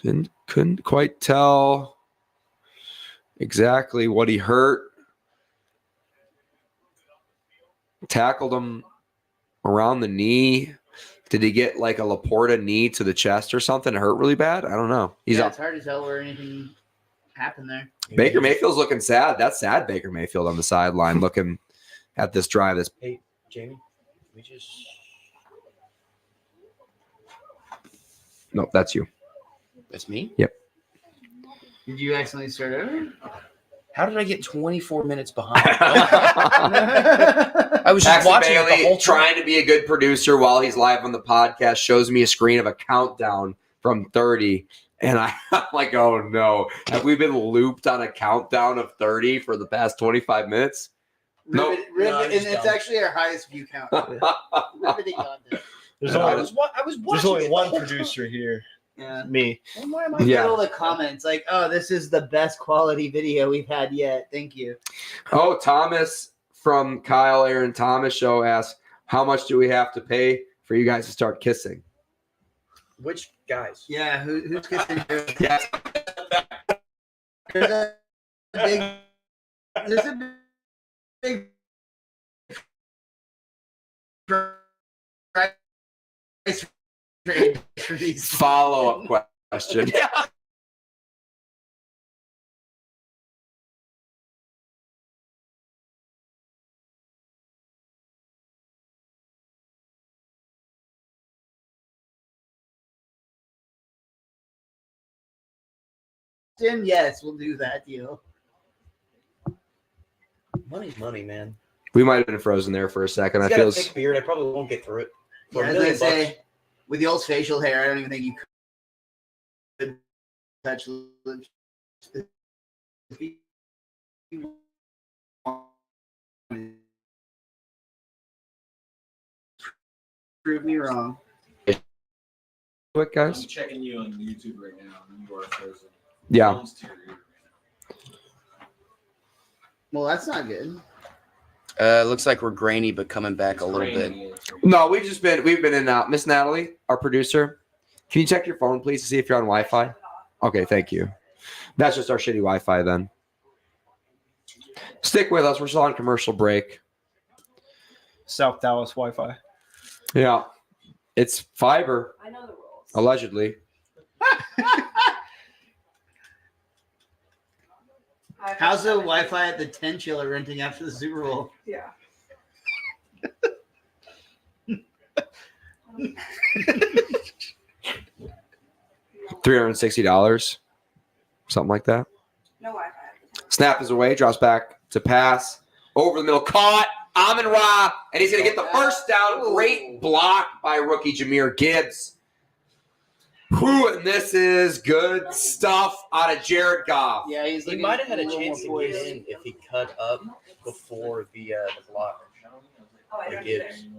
Couldn't quite tell exactly what he hurt. Tackled him around the knee. Did he get like a Laporta knee to the chest or something? It hurt really bad? I don't know. He's It's up. hard to tell where anything happened there. Baker Mayfield's looking sad. That's sad Baker Mayfield on the sideline looking at this drive. This Hey, Jamie, we just. No, that's you. That's me? Did you accidentally start over? How did I get 24 minutes behind? I was just Paxton watching it the Bailey whole time. trying to be a good producer while he's live on the podcast shows me a screen of a countdown from 30. And I'm like, oh no. Have we been looped on a countdown of 30 for the past 25 minutes? No. Rivet, No, I'm and just it's dumb. actually our highest view count. Riveting content. There's I only, I was watching there's only it the one whole producer here. Yeah. Me. time. Why am I? Yeah. All the comments like, "Oh, this is the best quality video we've had yet." Thank you. Oh, Thomas from Kyle Aaron Thomas show asks, how much do we have to pay for you guys to start kissing? Which guys? Yeah, who's kissing? Yes. There's a big price range for these. Follow-up question. Yes, we'll do that deal. Money's money, man. We might have been frozen there for a second. He's I got feel a thick beard. I probably won't get through it. For Yeah, a as I million say, bucks. with the old facial hair, I don't even think you could touch lips. If you wanted. Prove me wrong. quick, I'm guys. checking you on YouTube right now. And you are frozen. Yeah. Phone's to your ear. Well, that's not good. Looks like we're grainy, but coming back It's a little bit. grainy. No, we've been in and out. Miss Natalie, our producer, can you check your phone, please, to see if you're on Wi-Fi? Okay, thank you. That's just our shitty Wi-Fi then. Stick with us. We're still on commercial break. South Dallas Wi-Fi. Yeah. It's fiber, I know the rules. allegedly. How's the Wi-Fi at the 10 chiller renting after the Super Bowl? Yeah. $360, something like that. No Wi-Fi. Snap is away, drops back to pass. Over the middle, caught. Amon Ra, and he's going to get the first down. Great block by rookie Jahmyr Gibbs. Whew, and this is good stuff out of Jared Goff. Yeah, he's He looking might have had a little chance more to get poised. in if he cut up before the block. Oh, I The don't either. Gibbs. No,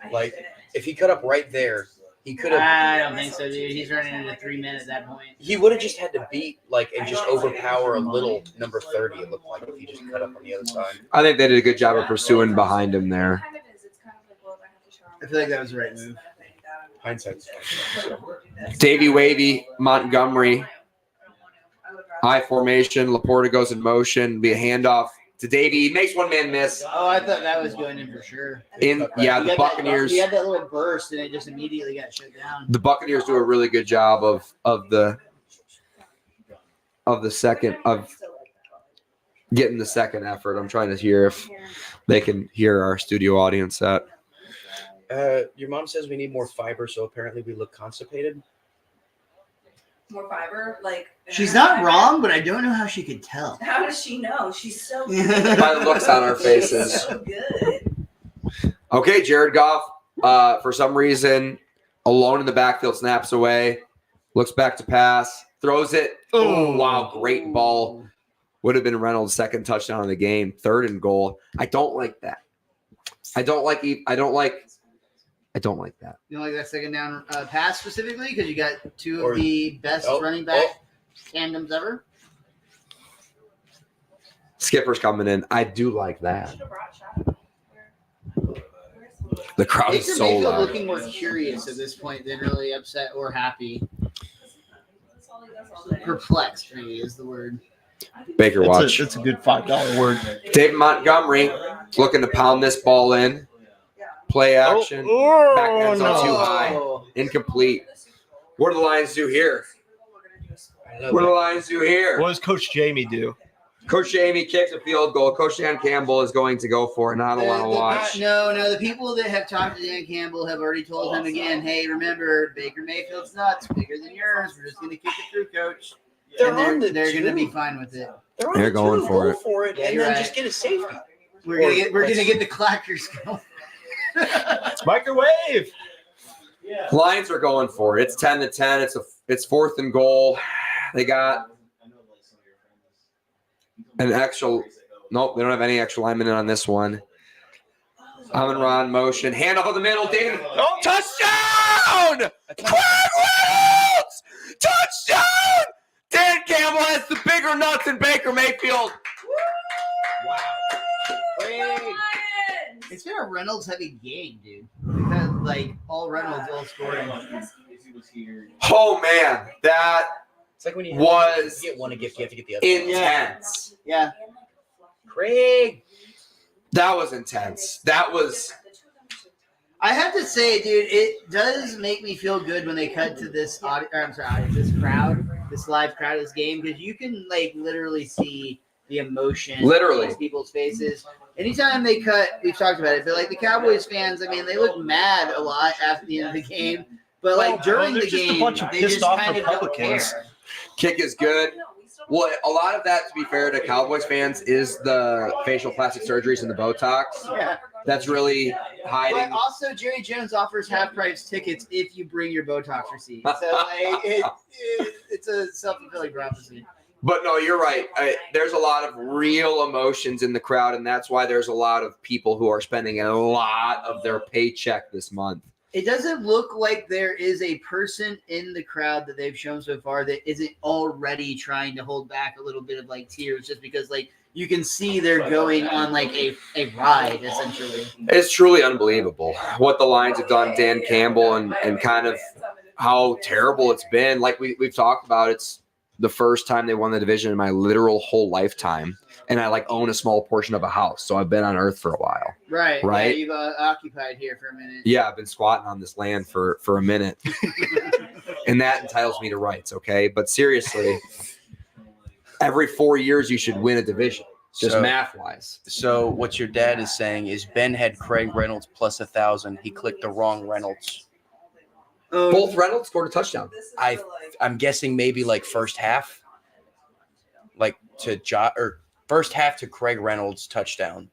I Like, didn't. If he cut up right there, he could have. I don't think so, dude. He's running into 3 men at that point. He would have just had to beat and just overpower a little number 30. It looked like if he just cut up on the other side. I think they did a good job of pursuing behind him there. It kind of is. It's kind of like, well, if I have to show I feel like that was the right move. Hindsight's Davey Wavy, Montgomery, I formation. Laporta goes in motion. Be a handoff to Davey. He makes one man miss. Oh, I thought that was going in for sure. The Buccaneers. He had that little burst, and it just immediately got shut down. The Buccaneers do a really good job of getting the second effort. I'm trying to hear if they can hear our studio audience at. Your mom says we need more fiber, so apparently we look constipated. More fiber, like. She's not wrong, but I don't know how she could tell. How does she know? She's so By good. By the looks on our faces. She's so good. Okay, Jared Goff, for some reason, alone in the backfield, snaps away, looks back to pass, throws it. Oh, wow, great ball. Would have been Reynolds' second touchdown of the game, 3rd and goal. I don't like that. I don't like that. You know, like that second down pass specifically because you got two Or- of the best running back tandems ever. Skipper's coming in. I do like that. Should have brought Shadow. The crowd is Baker so Mayfield loud. looking more curious at this point than really upset or happy. That's all he does all day. Perplexed, maybe is the word. Baker watch. It's a good $5 word. David Montgomery Looking to pound this ball in. Play action. Back end zone too high. Incomplete. What do the Lions do here? What do the Lions do here? What does Coach Jamie do? Coach Jamie kicks a field goal. Coach Dan Campbell is going to go for it, and I don't want to watch. No, the people that have talked to Dan Campbell have already told him again, hey, remember, Baker Mayfield's nuts, bigger than yours. We're just going to kick it through, Coach. They're going to be fine with it. They're going for it. Yeah, and you're then right. just get a safety. We're gonna get the clackers going. Microwave. Lions are going for it. It's 10-10. It's 4th and goal. They got an extra. Nope, they don't have any extra linemen in on this one. Amon-Ra in motion. Hand off of the middle. David. Oh, touchdown! Craig Reynolds! Touchdown! Dan Campbell has the bigger nuts than Baker Mayfield. Wow. It's been a Reynolds heavy game, dude. We've had like all Reynolds, all scoring. Oh man, that It's like when you was get one gift, you have to get the other. intense. Yeah. Craig. That was intense. That was. I have to say, dude, it does make me feel good when they cut to this this crowd, this live crowd of this game, because you can like literally see the emotion Literally. on these people's faces. Anytime they cut, we've talked about it, but like the Cowboys fans, I mean, they look mad a lot after the end of the game, but like during the they're just a game, bunch of they pissed just off kind of don't Republicans. care. Kick is good. Well, a lot of that, to be fair to Cowboys fans, is the facial plastic surgeries and the Botox. Yeah. That's really But hiding. also, Jerry Jones offers half-price tickets if you bring your Botox receipt. So like, it's a self-fulfilling prophecy. But no, you're right. There's a lot of real emotions in the crowd, and that's why there's a lot of people who are spending a lot of their paycheck this month. It doesn't look like there is a person in the crowd that they've shown so far that isn't already trying to hold back a little bit of like tears, just because like you can see they're going on like a ride essentially. It's truly unbelievable what the Lions have done, Dan Campbell, and kind of how terrible it's been. Like we've talked about, it's the first time they won the division in my literal whole lifetime. And I like own a small portion of a house. So I've been on earth for a while. Right. Right. Yeah, you've occupied here for a minute. Yeah, I've been squatting on this land for a minute. And that entitles me to rights, okay? But seriously, every 4 years you should win a division, just math-wise. So what your dad is saying is Ben had Craig Reynolds plus 1,000. He clicked the wrong Reynolds. Both Reynolds scored a touchdown. I'm guessing maybe like first half, like to first half to Craig Reynolds touchdown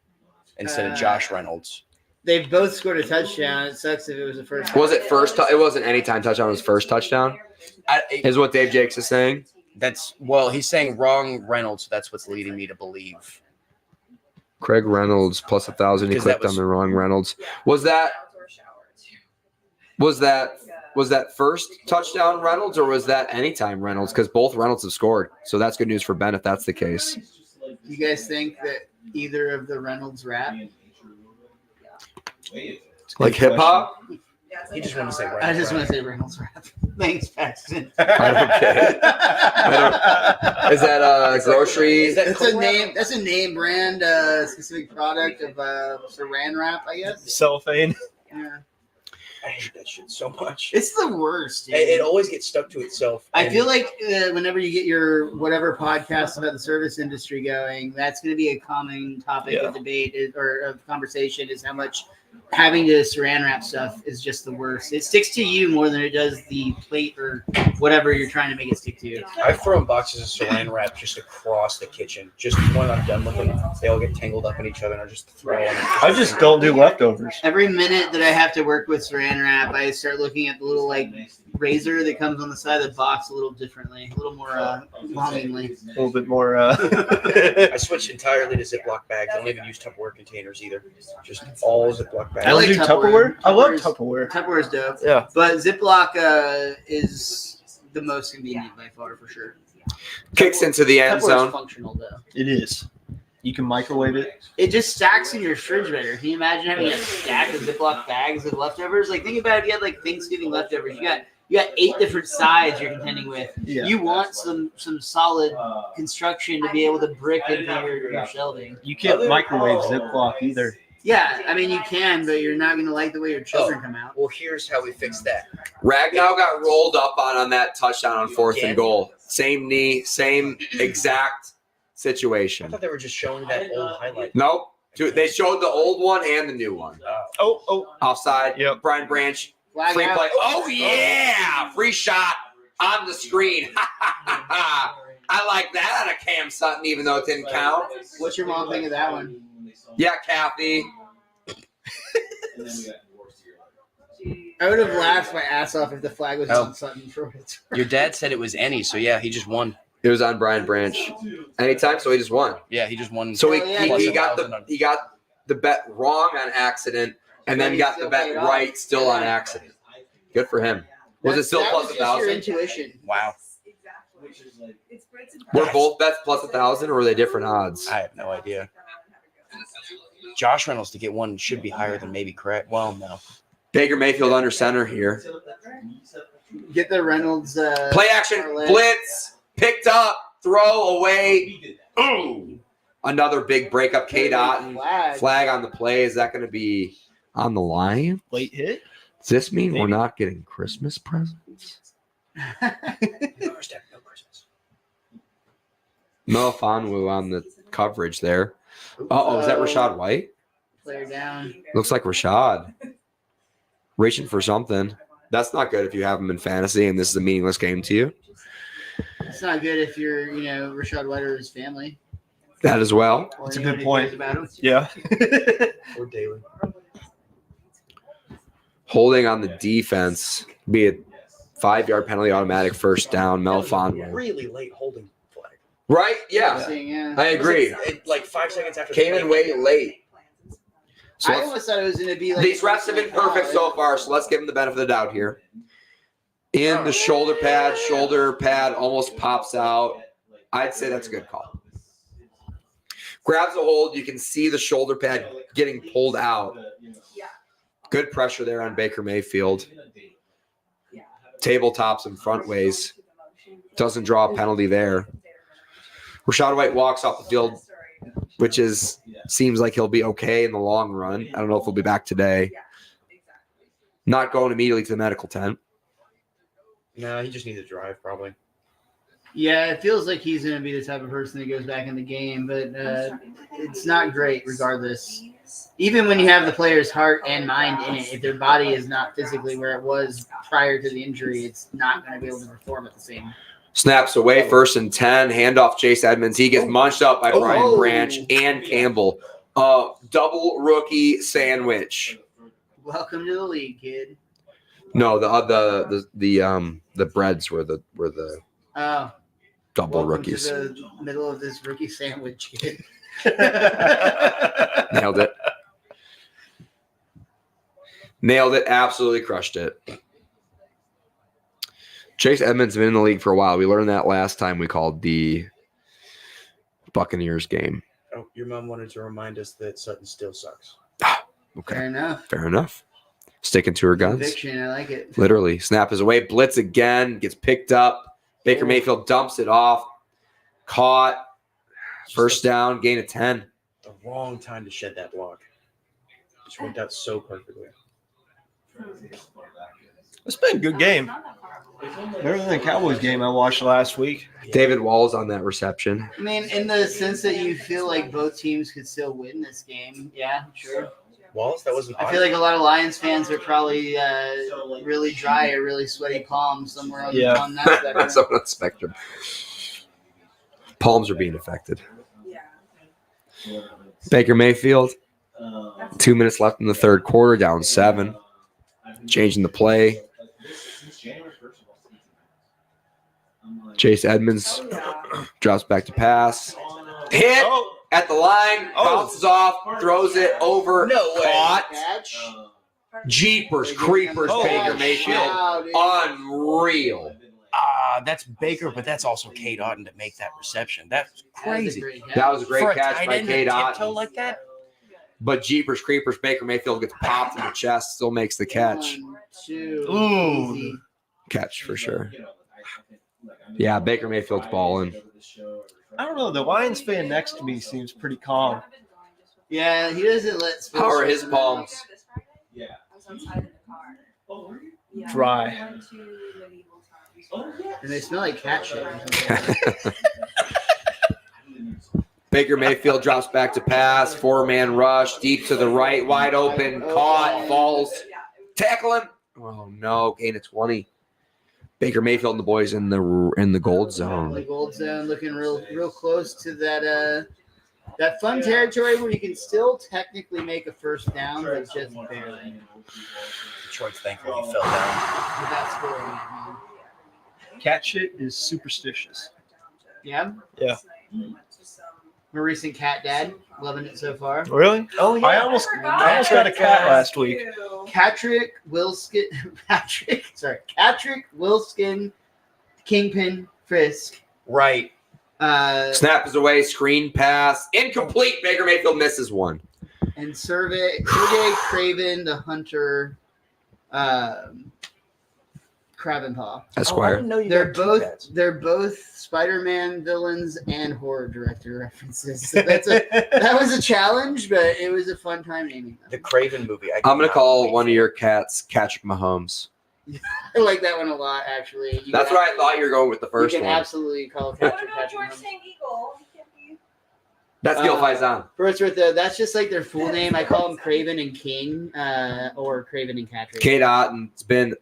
instead of Josh Reynolds. They've both scored a touchdown. It sucks if it was the first. Was it first? It wasn't any time touchdown. It was first touchdown. Is what Dave Jakes is saying. He's saying wrong Reynolds. So that's what's leading me to believe. Craig Reynolds plus 1,000. He 'Cause that clicked on was- the wrong Reynolds. Was that first touchdown Reynolds, or was that anytime Reynolds? Because both Reynolds have scored. So that's good news for Ben if that's the case. Do you guys think that either of the Reynolds rap? Like hip hop? He just wanted to say Reynolds. I just want to say Reynolds rap. Thanks, Paxton. I don't care. Is that a grocery? That's a name. That's a name brand, specific product of Saran wrap, I guess. Cellophane. Yeah. I hate that shit so much. It's the worst, dude. It always gets stuck to itself. I and- feel like whenever you get your whatever podcast about the service industry going, that's going to be a common topic of debate or of conversation is how much having to saran wrap stuff is just the worst. It sticks to you more than it does the plate or whatever you're trying to make it stick to. I've thrown boxes of saran wrap just across the kitchen. Just when I'm done with them, they all get tangled up in each other, and I just throw them. I just don't do leftovers. Every minute that I have to work with saran wrap, I start looking at the little like razor that comes on the side of the box a little differently, a little more longingly. A little bit more. I switched entirely to Ziploc bags. I don't even use Tupperware containers either. Just all Ziploc bags. I don't like do Tupperware. Tupperware. I love Tupperware's- Tupperware. Tupperware is dope. Yeah. But Ziploc is the most convenient by far, for sure. Kicks into the end Tupperware's zone. functional, though. It is. You can microwave it. It just stacks in your refrigerator. Can you imagine having a stack of Ziploc bags of leftovers? Like, think about if you had, like, Thanksgiving leftovers. You got You got 8 different sides you're contending with. Yeah. You want some solid construction to be able to brick into your shelving. You can't microwave Ziploc either. Yeah, I mean you can, but you're not gonna like the way your children come out. Well, here's how we fix that. Ragnow got rolled up on that touchdown on 4th and goal. Same knee, same exact I situation. thought they were just showing that old highlight. Nope. They showed the old one and the new one. Oh. Offside. Yep. Brian Branch. Flag Free out. play. Oh, yeah. Free shot on the screen. I like that out of Cam Sutton, even though it didn't count. What's your mom think of that one? Yeah, Kathy. I would have laughed my ass off if the flag was on Sutton for what it's worth. Your dad said it was any, so yeah, he just won. It was on Brian Branch. Anytime, so he just won. Yeah, he just won. So Oh, yeah, he got the bet wrong on accident, and then got the bet right still on accident. Good for him. Was it still That plus was just your 1,000? intuition. Wow. Were both bets plus 1,000, or were they different odds? I have no idea. Josh Reynolds to get one should be higher than maybe correct. Well, no. Baker Mayfield under center here. Get the Reynolds. Play action, parlay. blitz, picked up, throw away. Ooh. Another big breakup. K. Dotton. Flag on the play. Is that going to be on the line? Late hit. Does this mean we're not getting Christmas presents? No Fonwu on the coverage there. Uh-oh, is that Rashad White? Player down. Looks like Rashad. Reaching for something. That's not good if you have him in fantasy and this is a meaningless game to you. It's not good if you're, Rashad White or his family. That as well. Or That's a anyone good who point. cares about him. Yeah. Or Daly. Holding on the defense. Be a 5-yard penalty, automatic first down. Melfon. Really late holding flag. Right? Yeah. Yeah. I agree. Like 5 seconds after. Came in way late. So I almost thought it was going to be like these refs have been perfect so far, so let's give them the benefit of the doubt here. In the shoulder pad almost pops out. I'd say that's a good call. Grabs a hold. You can see the shoulder pad getting pulled out. Good pressure there on Baker Mayfield. Tabletops and front ways. Doesn't draw a penalty there. Rashad White walks off the field, which seems like he'll be okay in the long run. I don't know if he'll be back today. Not going immediately to the medical tent. No, he just needs to drive probably. Yeah, it feels like he's going to be the type of person that goes back in the game, but it's not great regardless. Even when you have the player's heart and mind in it, if their body is not physically where it was prior to the injury, it's not going to be able to perform at the same. Snaps away, 1st and 10. Handoff Chase Edmonds. He gets munched up by Brian Branch and Campbell. Double rookie sandwich. Welcome to the league, kid. No, the breads were the Oh, double welcome rookies. to the middle of this rookie sandwich, kid. Nailed it. Nailed it. Absolutely crushed it. Chase Edmonds has been in the league for a while. We learned that last time we called the Buccaneers game. Oh, your mom wanted to remind us that Sutton still sucks. Okay. Fair enough. Fair enough. Sticking to her guns. Conviction, I like it. Literally. Snap is away. Blitz again. Gets picked up. Baker Mayfield dumps it off. Caught. First down. Gain of 10. The wrong time to shed that block. Just worked out so perfectly. It's been a good game. Better than the Cowboys game I watched last week. David Walls on that reception. I mean, in the sense that you feel like both teams could still win this game. Yeah, sure. Wallace, that wasn't. I feel like a lot of Lions fans are probably really dry or really sweaty palms somewhere on that spectrum. That's on that spectrum. Palms are being affected. Baker Mayfield. 2 minutes left in the third quarter. Down 7. Changing the play. Chase Edmonds drops back to pass. Hit at the line. Bounces off. Throws it over. No way. Caught. Catch. Jeepers, creepers, Baker Mayfield. Wow, dude. Unreal. That's Baker, but that's also Kate Otten to make that reception. That's That was a crazy. great catch. That was a great For a catch tight by end to Kate tiptoe Otten. like that? But Jeepers, creepers, Baker Mayfield gets popped in the chest. Still makes the catch. 1, 2, Ooh. easy. catch for sure. Yeah, Baker Mayfield's balling. I don't know. The Lions fan next to me seems pretty calm. Yeah, he doesn't let. How are his palms? Yeah. I was outside in the car. Oh, were you? Yeah, Dry. we went to medieval times. Oh, yeah. And they smell like cat shit. Or something. Baker Mayfield drops back to pass. 4-man rush. Deep to the right. Wide open. Caught. Falls. Tackle him. Oh, no. Gain of 20. Baker Mayfield and the boys in the gold The zone. gold zone looking real close to that fun territory where you can still technically make a first down, but just barely. Detroit's thankful he fell down. Without scoring. Cat shit is superstitious. Yeah. Yeah. My recent cat dad, loving it so far. Really? Oh yeah. I almost got a cat last week. Patrick Wilskin, Kingpin Frisk. Right. Snap is away. Screen pass. Incomplete. Baker Mayfield misses one. And Sergey Craven, the hunter, Crab and Paw. Esquire. They're both Spider-Man villains and horror director references. So that was a challenge, but it was a fun time naming them. The Craven movie. I'm going to call one of your cats Patrick Mahomes. I like that one a lot, actually. That's what I thought you were going with the first You can one. absolutely call What Patrick about George Mahomes. St. Eagle? He can't be- That's Gil Faison. For what's worth, though, that's just like their full name. I call them Craven and King, or Craven and Patrick. Kate Otten's been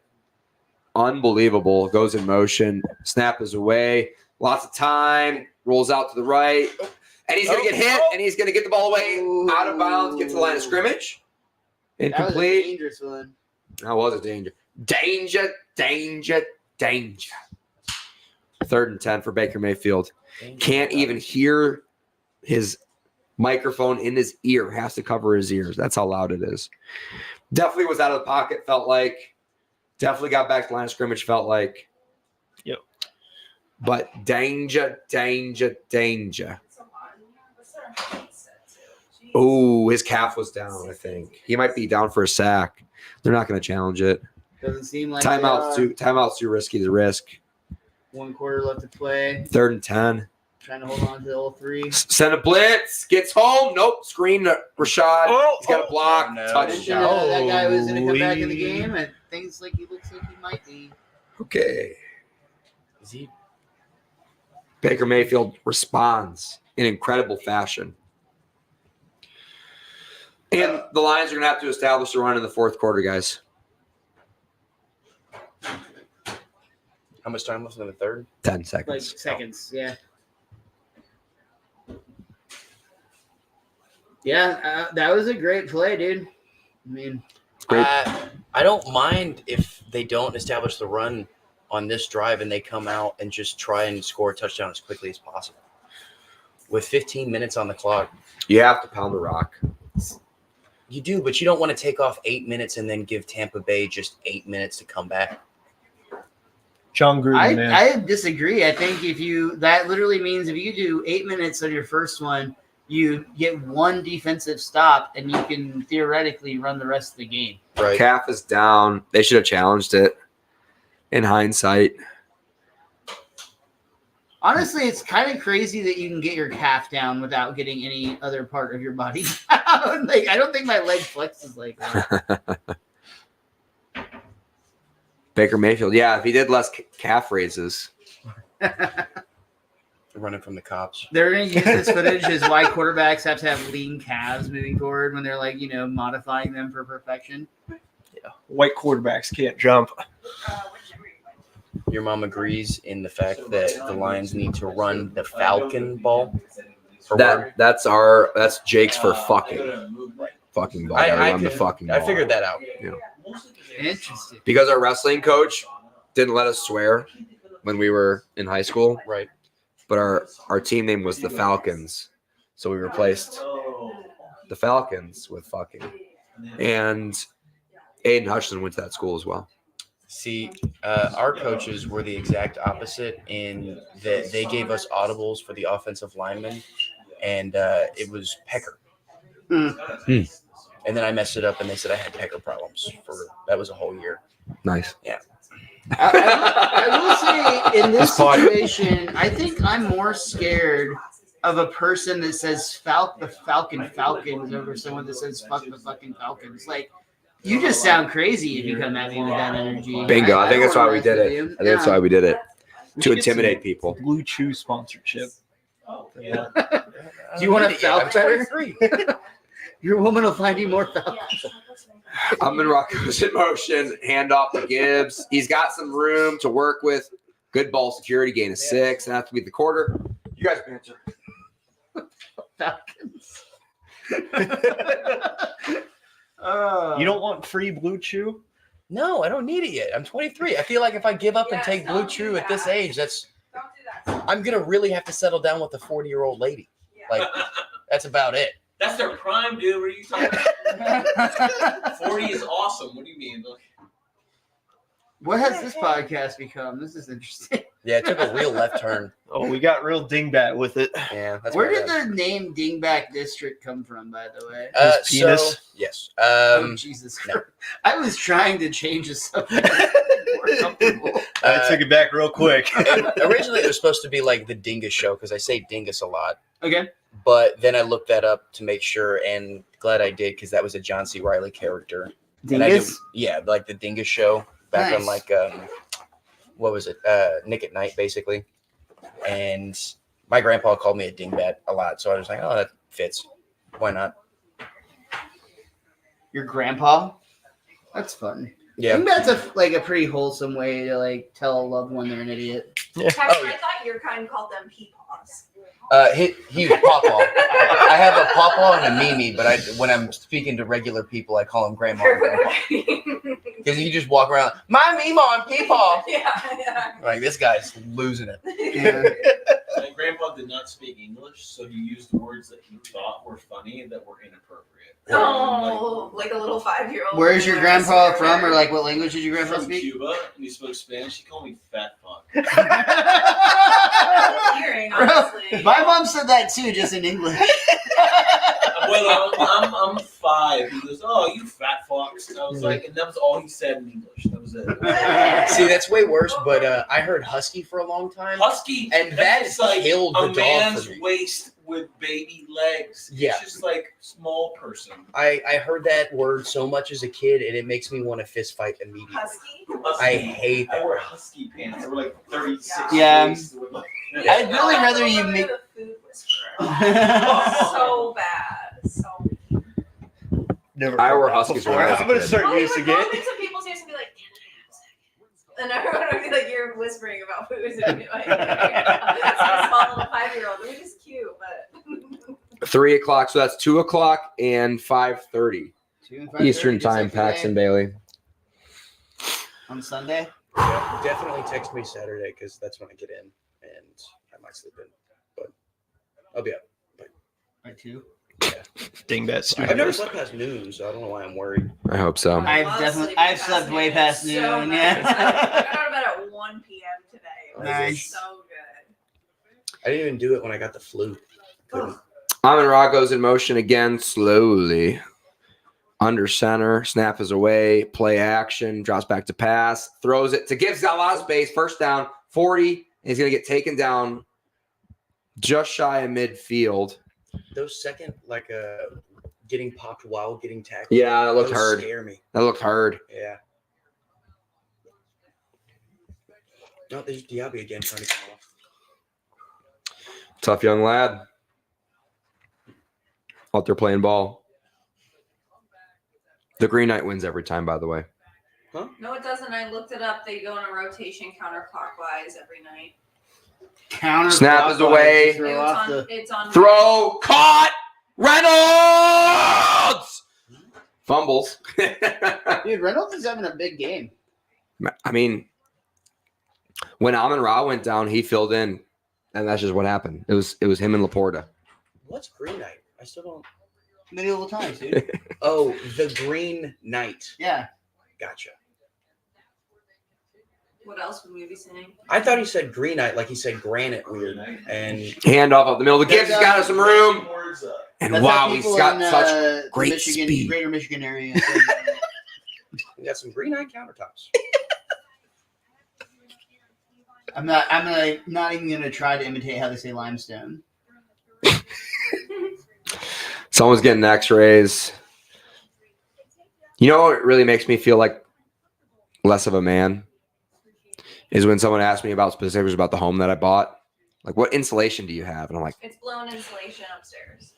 unbelievable. Goes in motion. Snap is away. Lots of time. Rolls out to the right. And he's going to get hit, and he's going to get the ball away out of bounds, get to the line of scrimmage. That was a Incomplete. dangerous one. That was a danger. Danger. 3rd and 10 for Baker Mayfield. Can't even hear his microphone in his ear. Has to cover his ears. That's how loud it is. Definitely was out of the pocket, felt like. Definitely got back to the line of scrimmage, felt like. Yep. But danger. It's a lot. What's their height set to? Jeez. Oh, his calf was down, I think. He might be down for a sack. They're not going to challenge it. Doesn't seem like Timeout's too risky to risk. 1 quarter left to play. 3rd and 10. Trying to hold on to the old 3. Send a blitz. Gets home. Nope. Screen to Rashad. He's got a block. Oh, no. Touchdown. That guy was going to come back in the game, and things like he looks like he might be. Okay. Is he? Baker Mayfield responds in incredible fashion. And the Lions are going to have to establish a run in the 4th quarter, guys. How much time left in the 3rd? 10 Like seconds. seconds, yeah. Yeah, that was a great play, dude. I mean, Great. I don't mind if they don't establish the run on this drive and they come out and just try and score a touchdown as quickly as possible. With 15 minutes on the clock, You have to pound the rock. you do, but you don't want to take off 8 minutes and then give Tampa Bay just 8 minutes to come back. John Gruden, man. I disagree. I think that literally means if you do 8 minutes on your first one, you get 1 defensive stop and you can theoretically run the rest of the game. Right. Calf is down. They should have challenged it in hindsight. Honestly, it's kind of crazy that you can get your calf down without getting any other part of your body down. Like, I don't think my leg flexes like that. Baker Mayfield. Yeah, if he did less calf raises. Running from the cops. They're going to use this footage as why quarterbacks have to have lean calves moving forward when they're like, modifying them for perfection. White quarterbacks can't jump. Your mom agrees in the fact that the Lions need to run the Falcon ball. That's Jake's for fucking. Fucking ball. Gotta run the fucking ball. I figured that out. Interesting. Because our wrestling coach didn't let us swear when we were in high school, Right. but our team name was the Falcons. So we replaced the Falcons with fucking. And Aiden Hutchinson went to that school as well. See, our coaches were the exact opposite in that they gave us audibles for the offensive linemen, and it was pecker. And then I messed it up, and they said I had pecker problems. That was a whole year. Nice. Yeah. I will say in this This pod- situation, I think I'm more scared of a person that says the Falcons over someone that says fuck the fucking Falcons. Like, you just sound crazy if you come at me with that energy. Bingo. I think that's don't why wanna we mess did with it. you. I think that's why we did it. We To should get some intimidate people. Blue Chew sponsorship. Oh, Yeah. Do you want to Yeah, I'm Falcon better? 23. Your woman will find you more Falcons. Amon-Ra goes in motion, handoff to Gibbs. He's got some room to work with. Good ball security, gain of 6. And that's to be the quarter. You guys answer. Falcons. You don't want free Blue Chew? No, I don't need it yet. I'm 23. I feel like if I give up and Yes, take don't Blue do Chew at this that. age, Don't do that. I'm gonna really have to settle down with a 40-year-old lady. Yeah. Like, that's about it. That's their prime, dude. What are you talking about? 40 is awesome. What do you mean? Like, What has this podcast become? This is interesting. Yeah, it took a real left turn. Oh, we got real dingbat with it. Yeah, that's Where my did bad. the name Dingback District come from, by the way? His penis? So, yes. Oh, Jesus no. Christ. I was trying to change the subject. More comfortable. I took it back real quick. Originally, it was supposed to be like the Dingus Show because I say Dingus a lot. Okay. But then I looked that up to make sure, and glad I did because that was a John C. Reilly character. And I Dingus? did- yeah, like the Dingus Show back on Nice. like what was it? Nick at Night, basically. And my grandpa called me a dingbat a lot, so I was like, oh, that fits. Why not? Your grandpa? That's fun. I Yeah. think that's a pretty wholesome way to like tell a loved one they're an idiot. Actually, Oh, yeah. I thought your kind called them peepaws. He was Pawpaw. I have a Pawpaw and a Mimi, but when I'm speaking to regular people, I call him Grandma and Grandpa. Because you just walk around, my Meemaw and Peepaw. yeah. Like, this guy's losing it. Yeah. my grandpa did not speak English, so he used words that he thought were funny and that were inappropriate. Oh, like a little 5-year-old. Where's your grandpa from, or like what language did your Like, grandpa from speak? Cuba, and he spoke Spanish. He called me fat fuck. Hearing, Bro, honestly. my mom said that too, just in English. Well, I'm 5. He goes, "Oh, you fat fox." And I was like, and that was all he said in English. That was it. See, that's way worse, but I heard Husky for a long time. Husky, And that's that like killed the a dog man's for me. waist with baby legs. Yeah. It's just like small person. I heard that word so much as a kid, and it makes me want to fist fight immediately. Husky? Husky. I hate I that. wear husky pants. They were like 36. Yeah. waist with, like- I'd really rather you Look make. at the food whisperer. So bad. So Never I heard wore that Huskies when before. I was a I'm gonna kid. start Well, he using would go it. into people's ears and be like, "Can I have a second?" And everyone would be like, "You're whispering about food." And be like, "So a small little 5-year-old, which is cute, but 3 o'clock. So that's 2 o'clock and 5:30 2 and 5:30, Eastern just time. like today. Paxton Bailey. On Sunday. Yeah, definitely text me Saturday because that's when I get in, and I might sleep in, but I'll be up. By 2. Dingbat I've studio. never slept past noon, so I don't know why I'm worried. I hope so. I've slept way past noon. So nice. Yeah. I got out of bed at 1 p.m. today. It was Nice. so good. I didn't even do it when I got the flu. Couldn't. Amon-Ra goes in motion again, slowly. Under center, snap is away, play action, drops back to pass, throws it to Gibbs, got a lot of space, first down, 40, and he's going to get taken down just shy of midfield. Those second, like, getting popped while getting tackled. Yeah, that looked those hard. Scare me. That looked hard. Yeah. No, there's Diaby again trying to come off. Tough young lad. Out there playing ball. The Green Knight wins every time, by the way. No, it doesn't. I looked it up. They go in a rotation counterclockwise every night. Counter. Snap is away. Throw off the. It's on Throw, caught, Reynolds! Fumbles. Dude, Reynolds is having a big game. I mean, when Amon-Ra went down, he filled in, and that's just what happened. It was him and Laporta. What's Green Knight? I still don't. Medieval times, dude. Oh, the Green Knight. Yeah. Gotcha. What else would we be saying? I thought he said Green Knight, like he said granite weird. And Handoff up the middle. The Gibbs has got us some room. Words up. And That's wow, how he's people got in, such the great Michigan, speed. Greater Michigan area. we got some Green Knight countertops. I'm not even gonna try to imitate how they say limestone. Someone's getting X-rays. You know what really makes me feel like less of a man is when someone asks me about specifics about the home that I bought. Like, what insulation do you have? And I'm like, It's blown insulation upstairs.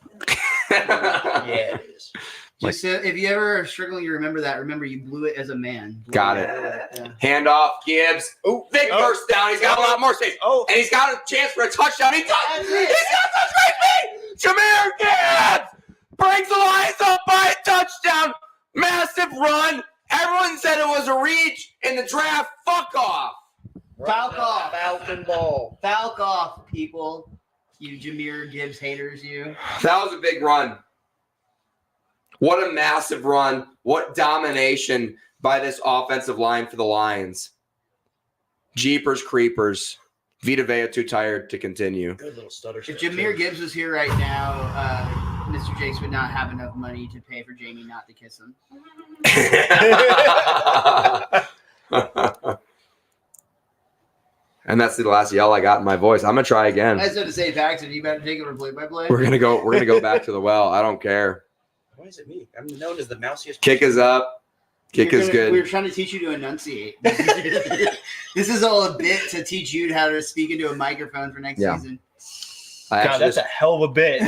Yeah, it is. Just if you ever are struggling, you remember that. Remember, you blew it as a man. Got it. Yeah. Hand off, Gibbs. Oh, Big first down. He's got a lot more space. Oh, And he's got a chance for a touchdown. He's got such great speed. Jameer Gibbs brings the Lions up by a touchdown. Massive run. Everyone said it was a reach in the draft. Fuck off. Falk off. Falcon ball. Falk off, people. You Jameer Gibbs haters, you. That was a big run. What a massive run. What domination by this offensive line for the Lions. Jeepers creepers. Vita Vea too tired to continue. Good little stutter. If Jameer Gibbs was here right now, Mr. Jakes would not have enough money to pay for Jamie not to kiss him. And that's the last yell I got in my voice. I'm gonna try again. I just had to say, Paxton, you better take it for play-by-play. We're gonna go back to the well. I don't care. Why is it me? I'm known as the mousiest. Kick is up. Kick is good. We were trying to teach you to enunciate. This is all a bit to teach you how to speak into a microphone for next season. God, that's a hell of a bit.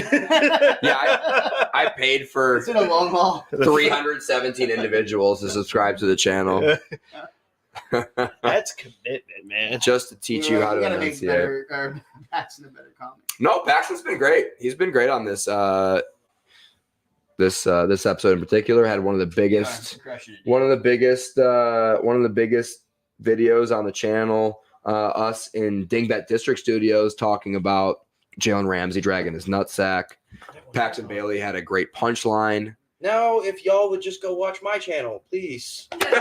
I paid for It's in a long haul. 317 individuals to subscribe to the channel That's commitment, man. just to teach you how to gotta make enunciate. better, or Paxton a better comment. No, Paxton's been great. He's been great on this. This episode in particular had one of the biggest videos on the channel. Us in Dingbat District Studios talking about Jalen Ramsey dragging his nutsack. Paxton Bailey had a great punchline. Now, if y'all would just go watch my channel, please. I don't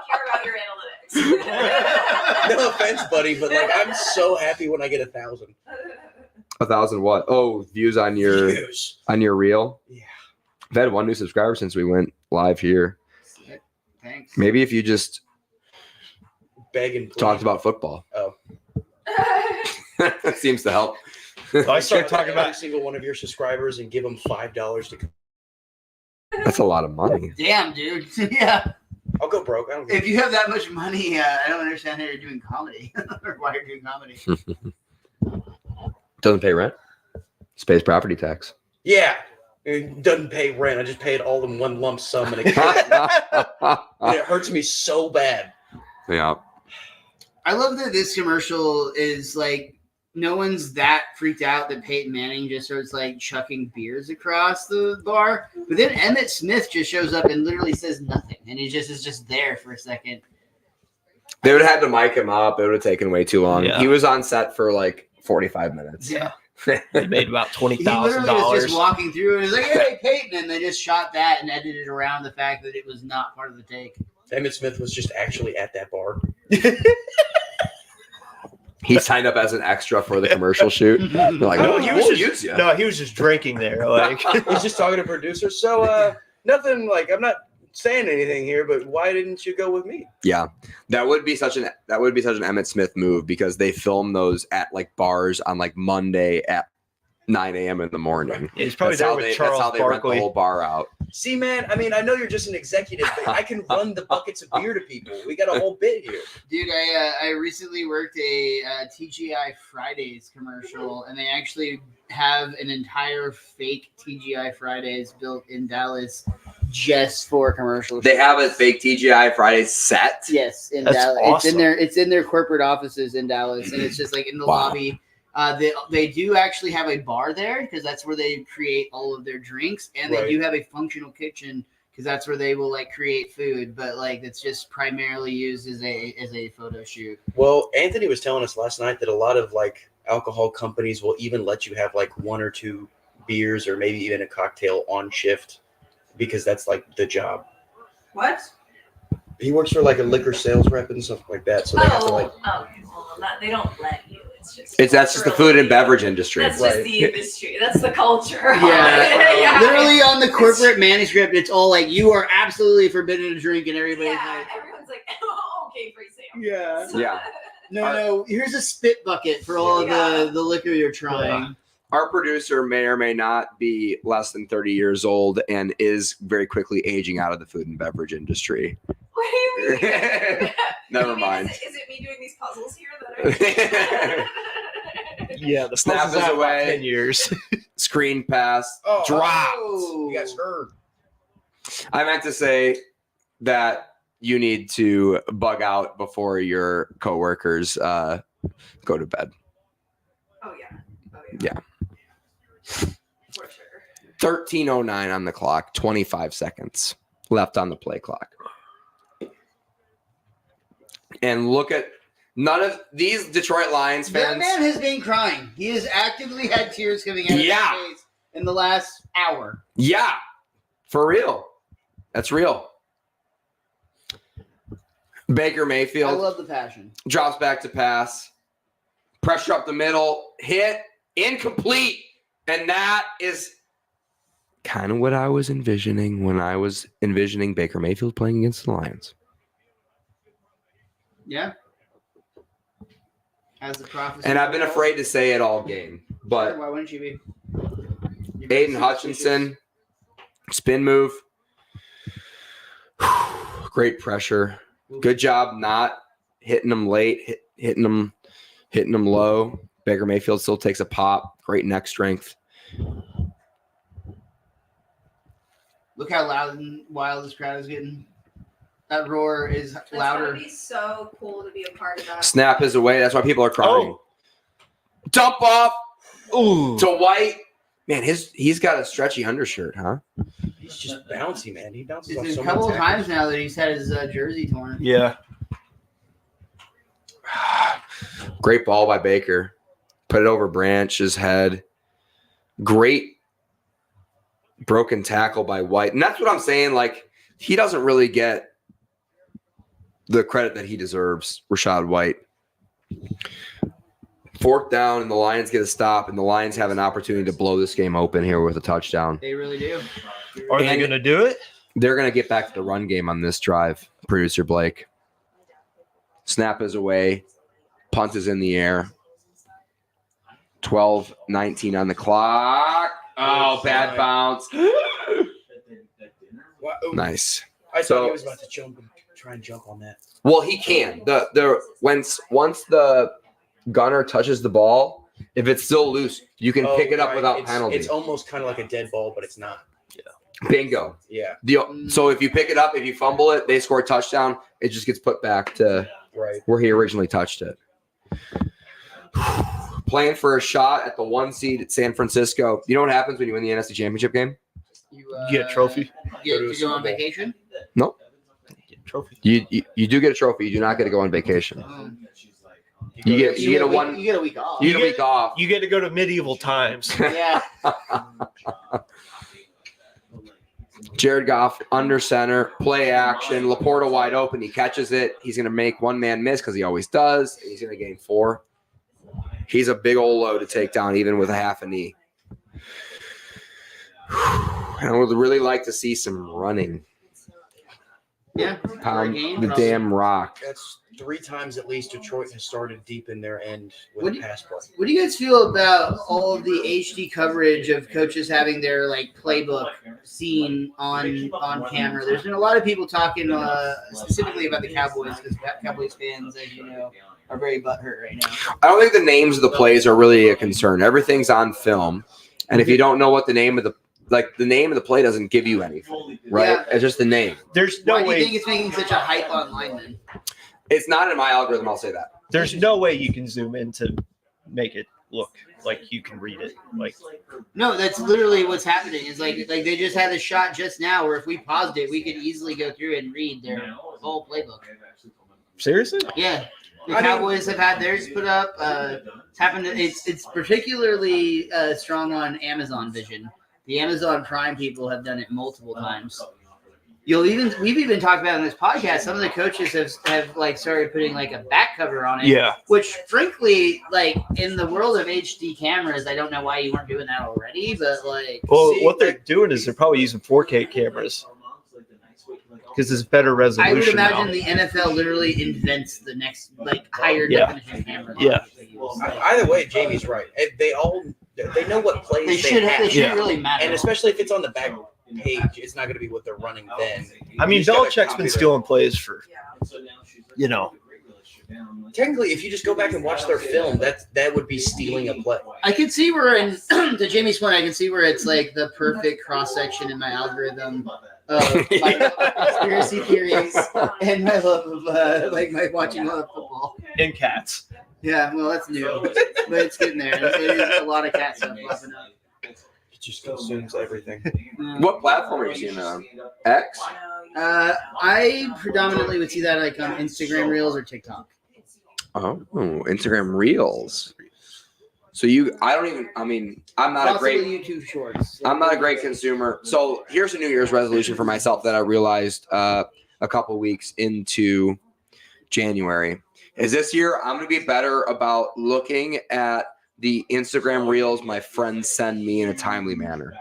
care about your analytics. No offense, buddy, but like I'm so happy when I get 1,000 1,000 what? Oh, views on your views. reel. Yeah. I've had one new subscriber since we went live here. Thanks. Maybe if you just Beg and plead. talked about football. Oh. That seems to help. I start talking every about single one of your subscribers and give them $5 to. That's a lot of money. Damn, dude. Yeah. I'll go broke. I don't. If you have that much money, I don't understand how you're doing comedy or why you're doing comedy. Doesn't pay rent. Just pays property tax. Yeah, it doesn't pay rent. I just pay it all in one lump sum, and it hurts me so bad. Yeah. I love that this commercial is like no one's that freaked out that Peyton Manning just starts like chucking beers across the bar. But then Emmitt Smith just shows up and literally says nothing. And he just is just there for a second. They would have had to mic him up. It would have taken way too long. Yeah. He was on set for like 45 minutes. Yeah. they made about He literally was $20,000. just walking through and was like, hey, Peyton. And they just shot that and edited around the fact that it was not part of the take. Emmitt Smith was just actually at that bar. He signed up as an extra for the commercial shoot. They're like, No, oh, he he was will just- use you. No, he was just drinking there. Like He's just talking to producers. So, nothing like I'm not saying anything here, but why didn't you go with me? Yeah, that would be such an Emmitt Smith move because they film those at like bars on like Monday at 9 a.m. in the morning. he's probably That's there how with they, Charles that's how they rent the Barkley. whole bar out. See, man, I mean, I know you're just an executive, but I can run the buckets of beer to people. We got a whole bit here. Dude, I recently worked a TGI Fridays commercial, and they actually have an entire fake TGI Fridays built in Dallas just for commercial. They have a fake TGI Friday set. Yes, in That's Dallas. awesome. It's in their corporate offices in Dallas, and it's just like in the Wow. lobby. They do actually have a bar there because that's where they create all of their drinks, and they Right. do have a functional kitchen because that's where they will like create food, but like it's just primarily used as a photo shoot. Well, Anthony was telling us last night that a lot of like alcohol companies will even let you have like one or two beers or maybe even a cocktail on shift because that's like the job. What? He works for like a liquor sales rep and stuff like that, so they have to like. They don't let you. That's just the food and beverage industry. That's Right. just the industry. That's the culture. Yeah, literally on the corporate manuscript, it's all like you are absolutely forbidden to drink, and everybody's Yeah, like, everyone's like, oh, okay, free Yeah. Yeah. No. Here's a spit bucket for all of the liquor you're trying. Our producer may or may not be less than 30 years old and is very quickly aging out of the food and beverage industry. What do you mean? Never You mean, mind. Is it me doing these puzzles here that are? Yeah, the Snap puzzle's is out about away. 10 years. Screen pass Oh, dropped. You guys heard. I meant to say that you need to bug out before your coworkers go to bed. Oh yeah. Yeah. For sure. 13:09 on the clock, 25 seconds left on the play clock. And look at none of these Detroit Lions That fans. man has been crying. He has actively had tears coming out of Yeah. his face in the last hour. Yeah, for real. That's real. Baker I Mayfield love the passion. drops back to pass. Pressure up the middle. Hit. Incomplete. And that is kind of what I was envisioning when I was envisioning Baker Mayfield playing against the Lions. Yeah. As the prophecy. And I've been afraid to say it all game. But Why wouldn't you be? You're Aiden very Hutchinson, spin move. Great pressure. Good job not hitting them late, hitting them low. Baker Mayfield still takes a pop. Great neck strength. Look how loud and wild this crowd is getting. That roar is It's louder. gonna be so cool to be a part of that. Snap is away. That's why people are crying. Dump off Ooh. to White. Man, he's got a stretchy undershirt, huh? He's just bouncy, man. He bounces It's off been so a couple many of times now that he's had his jersey torn. Yeah. Great ball by Baker. Put it over Branch's head. Great broken tackle by White. And that's what I'm saying. Like, he doesn't really get the credit that he deserves, Rashad White. Fourth down, and the Lions get a stop, and the Lions have an opportunity to blow this game open here with a touchdown. They really do. Are they And- going to do it? They're going to get back to the run game on this drive, producer Blake. Snap is away. Punt is in the air. 12:19 on the clock. Oh, bad bounce. Wow. Ooh, Nice. I thought So- he was about to try and jump on that. Well, he can. Once the gunner touches the ball, if it's still loose, you can pick it up right. without It's- penalty. It's almost kind of like a dead ball, but it's not. Bingo. Yeah, So if you pick it up, if you fumble it, they score a touchdown. It just gets put back to right. where he originally touched it. Playing for a shot at the 1 seed at San Francisco. You know what happens when you win the NFC Championship game? You Get a trophy? Get Go to a to go Super on Bowl. vacation? Nope. Get a trophy. You do get a trophy. You do not get to go on vacation. You get a You one. get a week off. You get a You week off. You get to go to medieval times. Yeah. Jared Goff under center, play action. Laporta wide open. He catches it. He's going to make one man miss because he always does. And he's going to gain 4. He's a big old load to take down, even with a half a knee. I would really like to see some running. Yeah. Pound game, the probably. damn rock. That's 3 times at least Detroit has started deep in their end What with do a you- pass play. What do you guys feel about all of the HD coverage of coaches having their playbook seen on camera? There's been a lot of people talking specifically about the Cowboys because Cowboys fans, as you know, are very butthurt right now. I don't think the names of the plays are really a concern. Everything's on film. And if you don't know what the name of the play doesn't give you anything, right? Yeah. It's just the name. There's Why no do you think way. it's making such a hype online then? It's not in my algorithm, I'll say that. There's no way you can zoom in to make it look like you can read it. Like No, that's literally what's happening. It's like they just had a shot just now where if we paused it, we could easily go through and read their whole playbook. seriously? Yeah. The I mean- Cowboys have had theirs put up. It's happened. It's particularly strong on Amazon Vision. The Amazon Prime people have done it multiple times. We've even talked about in this podcast. Some of the coaches have started putting a back cover on it. Yeah. Which, frankly, in the world of HD cameras, I don't know why you weren't doing that already. But Well, See, what they're doing is they're probably using 4K cameras. because it's better resolution. I would imagine now. the NFL literally invents the next higher Yeah. definition camera. Yeah. Either way, Jamie's right. They know what plays They shouldn't Yeah. really matter. and especially if it's on the back page, it's not going to be what they're running then. I mean, You just gotta Belichick's copy been the- stealing plays for, you know. Technically, if you just go back and watch their film, that would be stealing a play. I can see where, in to Jamie's point, I can see where it's like the perfect cross section in my algorithm of my conspiracy theories and my love of like my watching love of football. And cats. Yeah, well, that's new, but it's getting there. It is a lot of cat stuff popping up. It just consumes everything. What platform are you seeing that on? X? I predominantly would see that like on Instagram Reels or TikTok. Oh, Instagram Reels. So I'm not a Possibly great YouTube Shorts. I'm not a great consumer. So here's a New Year's resolution for myself that I realized a couple weeks into January. Is this year I'm going to be better about looking at the Instagram Reels my friends send me in a timely manner.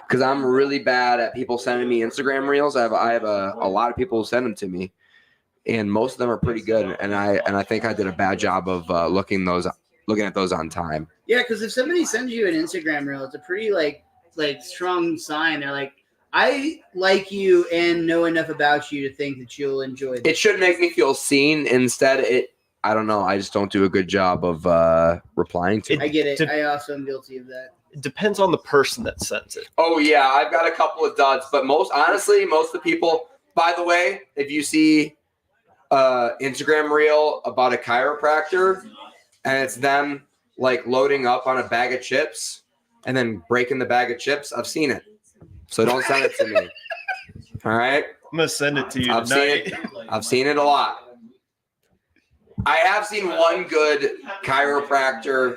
Because I'm really bad at people sending me Instagram Reels. I have a lot of people who send them to me, and most of them are pretty good. And I think I did a bad job of looking at those on time. Yeah, because if somebody sends you an Instagram Reel, it's a pretty like strong sign. They're like, I like you and know enough about you to think that you'll enjoy this. It should make me feel seen. Instead, I don't know. I just don't do a good job of replying to it. I get it. Dep- I also am guilty of that. It depends on the person that sends it. Oh yeah, I've got a couple of duds, but most of the people. By the way, if you see Instagram Reel about a chiropractor, and it's them like loading up on a bag of chips and then breaking the bag of chips, I've seen it. So don't send it to me. All right, I'm gonna send it to you I've tonight. I've seen it a lot. I have seen one good chiropractor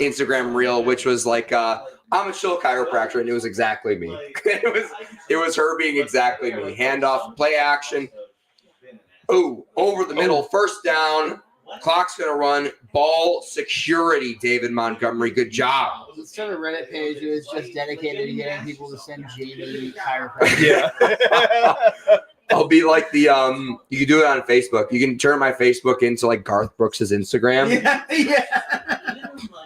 Instagram Reel, which was like, I'm a chill chiropractor, and it was exactly me. it was her being exactly me. Handoff, play action. Ooh, over the middle, first down. Clock's gonna run. Ball security, David Montgomery. Good job. Let's start a Reddit page that is just dedicated to getting people to send Jamie chiropractic. Yeah. I'll be like the you can do it on Facebook. You can turn my Facebook into like Garth Brooks's Instagram, yeah.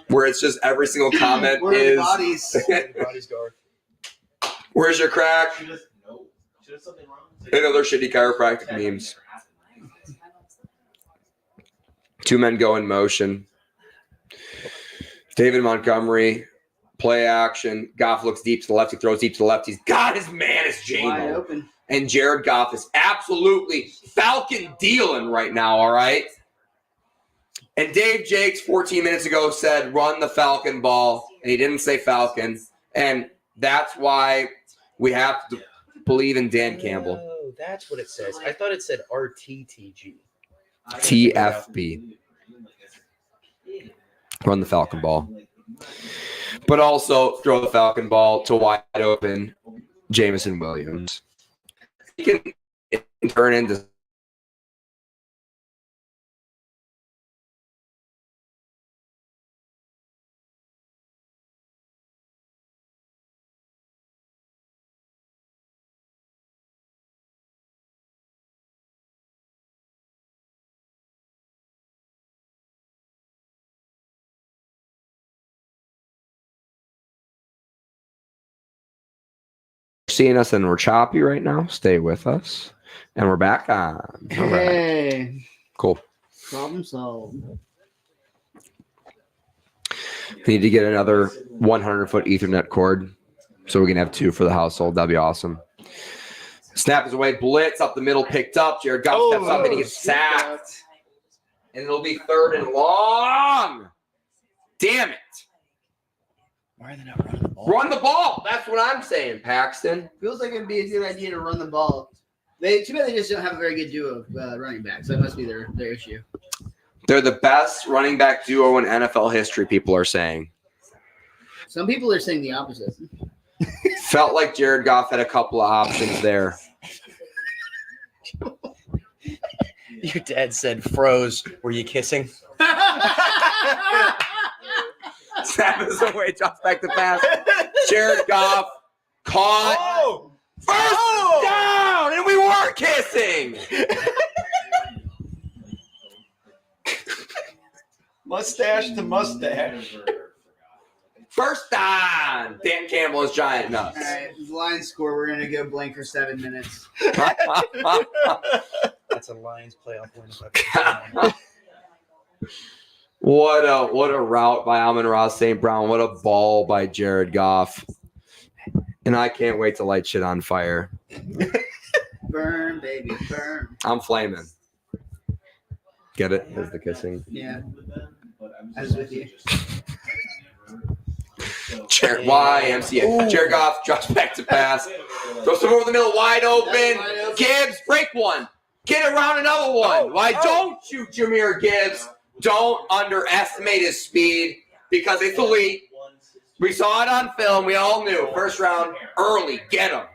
where it's just every single comment Where are the is bodies? Body's guard. where's your crack? And other shitty chiropractic memes. Two men go in motion. David Montgomery, play action. Goff looks deep to the left. He throws deep to the left. He's got his man is Wide J-Mo. open. And Jared Goff is absolutely Falcon dealing right now, all right? And Dave Jakes 14 minutes ago said, run the Falcon ball. And he didn't say Falcon. And that's why we have to believe in Dan Campbell. Oh, that's what it says. I thought it said RTTG. TFB. Run the Falcon ball. But also throw the Falcon ball to wide open Jameson Williams. He can turn into seeing us and we're choppy right now. Stay with us. And we're back on. All right. Hey, Cool. problem solved. We need to get another 100-foot Ethernet cord so we can have two for the household. That'd be awesome. Snap is away. Blitz up the middle, picked up. Jared Goff steps up and he gets sacked. And it'll be 3rd and long. Damn it. Why are they not running the ball? Run the ball. That's what I'm saying, Paxton. Feels like it'd be a good idea to run the ball. Too bad they just don't have a very good duo of running backs. That must be their issue. They're the best running back duo in NFL history, people are saying. Some people are saying the opposite. Felt like Jared Goff had a couple of options there. Your dad said froze. Were you kissing? Snap is away, drops back to pass. Jared Goff caught. Oh! First down! It We're kissing. Mustache to mustache. First down. Dan Campbell is giant nuts. All right, the Lions score. We're gonna go blank for 7 minutes. That's a Lions playoff win. What a route by Amon-Ra St. Brown. What a ball by Jared Goff. And I can't wait to light shit on fire. Burn, baby, burn. I'm flaming. Get it? There's the kissing. Yeah, I was with you. YMCA. Jared Goff drops back to pass. Throws some over the middle, wide open. Gibbs, break one. Get around another one. Why don't you, Jahmyr Gibbs? Don't underestimate his speed because it's elite. We saw it on film. We all knew. First round, early, get him.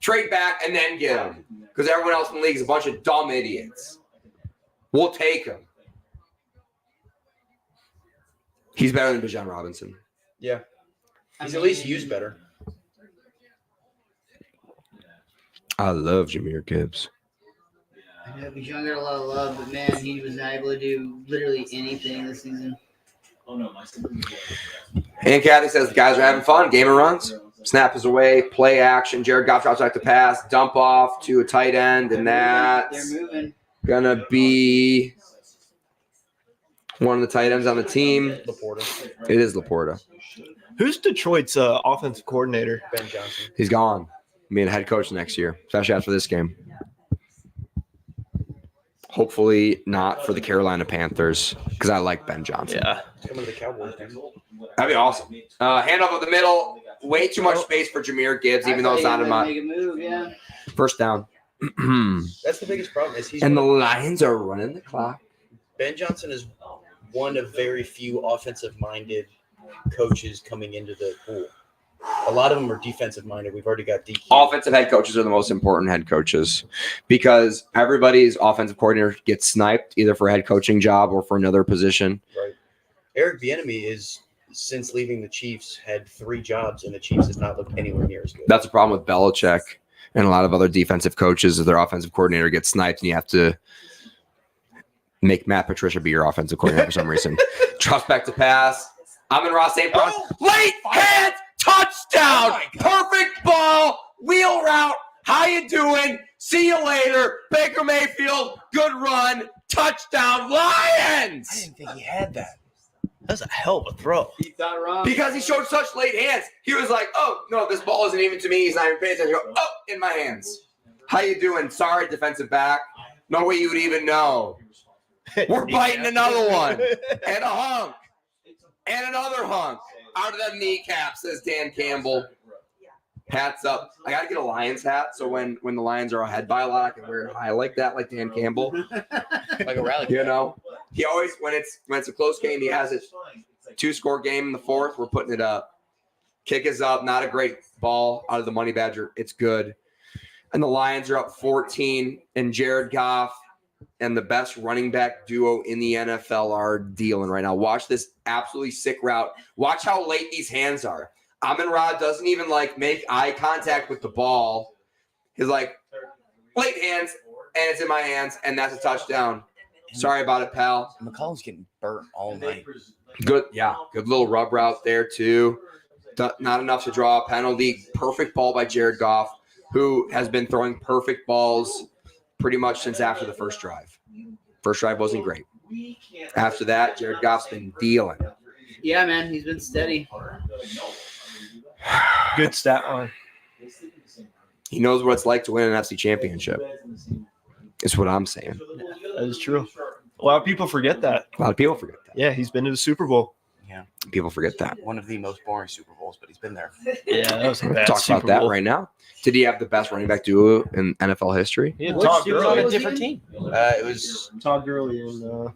Trade back and then get him. Because everyone else in the league is a bunch of dumb idiots. We'll take him. He's better than Bijan Robinson. Yeah. He's at least used better. I love Jahmyr Gibbs. I know Bijan got a lot of love, but man, he was not able to do literally anything this season. And Kathy says the guys are having fun. Game and runs. Snap is away. Play action. Jared Goff drops back to pass. Dump off to a tight end. And that's They're moving. going to be one of the tight ends on the team. Laporta. It is Laporta. Who's Detroit's offensive coordinator? Ben Johnson. He's gone. Being a head coach next year, especially after this game. Hopefully not for the Carolina Panthers because I like Ben Johnson. Yeah. Coming to the Cowboys. Dude. That'd be awesome. Handoff up the middle. Way too much space for Jahmyr Gibbs, even though it's not in my make a move, yeah. first down. That's the biggest problem. Is he's And the Lions are running the clock. Ben Johnson is one of very few offensive-minded coaches coming into the pool. A lot of them are defensive-minded. We've already got DQ. Offensive head coaches are the most important head coaches because everybody's offensive coordinator gets sniped either for a head coaching job or for another position. Right. Eric Bieniemy is, since leaving the Chiefs, had 3 jobs, and the Chiefs has not looked anywhere near as good. That's a problem with Belichick and a lot of other defensive coaches is their offensive coordinator gets sniped and you have to make Matt Patricia be your offensive coordinator for some reason. Trust back to pass. Amon-Ra St. Brown. Late hands. Touchdown. Perfect ball. Wheel route. How you doing? See you later. Baker Mayfield. Good run. Touchdown. Lions. I didn't think he had that. That's a hell of a throw. He thought wrong. Because he showed such late hands. He was like, oh, no, this ball isn't even to me. He's not even paying attention. Oh, in my hands. How you doing? Sorry, defensive back. No way you would even know. We're biting another one. And a hunk. And another hunk. Out of the kneecap, says Dan Campbell. Hats up. I got to get a Lions hat, so when the Lions are ahead by a lot, I can wear it high like that, like Dan Campbell. Like a rally. You know? He always, when it's a close game, he has it 2-score game in the fourth. We're putting it up. Kick is up. Not a great ball out of the Money Badger. It's good. And the Lions are up 14, and Jared Goff and the best running back duo in the NFL are dealing right now. Watch this absolutely sick route. Watch how late these hands are. Amon-Ra doesn't even make eye contact with the ball. He's like, late hands, and it's in my hands, and that's a touchdown. Sorry about it, pal. McCollum's getting burnt all night. Good, yeah. Good little rub route there, too. Not enough to draw a penalty. Perfect ball by Jared Goff, who has been throwing perfect balls pretty much since after the first drive. First drive wasn't great. After that, Jared Goff's been dealing. Yeah, man, he's been steady. Good stat line. He knows what it's like to win an FC championship. Is what I'm saying. That is true. A lot of people forget that. A lot of people forget that. Yeah, he's been to the Super Bowl. Yeah. People forget that. One of the most boring Super Bowls, but he's been there. Yeah, that was a bad Talk Super about that Bowl. right now. Did he have the best running back duo in NFL history? He had Which Todd duo On Gurley. a was different he? team. It was, Todd Gurley and oh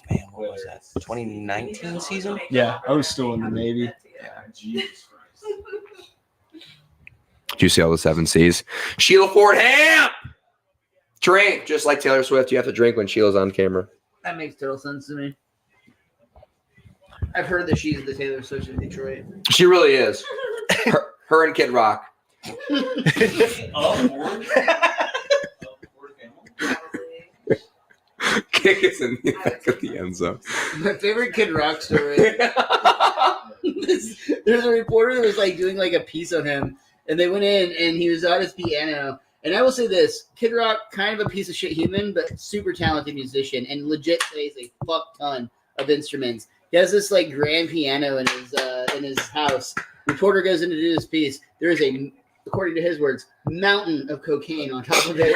man, what was that? 2019 season? yeah, I was still in the Navy. Did you see all the 7 C's? Sheila Ford Hamp! Drink. Just like Taylor Swift, you have to drink when Sheila's on camera. That makes total sense to me. I've heard that she's the Taylor Swift of Detroit. She really is. Her and Kid Rock. Kick is in the back of the end zone. My favorite Kid Rock story. There's a reporter that was like doing like a piece on him, and they went in and he was on his piano. And I will say this: Kid Rock, kind of a piece of shit human, but super talented musician, and legit plays a fuck ton of instruments. He has this like grand piano in his house. Reporter goes in to do this piece. There is a, according to his words, mountain of cocaine on top of it.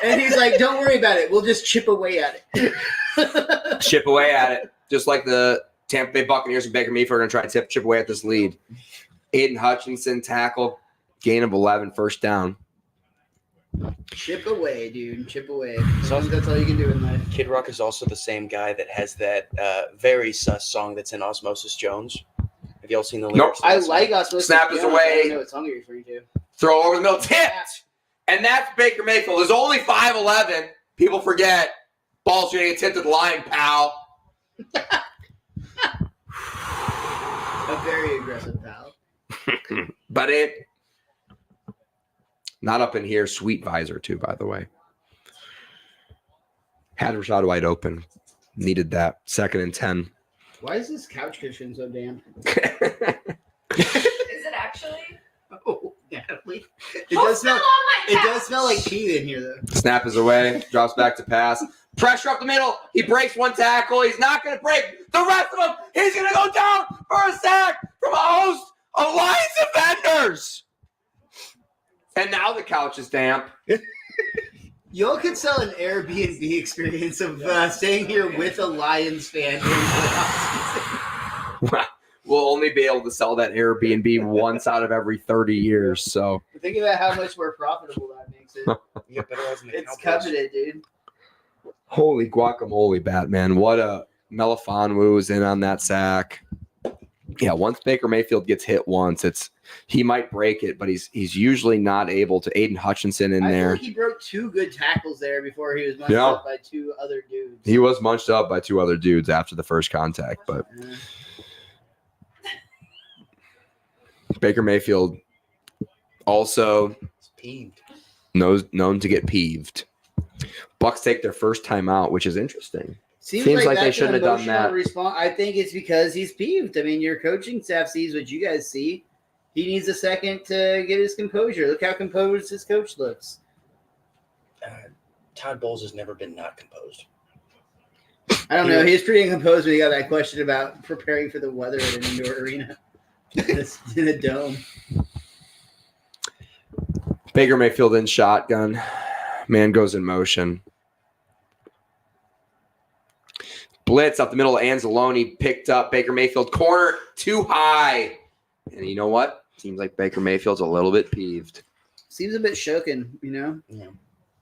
And he's like, "Don't worry about it. We'll just chip away at it." Chip away at it. Just like the Tampa Bay Buccaneers and Baker Mayfield are going to try to chip away at this lead. Aiden Hutchinson tackle, gain of 11, first down. Chip away, dude. Chip away. That's all you can do in life. Kid Rock is also the same guy that has that very sus song that's in Osmosis Jones. Have y'all seen the lyrics? I like Osmosis. Snap is away. I don't know what song you're referring to. Throw over the middle, tipped. And that's Baker Mayfield. There's only 5'11". People forget. Ball's going to get tipped at the line, pal. A very aggressive pal. But it, not up in here. Sweet visor, too, by the way. Had Rashad wide open. Needed that. 2nd and 10. Why is this couch cushion so damp? Is it actually? Oh, Natalie. It Don't does smell. spill on my It couch. does smell like pee in here, though. Snap is away. Drops back to pass. Pressure up the middle. He breaks one tackle. He's not going to break the rest of them. He's going to go down for a sack from a host of Lions defenders. And now the couch is damp. Y'all could sell an Airbnb experience of staying here with a Lions fan during the offseason. We'll only be able to sell that Airbnb once out of every 30 years. So Think about how much more profitable that makes it. You get better odds than the It's Cowboys. coveted, dude. holy guacamole, Batman. What a Melifonwu is in on that sack. Yeah, once Baker Mayfield gets hit once, he might break it, but he's usually not able to. Aiden Hutchinson in I feel there. like he broke 2 good tackles there before he was munched Yeah. up by 2 other dudes. He was munched up by 2 other dudes after the first contact, but Baker Mayfield also It's peeved. known to get peeved. Bucks take their first time out, which is interesting. Seems like they that's an shouldn't have done emotional that. I think it's because he's peeved. I mean, your coaching staff sees what you guys see. He needs a second to get his composure. Look how composed his coach looks. Todd Bowles has never been not composed. I don't know. He was pretty composed when he got that question about preparing for the weather at an indoor arena in a dome. Baker Mayfield in shotgun. Man goes in motion. Blitz up the middle of Anzalone. Picked up Baker Mayfield. Corner too high. And you know what? Seems like Baker Mayfield's a little bit peeved. Seems a bit shoken, you know? Yeah.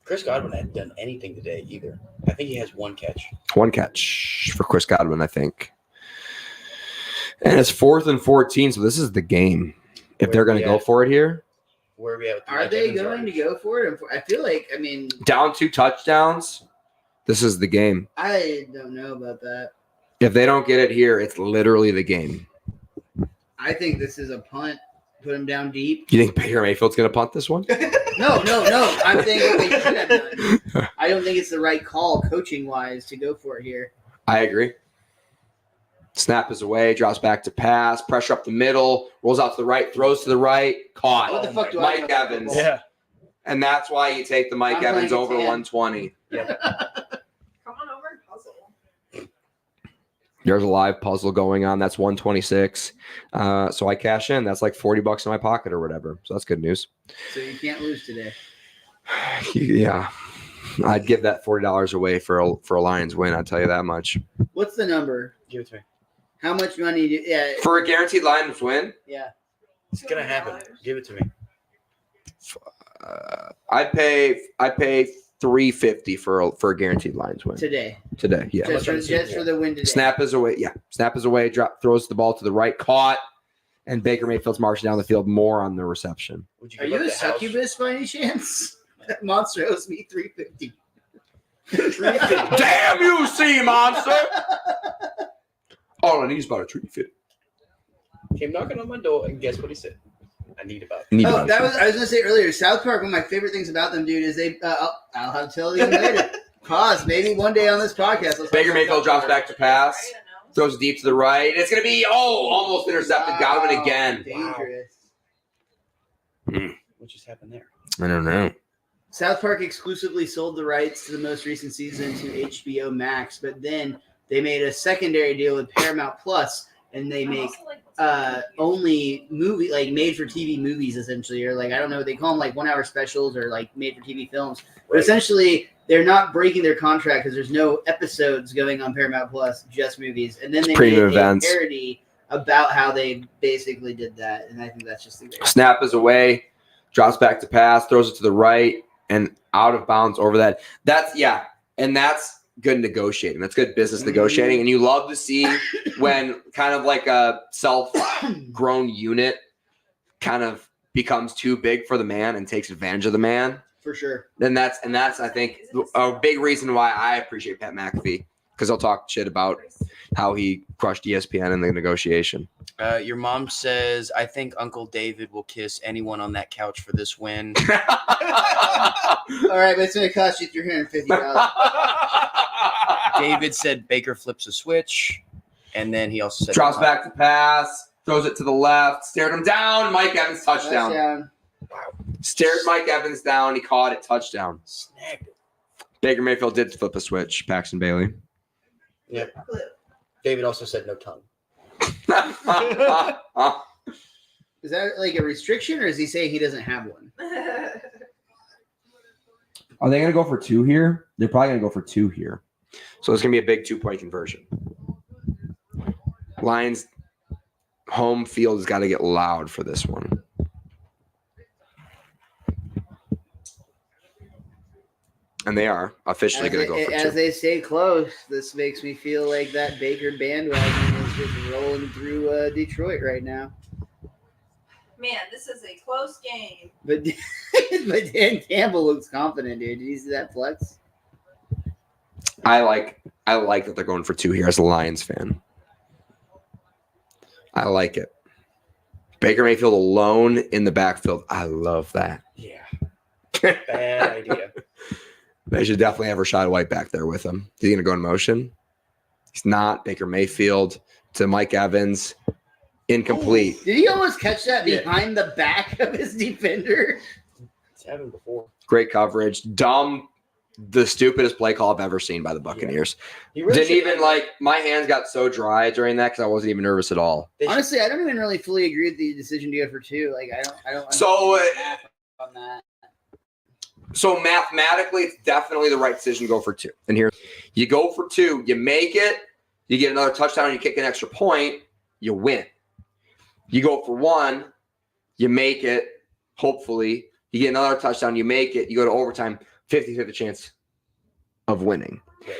Chris Godwin hadn't done anything today either. I think he has 1 catch. 1 catch for Chris Godwin, I think. And it's 4th and 14, so this is the game. If they're going to go for it here. Where are we at? With the Are Mike they Evans going to yardage? go for it? I feel like, I mean, Down 2 touchdowns. This is the game. I don't know about that. If they don't get it here, it's literally the game. I think this is a punt. Put him down deep. You think Baker Mayfield's going to punt this one? No. I'm saying what they should have done. I don't think it's the right call coaching-wise to go for it here. I agree. Snap is away, drops back to pass, pressure up the middle, rolls out to the right, throws to the right, caught. What the fuck do I know Mike about Evans. football? Yeah. And that's why you take the Mike I'm Evans playing over 10. 120. Come on over and puzzle. There's a live puzzle going on. That's 126. So I cash in. That's like $40 in my pocket or whatever. So that's good news. So you can't lose today. Yeah. I'd give that $40 away for a Lions win. I'll tell you that much. What's the number? Give it to me. How much money? Yeah. For a guaranteed Lions win, Yeah. It's going to happen. Give it to me. I'd pay $350 for a guaranteed Lions win Today. Yeah. Just for the win today. Snap is away. Yeah. Snap is away. Throws the ball to the right. Caught. And Baker Mayfield's marching down the field more on the reception. Would Are give you up a the house? succubus by any chance? That monster owes me $350. Damn you, sea monster! All I need is about a $350. Came knocking on my door, and guess what he said? I need about. Oh, I was gonna say earlier, South Park. One of my favorite things about them, dude, is they. I'll have to tell you later. Pause. Maybe one day on this podcast. let's Baker talk Mayfield about drops South back to Park. pass, throws it deep to the right. It's going to be, almost intercepted. Got him again. Dangerous. What just happened there? I don't know. South Park exclusively sold the rights to the most recent season to HBO Max, but then they made a secondary deal with Paramount Plus, and they make only made for TV movies essentially, or I don't know, they call them 1 hour specials or made for TV films. But essentially, they're not breaking their contract because there's no episodes going on Paramount Plus, just movies. And then they made a parody about how they basically did that, and I think that's just the great. Snap is away, drops back to pass, throws it to the right, and out of bounds over that. That's good negotiating. That's good business negotiating. And you love to see when kind of like a self-grown unit kind of becomes too big for the man and takes advantage of the man. For sure. Then that's I think a big reason why I appreciate Pat McAfee, because he'll talk shit about how he crushed ESPN in the negotiation. Your mom says, I think Uncle David will kiss anyone on that couch for this win. All right, but it's going to cost you $350. David said Baker flips a switch, and then he also said drops back to pass, throws it to the left, stared him down. Mike Evans touchdown. Stared Mike Evans down. He caught it, touchdown. Snagged it. Baker Mayfield did flip a switch. Paxton Bailey. Yep. David also said no tongue. Is that a restriction, or is he saying he doesn't have one? Are they going to go for 2 here? They're probably going to go for 2 here. So it's going to be a big 2-point conversion. Lions home field has got to get loud for this one. And they are officially going to go for 2. As they stay close, this makes me feel like that Baker bandwagon is just rolling through Detroit right now. Man, this is a close game. But Dan Campbell looks confident, dude. Did you see that flex? I like that they're going for 2 here as a Lions fan. I like it. Baker Mayfield alone in the backfield. I love that. Yeah. Bad idea. They should definitely have Rashad White back there with him. Is he going to go in motion? He's not. Baker Mayfield to Mike Evans. Incomplete. Did he almost catch that behind the back of his defender? It's happened before. Great coverage. The stupidest play call I've ever seen by the Buccaneers. He really Didn't even my hands got so dry during that because I wasn't even nervous at all. Honestly, I don't even really fully agree with the decision to go for 2. I don't. So, on that. So mathematically, it's definitely the right decision to go for 2. And here, you go for 2, you make it, you get another touchdown, you kick an extra point, you win. You go for 1, you make it, hopefully, you get another touchdown, you make it, you go to overtime, 50-50 chance of winning.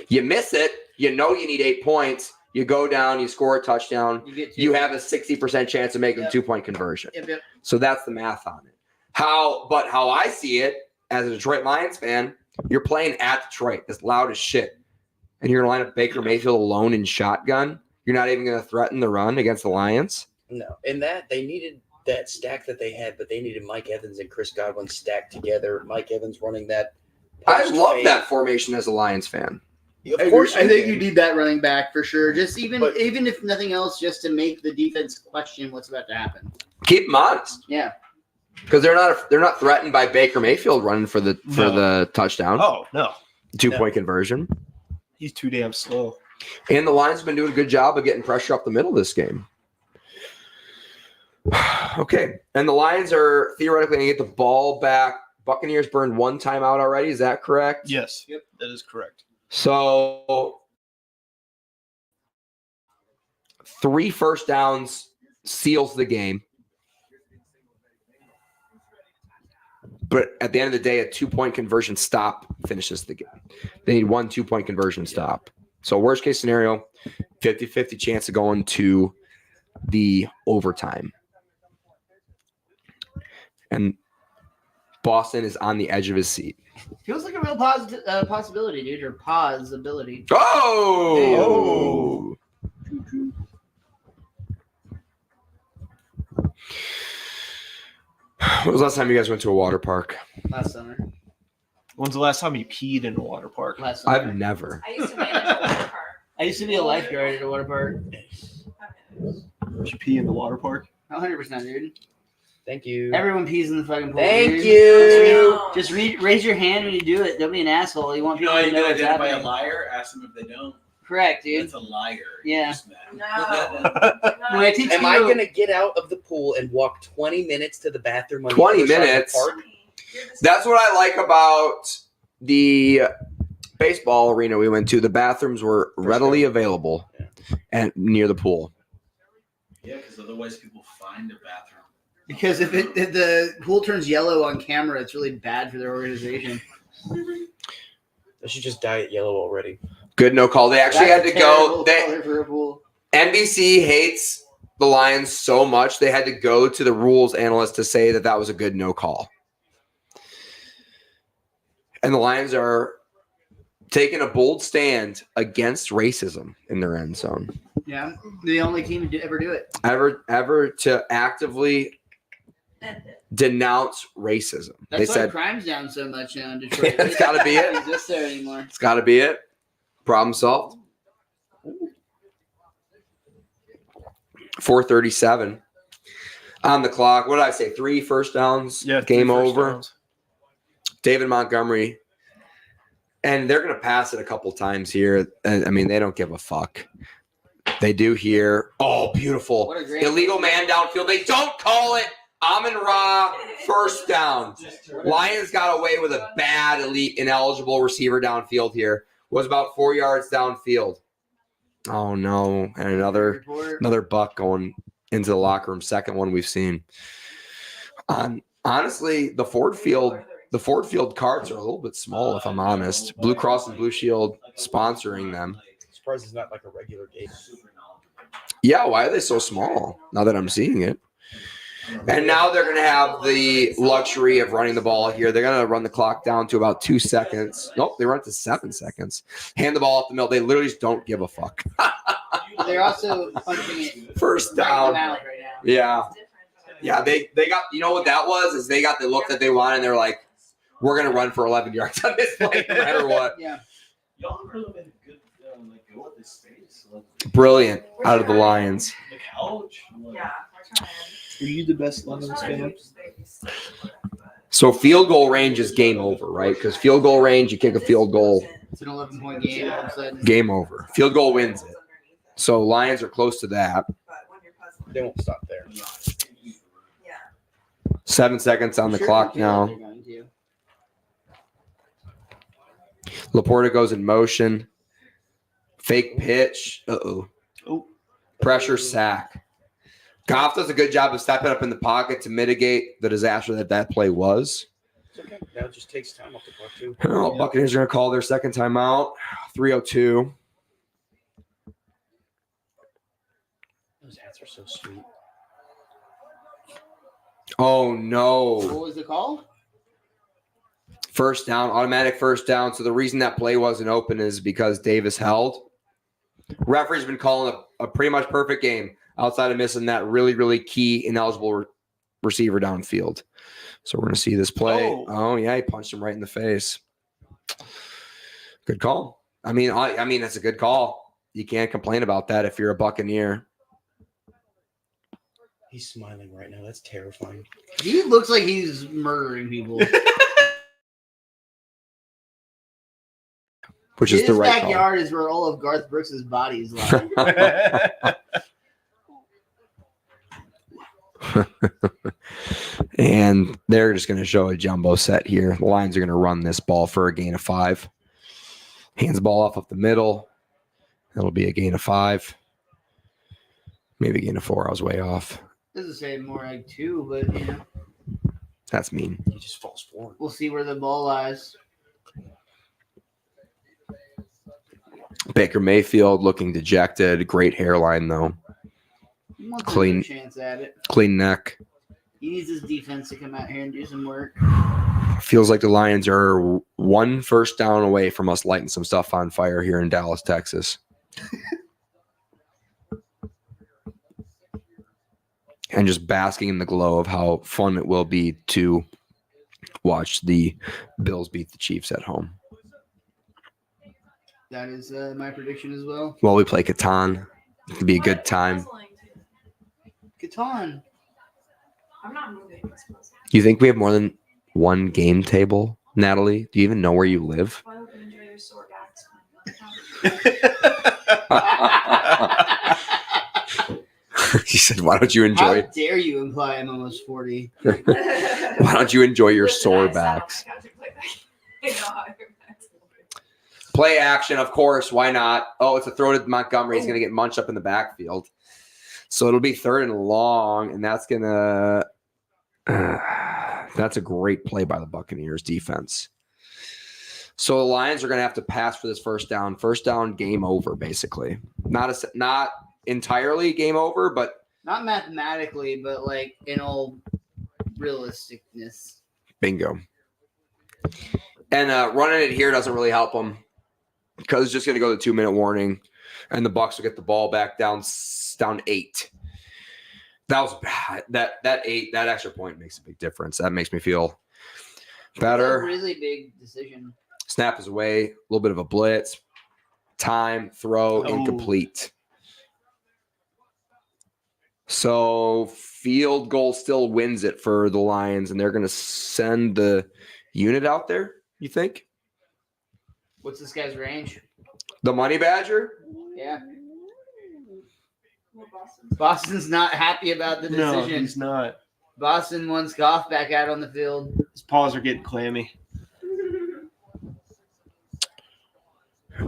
You miss it, you need 8 points, you go down, you score a touchdown, you have a 60% chance of making a 2-point conversion. Yep. So that's the math on it. How I see it, as a Detroit Lions fan, you're playing at Detroit. It's loud as shit. And you're going to line up Baker Mayfield alone in shotgun. You're not even going to threaten the run against the Lions. No. And they needed that stack that they had, but they needed Mike Evans and Chris Godwin stacked together. Mike Evans running that. I love that formation as a Lions fan. Of course, I think you need that running back for sure. Just even if nothing else, just to make the defense question what's about to happen. Keep them honest. Yeah. Because they're not threatened by Baker Mayfield running for the touchdown. Oh, no. 2-point conversion. He's too damn slow. And the Lions have been doing a good job of getting pressure up the middle of this game. Okay. And the Lions are theoretically going to get the ball back. Buccaneers burned 1 timeout already. Is that correct? Yes. Yep. That is correct. So 3 first downs seals the game. But at the end of the day, a 2-point conversion stop finishes the game. They need 1 2-point conversion stop. So worst case scenario, 50-50 chance of going to the overtime. And Boston is on the edge of his seat. Feels like a real possibility, dude, or possibility. Oh! When was the last time you guys went to a water park? Last summer. When's the last time you peed in a water park? Last summer. I've never. I used to manage a water park. I used to be a lifeguard at a water park. Did you pee in the water park? 100%, dude. Thank you. Everyone pees in the fucking pool. Thank dude. you. Just raise your hand when you do it. Don't be an asshole. You want You know people how to you know can what's identify a happening. liar? Ask them if they don't. Correct, dude. That's a liar. Yeah. Just met 'em. No. When I teach Am you, I gonna get out of the pool and walk 20 minutes to the bathroom? On the 20 other side of the minutes? park? That's what I like about the baseball arena we went to. The bathrooms were readily available and near the pool. Yeah, because otherwise people find a bathroom. because if the pool turns yellow on camera, it's really bad for their organization. They should just dye it yellow already. Good no call. They actually That's had to a go. terrible color for a pool. NBC hates the Lions so much they had to go to the rules analyst to say that that was a good no call. And the Lions are taking a bold stand against racism in their end zone. Yeah, the only team to ever do it. Ever to actively denounce racism. That's They why said crime's down so much now in Detroit. It's gotta be it. It doesn't exist there anymore. it's got to be it. Problem solved. 4:37 on the clock. What did I say? 3 first downs. Yeah, Game 3 first over. downs. David Montgomery. And they're going to pass it a couple times here. I mean, they don't give a fuck. They do here. Oh, beautiful. What a great Illegal man downfield. They don't call it. Amon Ra, first down. Lions got away with a bad, elite, ineligible receiver downfield here. Was about 4 yards downfield. Oh, no. And another buck going into the locker room. Second one we've seen. Honestly, the Ford Field carts are a little bit small, if I'm honest. Blue Cross and Blue Shield sponsoring them. I'm surprised it's not like a regular gate. Yeah, why are they so small? Now that I'm seeing it. And now they're going to have the luxury of running the ball here. They're going to run the clock down to about 2 seconds. Nope, they run it to 7 seconds. Hand the ball off the middle. They literally just don't give a fuck. They're also punching it First right down. out right now. Yeah. Yeah, they got, you know what that was? Is they got the look that they wanted, and they're like, we're going to run for 11 yards on this play no matter what. Yeah. Y'all have really been good go with this space. Brilliant out of the Lions. The couch. Yeah, we're trying. Are you the best Lions fan? So field goal range is game over, right? Because field goal range, you kick a field goal, It's an 11-point game all of a sudden. game over. Field goal wins it. So Lions are close to that. They won't stop there. 7 seconds on the Sure, clock they feel like now. they're going to. Laporta goes in motion. Fake pitch. Uh-oh. Oh. Pressure sack. Goff does a good job of stepping up in the pocket to mitigate the disaster that play was. It's okay. Now it just takes time off the clock, too. Oh, Buccaneers are going to call their second timeout. 3:02. Those hats are so sweet. Oh, no. What was the call? First down, automatic first down. So the reason that play wasn't open is because Davis held. Referee's been calling a pretty much perfect game outside of missing that really, really key ineligible receiver downfield. So we're going to see this play. Oh, yeah, he punched him right in the face. Good call. I mean, that's a good call. You can't complain about that if you're a Buccaneer. He's smiling right now. That's terrifying. He looks like he's murdering people. Which is the right His backyard is where all of Garth Brooks' bodies lie. call. And they're just going to show a jumbo set here. The Lions are going to run this ball for a gain of 5. Hands the ball off up the middle. It'll be a gain of 5. Maybe a gain of 4. I was way off. Doesn't say more like 2, but you know, That's mean. He just falls forward. we'll see where the ball lies. Baker Mayfield looking dejected. Great hairline, though. He wants Clean. a chance at it. Clean neck. He needs his defense to come out here and do some work. Feels like the Lions are 1 first down away from us lighting some stuff on fire here in Dallas, Texas. and just basking in the glow of how fun it will be to watch the Bills beat the Chiefs at home. That is my prediction as well. While we play Catan, it'll be a good time. Catan. I'm not moving. It's puzzling. Do you think we have more than one game table, Natalie? Do you even know where you live? Why don't you enjoy your sore backs? She said, "Why don't you enjoy? How dare you imply I'm almost 40? Why don't you enjoy your sore backs?" Play action, of course. Why not? Oh, it's a throw to Montgomery. He's going to get munched up in the backfield. So it'll be 3rd and long, and that's going to that's a great play by the Buccaneers defense. So the Lions are going to have to pass for this first down. First down, game over, basically. Not entirely game over, but Not mathematically, but like in all realisticness. bingo. And running it here doesn't really help them because it's just going to go to 2-minute warning, and the Bucs will get the ball back down 8. That was bad. That extra point makes a big difference. That makes me feel better. It's a really big decision. Snap is away. A little bit of a blitz. Time, throw, incomplete. So field goal still wins it for the Lions, and they're going to send the unit out there, you think? What's this guy's range? The Money Badger? Yeah. Boston's not happy about the No, decision. he's not. Boston wants Goff back out on the field. His paws are getting clammy.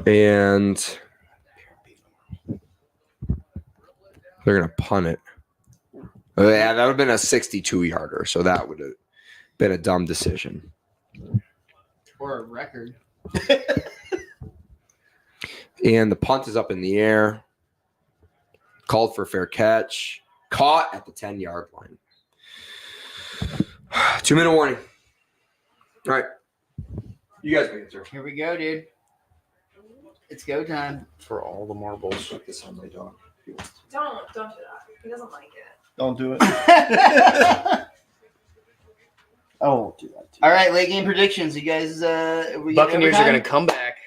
And they're going to punt it. Yeah, that would have been a 62-yarder, so that would have been a dumb decision. Or a record. And the punt is up in the air. Called for a fair catch. Caught at the 10-yard line. 2-minute warning. All right. You guys make it, sir. Here we go, dude. It's go time. For all the marbles. Check this on my dog. Don't do that. He doesn't like it. Don't do it. I won't do that. All right, late game predictions. You guys, we Buccaneers are overtime? going to come back.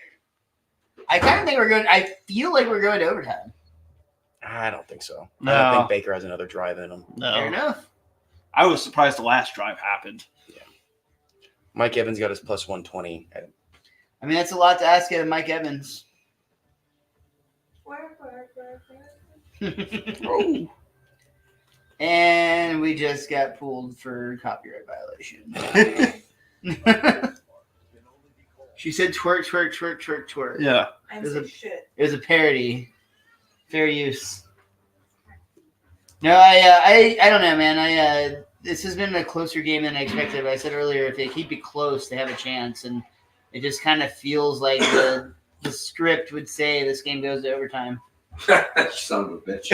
I kind of think we're going. I feel like we're going to overtime. I don't think so. No. I don't think Baker has another drive in him. Fair No. enough. I was surprised the last drive happened. Mike Evans got his plus 120. I mean, that's a lot to ask of Mike Evans. Work. And we just got pulled for copyright violation. She said twerk, twerk, twerk, twerk, twerk. Yeah. I There's said a- shit. It was a parody. Fair use. No, I don't know, man. This has been a closer game than I expected. But I said earlier, if they keep it close, they have a chance, and it just kind of feels like the script would say this game goes to overtime. Son of a bitch.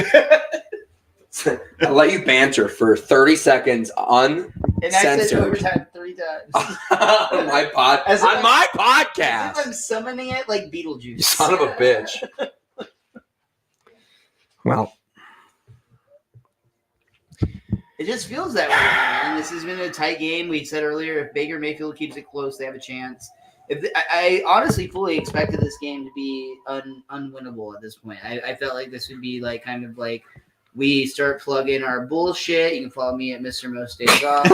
I'll let you banter for 30 seconds And I said uncensored overtime 3 times. on my As if on I'm- my As if podcast. I'm summoning it like You Beetlejuice. son of a bitch. Well, It just feels that way, man. This has been a tight game. We said earlier, if Baker Mayfield keeps it close, they have a chance. I honestly fully expected this game to be unwinnable at this point. I felt like this would be like kind of like we start plugging our bullshit. You can follow me at Mr. Most Days Off.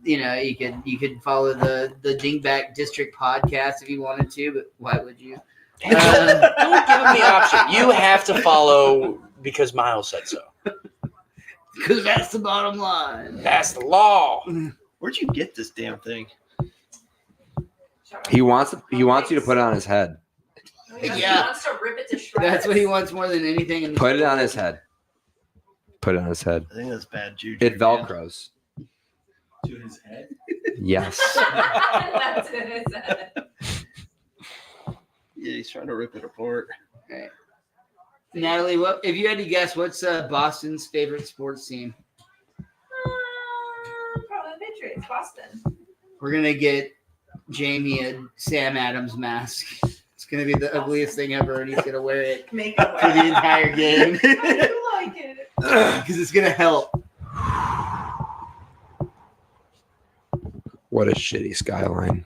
You could follow the Dingback District podcast if you wanted to, but why would you? Don't give him the option. You have to follow because Miles said so. Because that's the bottom line. That's the law. Where'd you get this damn thing? he wants you to put it on his head. He Yeah. wants to rip it to shreds. That's what he wants more than anything. In this Put it on world. his head. Put it on his head. I think that's bad juju. It man. velcros. To his head. Yes. That's it. Yeah, he's trying to rip it apart. Right. Natalie, what if you had to guess? What's Boston's favorite sports team? Probably the Patriots, Boston. We're gonna get Jamie a Sam Adams mask. It's gonna be the ugliest thing ever, and he's gonna wear it Make it for the entire game. I like it. because it's gonna help. What a shitty skyline.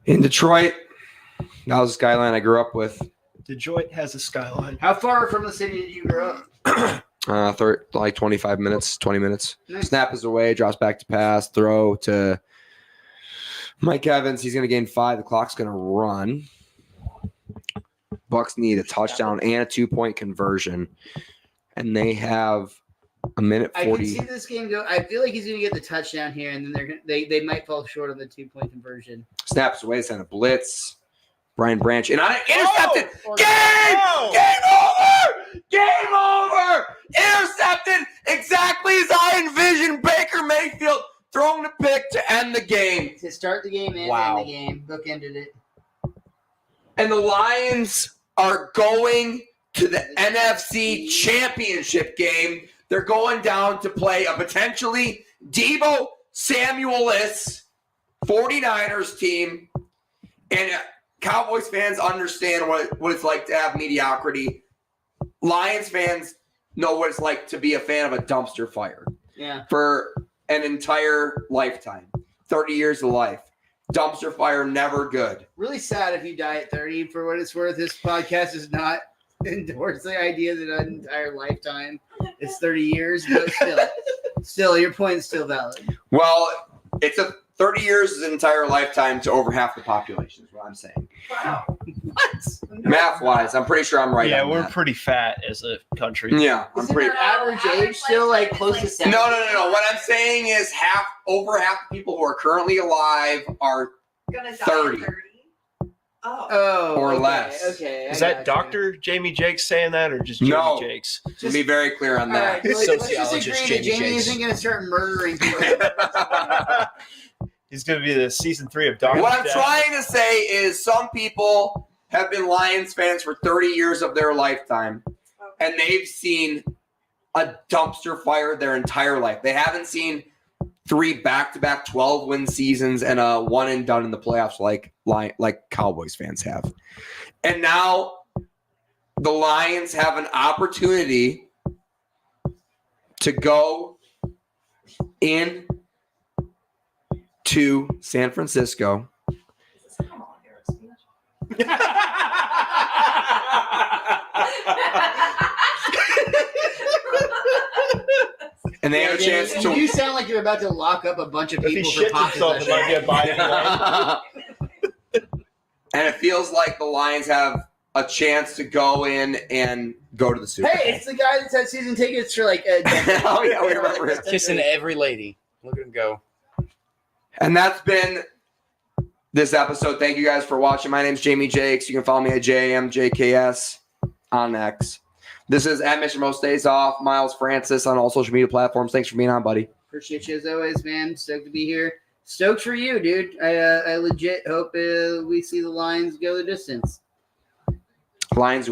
In Detroit, that was the skyline I grew up with. Detroit has a skyline. How far from the city did you grow up? Like 25 minutes, 20 minutes. Nice. Snap is away, drops back to pass, throw to Mike Evans. He's going to gain 5. The clock's going to run. Bucks need a touchdown and a 2-point conversion. And they have a minute 40. I can see this game go. I feel like he's gonna get the touchdown here, and then they might fall short on the 2-point conversion. Snaps away, send a blitz. Brian Branch and intercepted. Oh! Game over. Intercepted exactly as I envisioned. Baker Mayfield throwing the pick to end the game. To start the game and Wow. end the game, bookended it. And the Lions are going to the NFC Championship game. They're going down to play a potentially Deebo Samuel-less 49ers team. And Cowboys fans understand what it's like to have mediocrity. Lions fans know what it's like to be a fan of a dumpster fire Yeah. for an entire lifetime. 30 years of life. Dumpster fire, never good. Really sad if you die at 30. For what it's worth, this podcast does not endorse the idea that an entire lifetime is 30 years, but still, your point is still valid. Well, it's a 30 years is an entire lifetime to over half the population is what I'm saying. Wow. What? Math-wise, I'm pretty sure I'm right Yeah, on we're that. pretty fat as a country. Yeah, I'm Isn't pretty... our average age still like close to 70? No. What I'm saying is over half the people who are currently alive are Gonna die 30. at 30. Oh. Oh, Or okay, less. Okay. Is I that gotcha. Dr. Jamie Jakes saying that or just Jamie No. Jakes? to be very clear on All right, that. let's just Sociologist agree that Jamie Jamie Jakes. isn't going to start murdering people. He's going to be the season 3 of Dr. What I'm Death. trying to say is some people have been Lions fans for 30 years of their lifetime, and they've seen a dumpster fire their entire life. They haven't seen 3 back-to-back 12-win seasons and a one-and-done in the playoffs like Cowboys fans have. And now the Lions have an opportunity to go in to San Francisco. Come on, Eric. And they have a chance You to. sound like you're about to lock up a bunch of If he people for shits pot himself, it might be a possession. binding line. And it feels like the Lions have a chance to go in and go to the Super Bowl. Hey, it's the guy that's had season tickets for like a decade. Oh, yeah, we remember him. Kissing every lady. Look at him go. And that's been this episode. Thank you guys for watching. My name's Jamie Jakes. You can follow me at JMJKS on X. This is at Mr. Most Days Off, Miles Francis on all social media platforms. Thanks for being on, buddy. Appreciate you as always, man. Stoked to be here. Stoked for you, dude. I legit hope we see the Lions go the distance. Lions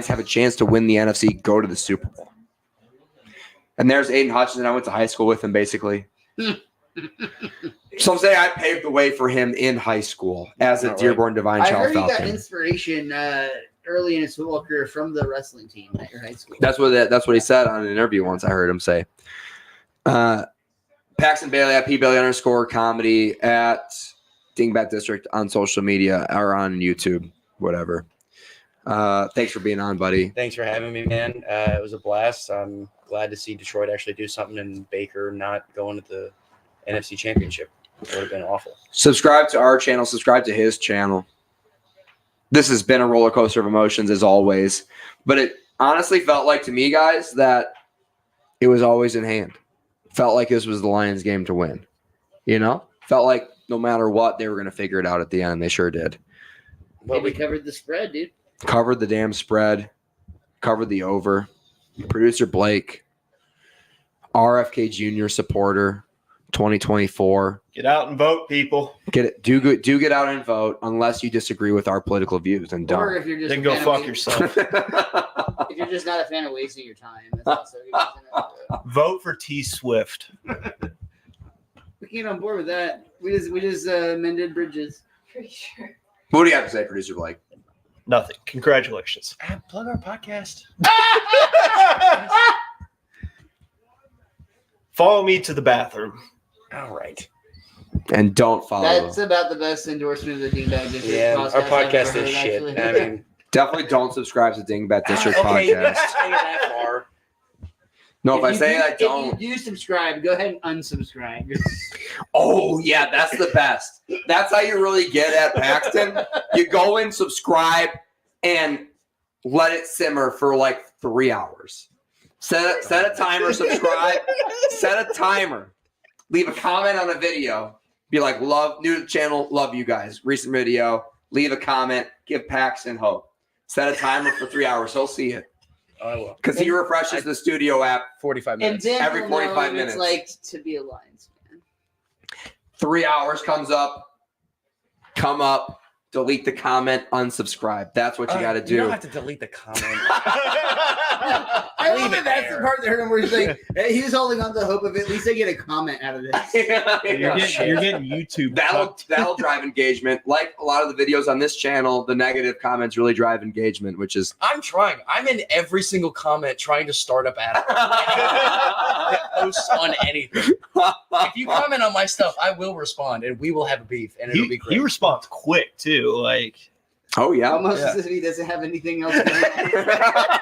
have a chance to win the NFC, go to the Super Bowl. And there's Aiden Hutchinson. I went to high school with him, basically. Some say I paved the way for him in high school as a All right. Dearborn Divine I Child heard you got Falcon. inspiration early in his football career from the wrestling team at your high school. That's what he said on an interview once. I heard him say. Paxton Bailey at @PBailey_comedy at Dingbat District on social media or on YouTube, whatever. Thanks for being on, buddy. Thanks for having me, man. It was a blast. I'm glad to see Detroit actually do something and Baker not going to the NFC Championship. It would have been awful. Subscribe to our channel. Subscribe to his channel. This has been a roller coaster of emotions as always, but it honestly felt like to me, guys, that it was always in hand. Felt like this was the Lions' game to win. You know, felt like no matter what, they were going to figure it out at the end, and they sure did. Well, We covered the spread, dude. Covered the damn spread. Covered the over. Producer Blake, RFK Jr. supporter, 2024. Get out and vote, people. Get it. Do good. Do get out and vote, unless you disagree with our political views, and Or don't. if you're just Then a go fan of fuck wa- yourself. If you're just not a fan of wasting your time, that's also a good reason to vote. Vote for T Swift. We can get on board with that. We just mended bridges. Pretty sure. What do you have to say, Producer Blake? Nothing. Congratulations. Plug our podcast. Follow me to the bathroom. All right. And don't follow. That's about the best endorsement of the Dingbat District Yeah, podcast our I've podcast ever is heard, shit. actually. I mean, Definitely don't subscribe to Dingbat District okay, you podcast. can't take it that far. No, if I you say do- I don't. If you do subscribe, go ahead and unsubscribe. Oh, yeah, that's the best. That's how you really get at Paxton. You go in, subscribe, and let it simmer for like 3 hours. Set a timer, subscribe, set a timer. Leave a comment on a video. Be like, new to the channel, love you guys. Recent video, leave a comment, give Paxton hope. Set a timer for 3 hours. He'll see it. Oh, I will. Because he refreshes the studio app 45 And minutes. then Every he'll know 45 what minutes. It's like to be a Lions fan. 3 hours comes up, come up, delete the comment, unsubscribe. That's what you got to You do. don't have to delete the comment. I Leave love it it. That's there. the part that hurt him where he's like, hey, he was holding on to the hope of at least I get a comment out of this. You're getting YouTube. That'll drive engagement. Like a lot of the videos on this channel, the negative comments really drive engagement, which is I'm trying. I'm in every single comment trying to start up Adam. That posts on anything. If you comment on my stuff, I will respond and we will have a beef and it'll be He great. responds quick too. Like oh yeah. Almost Yeah. as if he doesn't have anything else going on.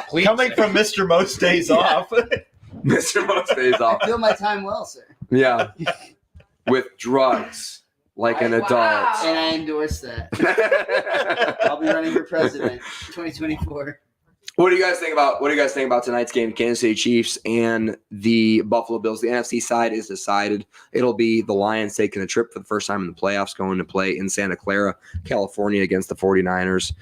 Please. coming from Mr. Most Days Off. Mr. Most days off. I feel my time well, sir. Yeah. With drugs, like an adult. And I endorse that. I'll be running for president 2024. What do you guys think about tonight's game? Kansas City Chiefs and the Buffalo Bills. The NFC side is decided. It'll be the Lions taking a trip for the first time in the playoffs, going to play in Santa Clara, California against the 49ers.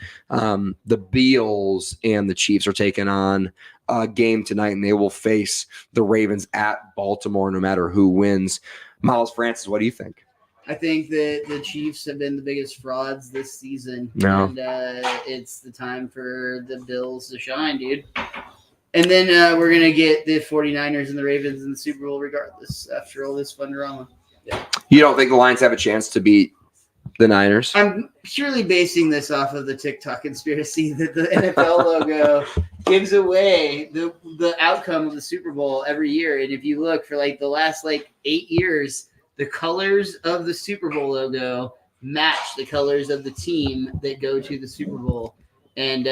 The Bills and the Chiefs are taking on a game tonight, and they will face the Ravens at Baltimore no matter who wins. Miles Francis, what do you think? I think that the Chiefs have been the biggest frauds this season. No. And it's the time for the Bills to shine, dude. And then we're going to get the 49ers and the Ravens in the Super Bowl regardless after all this fun drama. You don't think the Lions have a chance to beat the Niners? I'm purely basing this off of the TikTok conspiracy that the NFL logo gives away the outcome of the Super Bowl every year. And if you look for like the last 8 years, the colors of the Super Bowl logo match the colors of the team that go to the Super Bowl. And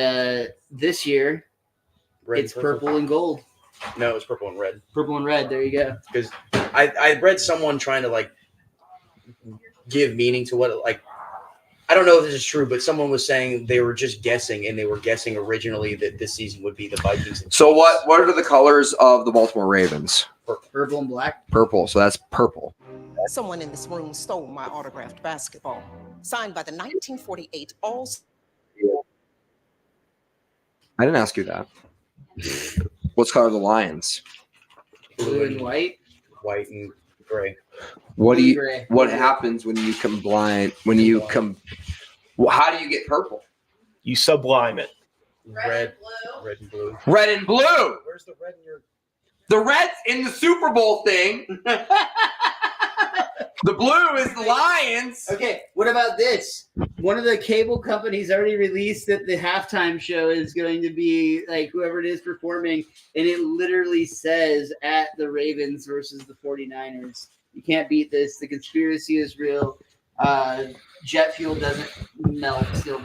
this year, Red it's and purple and gold. No, it's purple and red. Purple and red. There you go. Because I read someone trying to give meaning to what I don't know if this is true, but someone was saying they were just guessing, and they were guessing originally that this season would be the Vikings. And So Chiefs. what are the colors of the Baltimore Ravens? Purple and black. Purple. So that's purple. Someone in this room stole my autographed basketball, signed by the 1948 All. I didn't ask you that. What's color are the Lions? Blue and white. white and gray. What do you? Gray. What happens when you combine? How do you get purple? You sublime it. Red, blue. red and blue. Red and blue. Where's the red in your? The red's in the Super Bowl thing. The blue is the Lions. Okay, what about this? One of the cable companies already released that the halftime show is going to be whoever it is performing, and it literally says at the Ravens versus the 49ers. You can't beat this. The conspiracy is real. Jet fuel doesn't melt steel.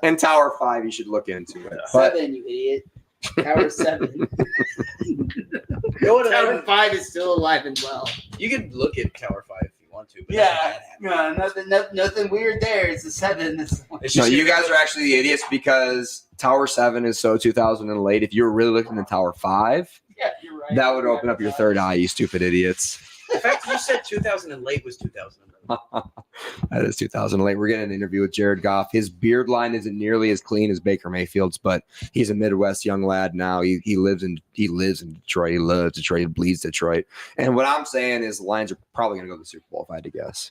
And Tower 5, you should look into it. But 7, you idiot. Tower 7. Go to Tower 5 is still alive and well. You could look at Tower 5 if you want to. But Yeah, nothing weird there. It's the 7. It's no, just you guys are actually the idiots because Tower 7 is so 2000 and late. If you were really looking at Tower 5, Yeah, you're right. that would open up your third eye, you stupid idiots. The fact that you said 2000 and late was 2000. That is 2000 late. We're getting an interview with Jared Goff. His beard line isn't nearly as clean as Baker Mayfield's, but he's a Midwest young lad now. He lives in Detroit. He loves Detroit. He bleeds Detroit. And what I'm saying is the Lions are probably going to go to the Super Bowl if I had to guess.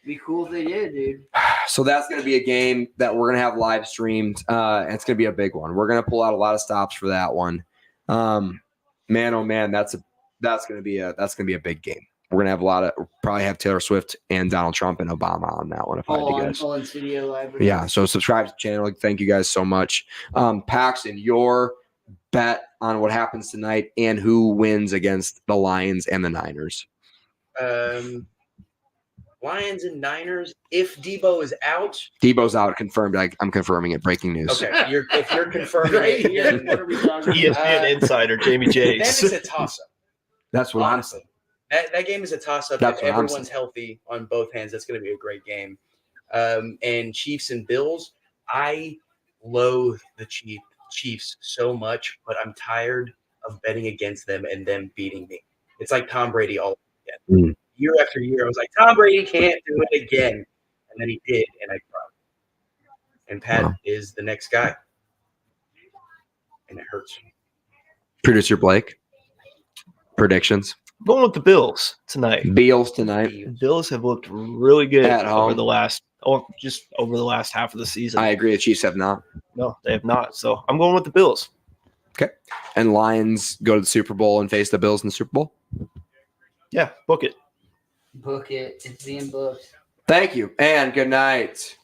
Be cool if they did, dude. So that's going to be a game that we're going to have live streamed. And it's going to be a big one. We're going to pull out a lot of stops for that one. Man, oh man, that's going to be a big game. We're gonna have probably have Taylor Swift and Donald Trump and Obama on that one. If I had to guess. All in studio live. Yeah. So subscribe to the channel. Thank you guys so much. Paxton, your bet on what happens tonight and who wins against the Lions and the Niners. Lions and Niners. If Debo is out, Debo's out, confirmed. I'm confirming it. Breaking news. okay. If you're confirming it, then What are we talking ESPN insider Jamie then Jakes. it's a toss-up. That's what Honestly, that game is a toss-up. That's If what I'm everyone's healthy on both hands, that's going to be a great game. And Chiefs and Bills, I loathe the Chiefs so much, but I'm tired of betting against them and them beating me. It's like Tom Brady all again. Mm. Year after year, I was like, Tom Brady can't do it again. And then he did, and I cried. And Pat is the next guy. And it hurts. Producer Blake. Predictions. Going with the Bills tonight. Beals tonight. The Bills have looked really good At over home. the last half of the season. I agree. The Chiefs have not. No, they have not. So I'm going with the Bills. And Lions go to the Super Bowl and face the Bills in the Super Bowl. Yeah, book it. Book it. It's being booked. Thank you and good night.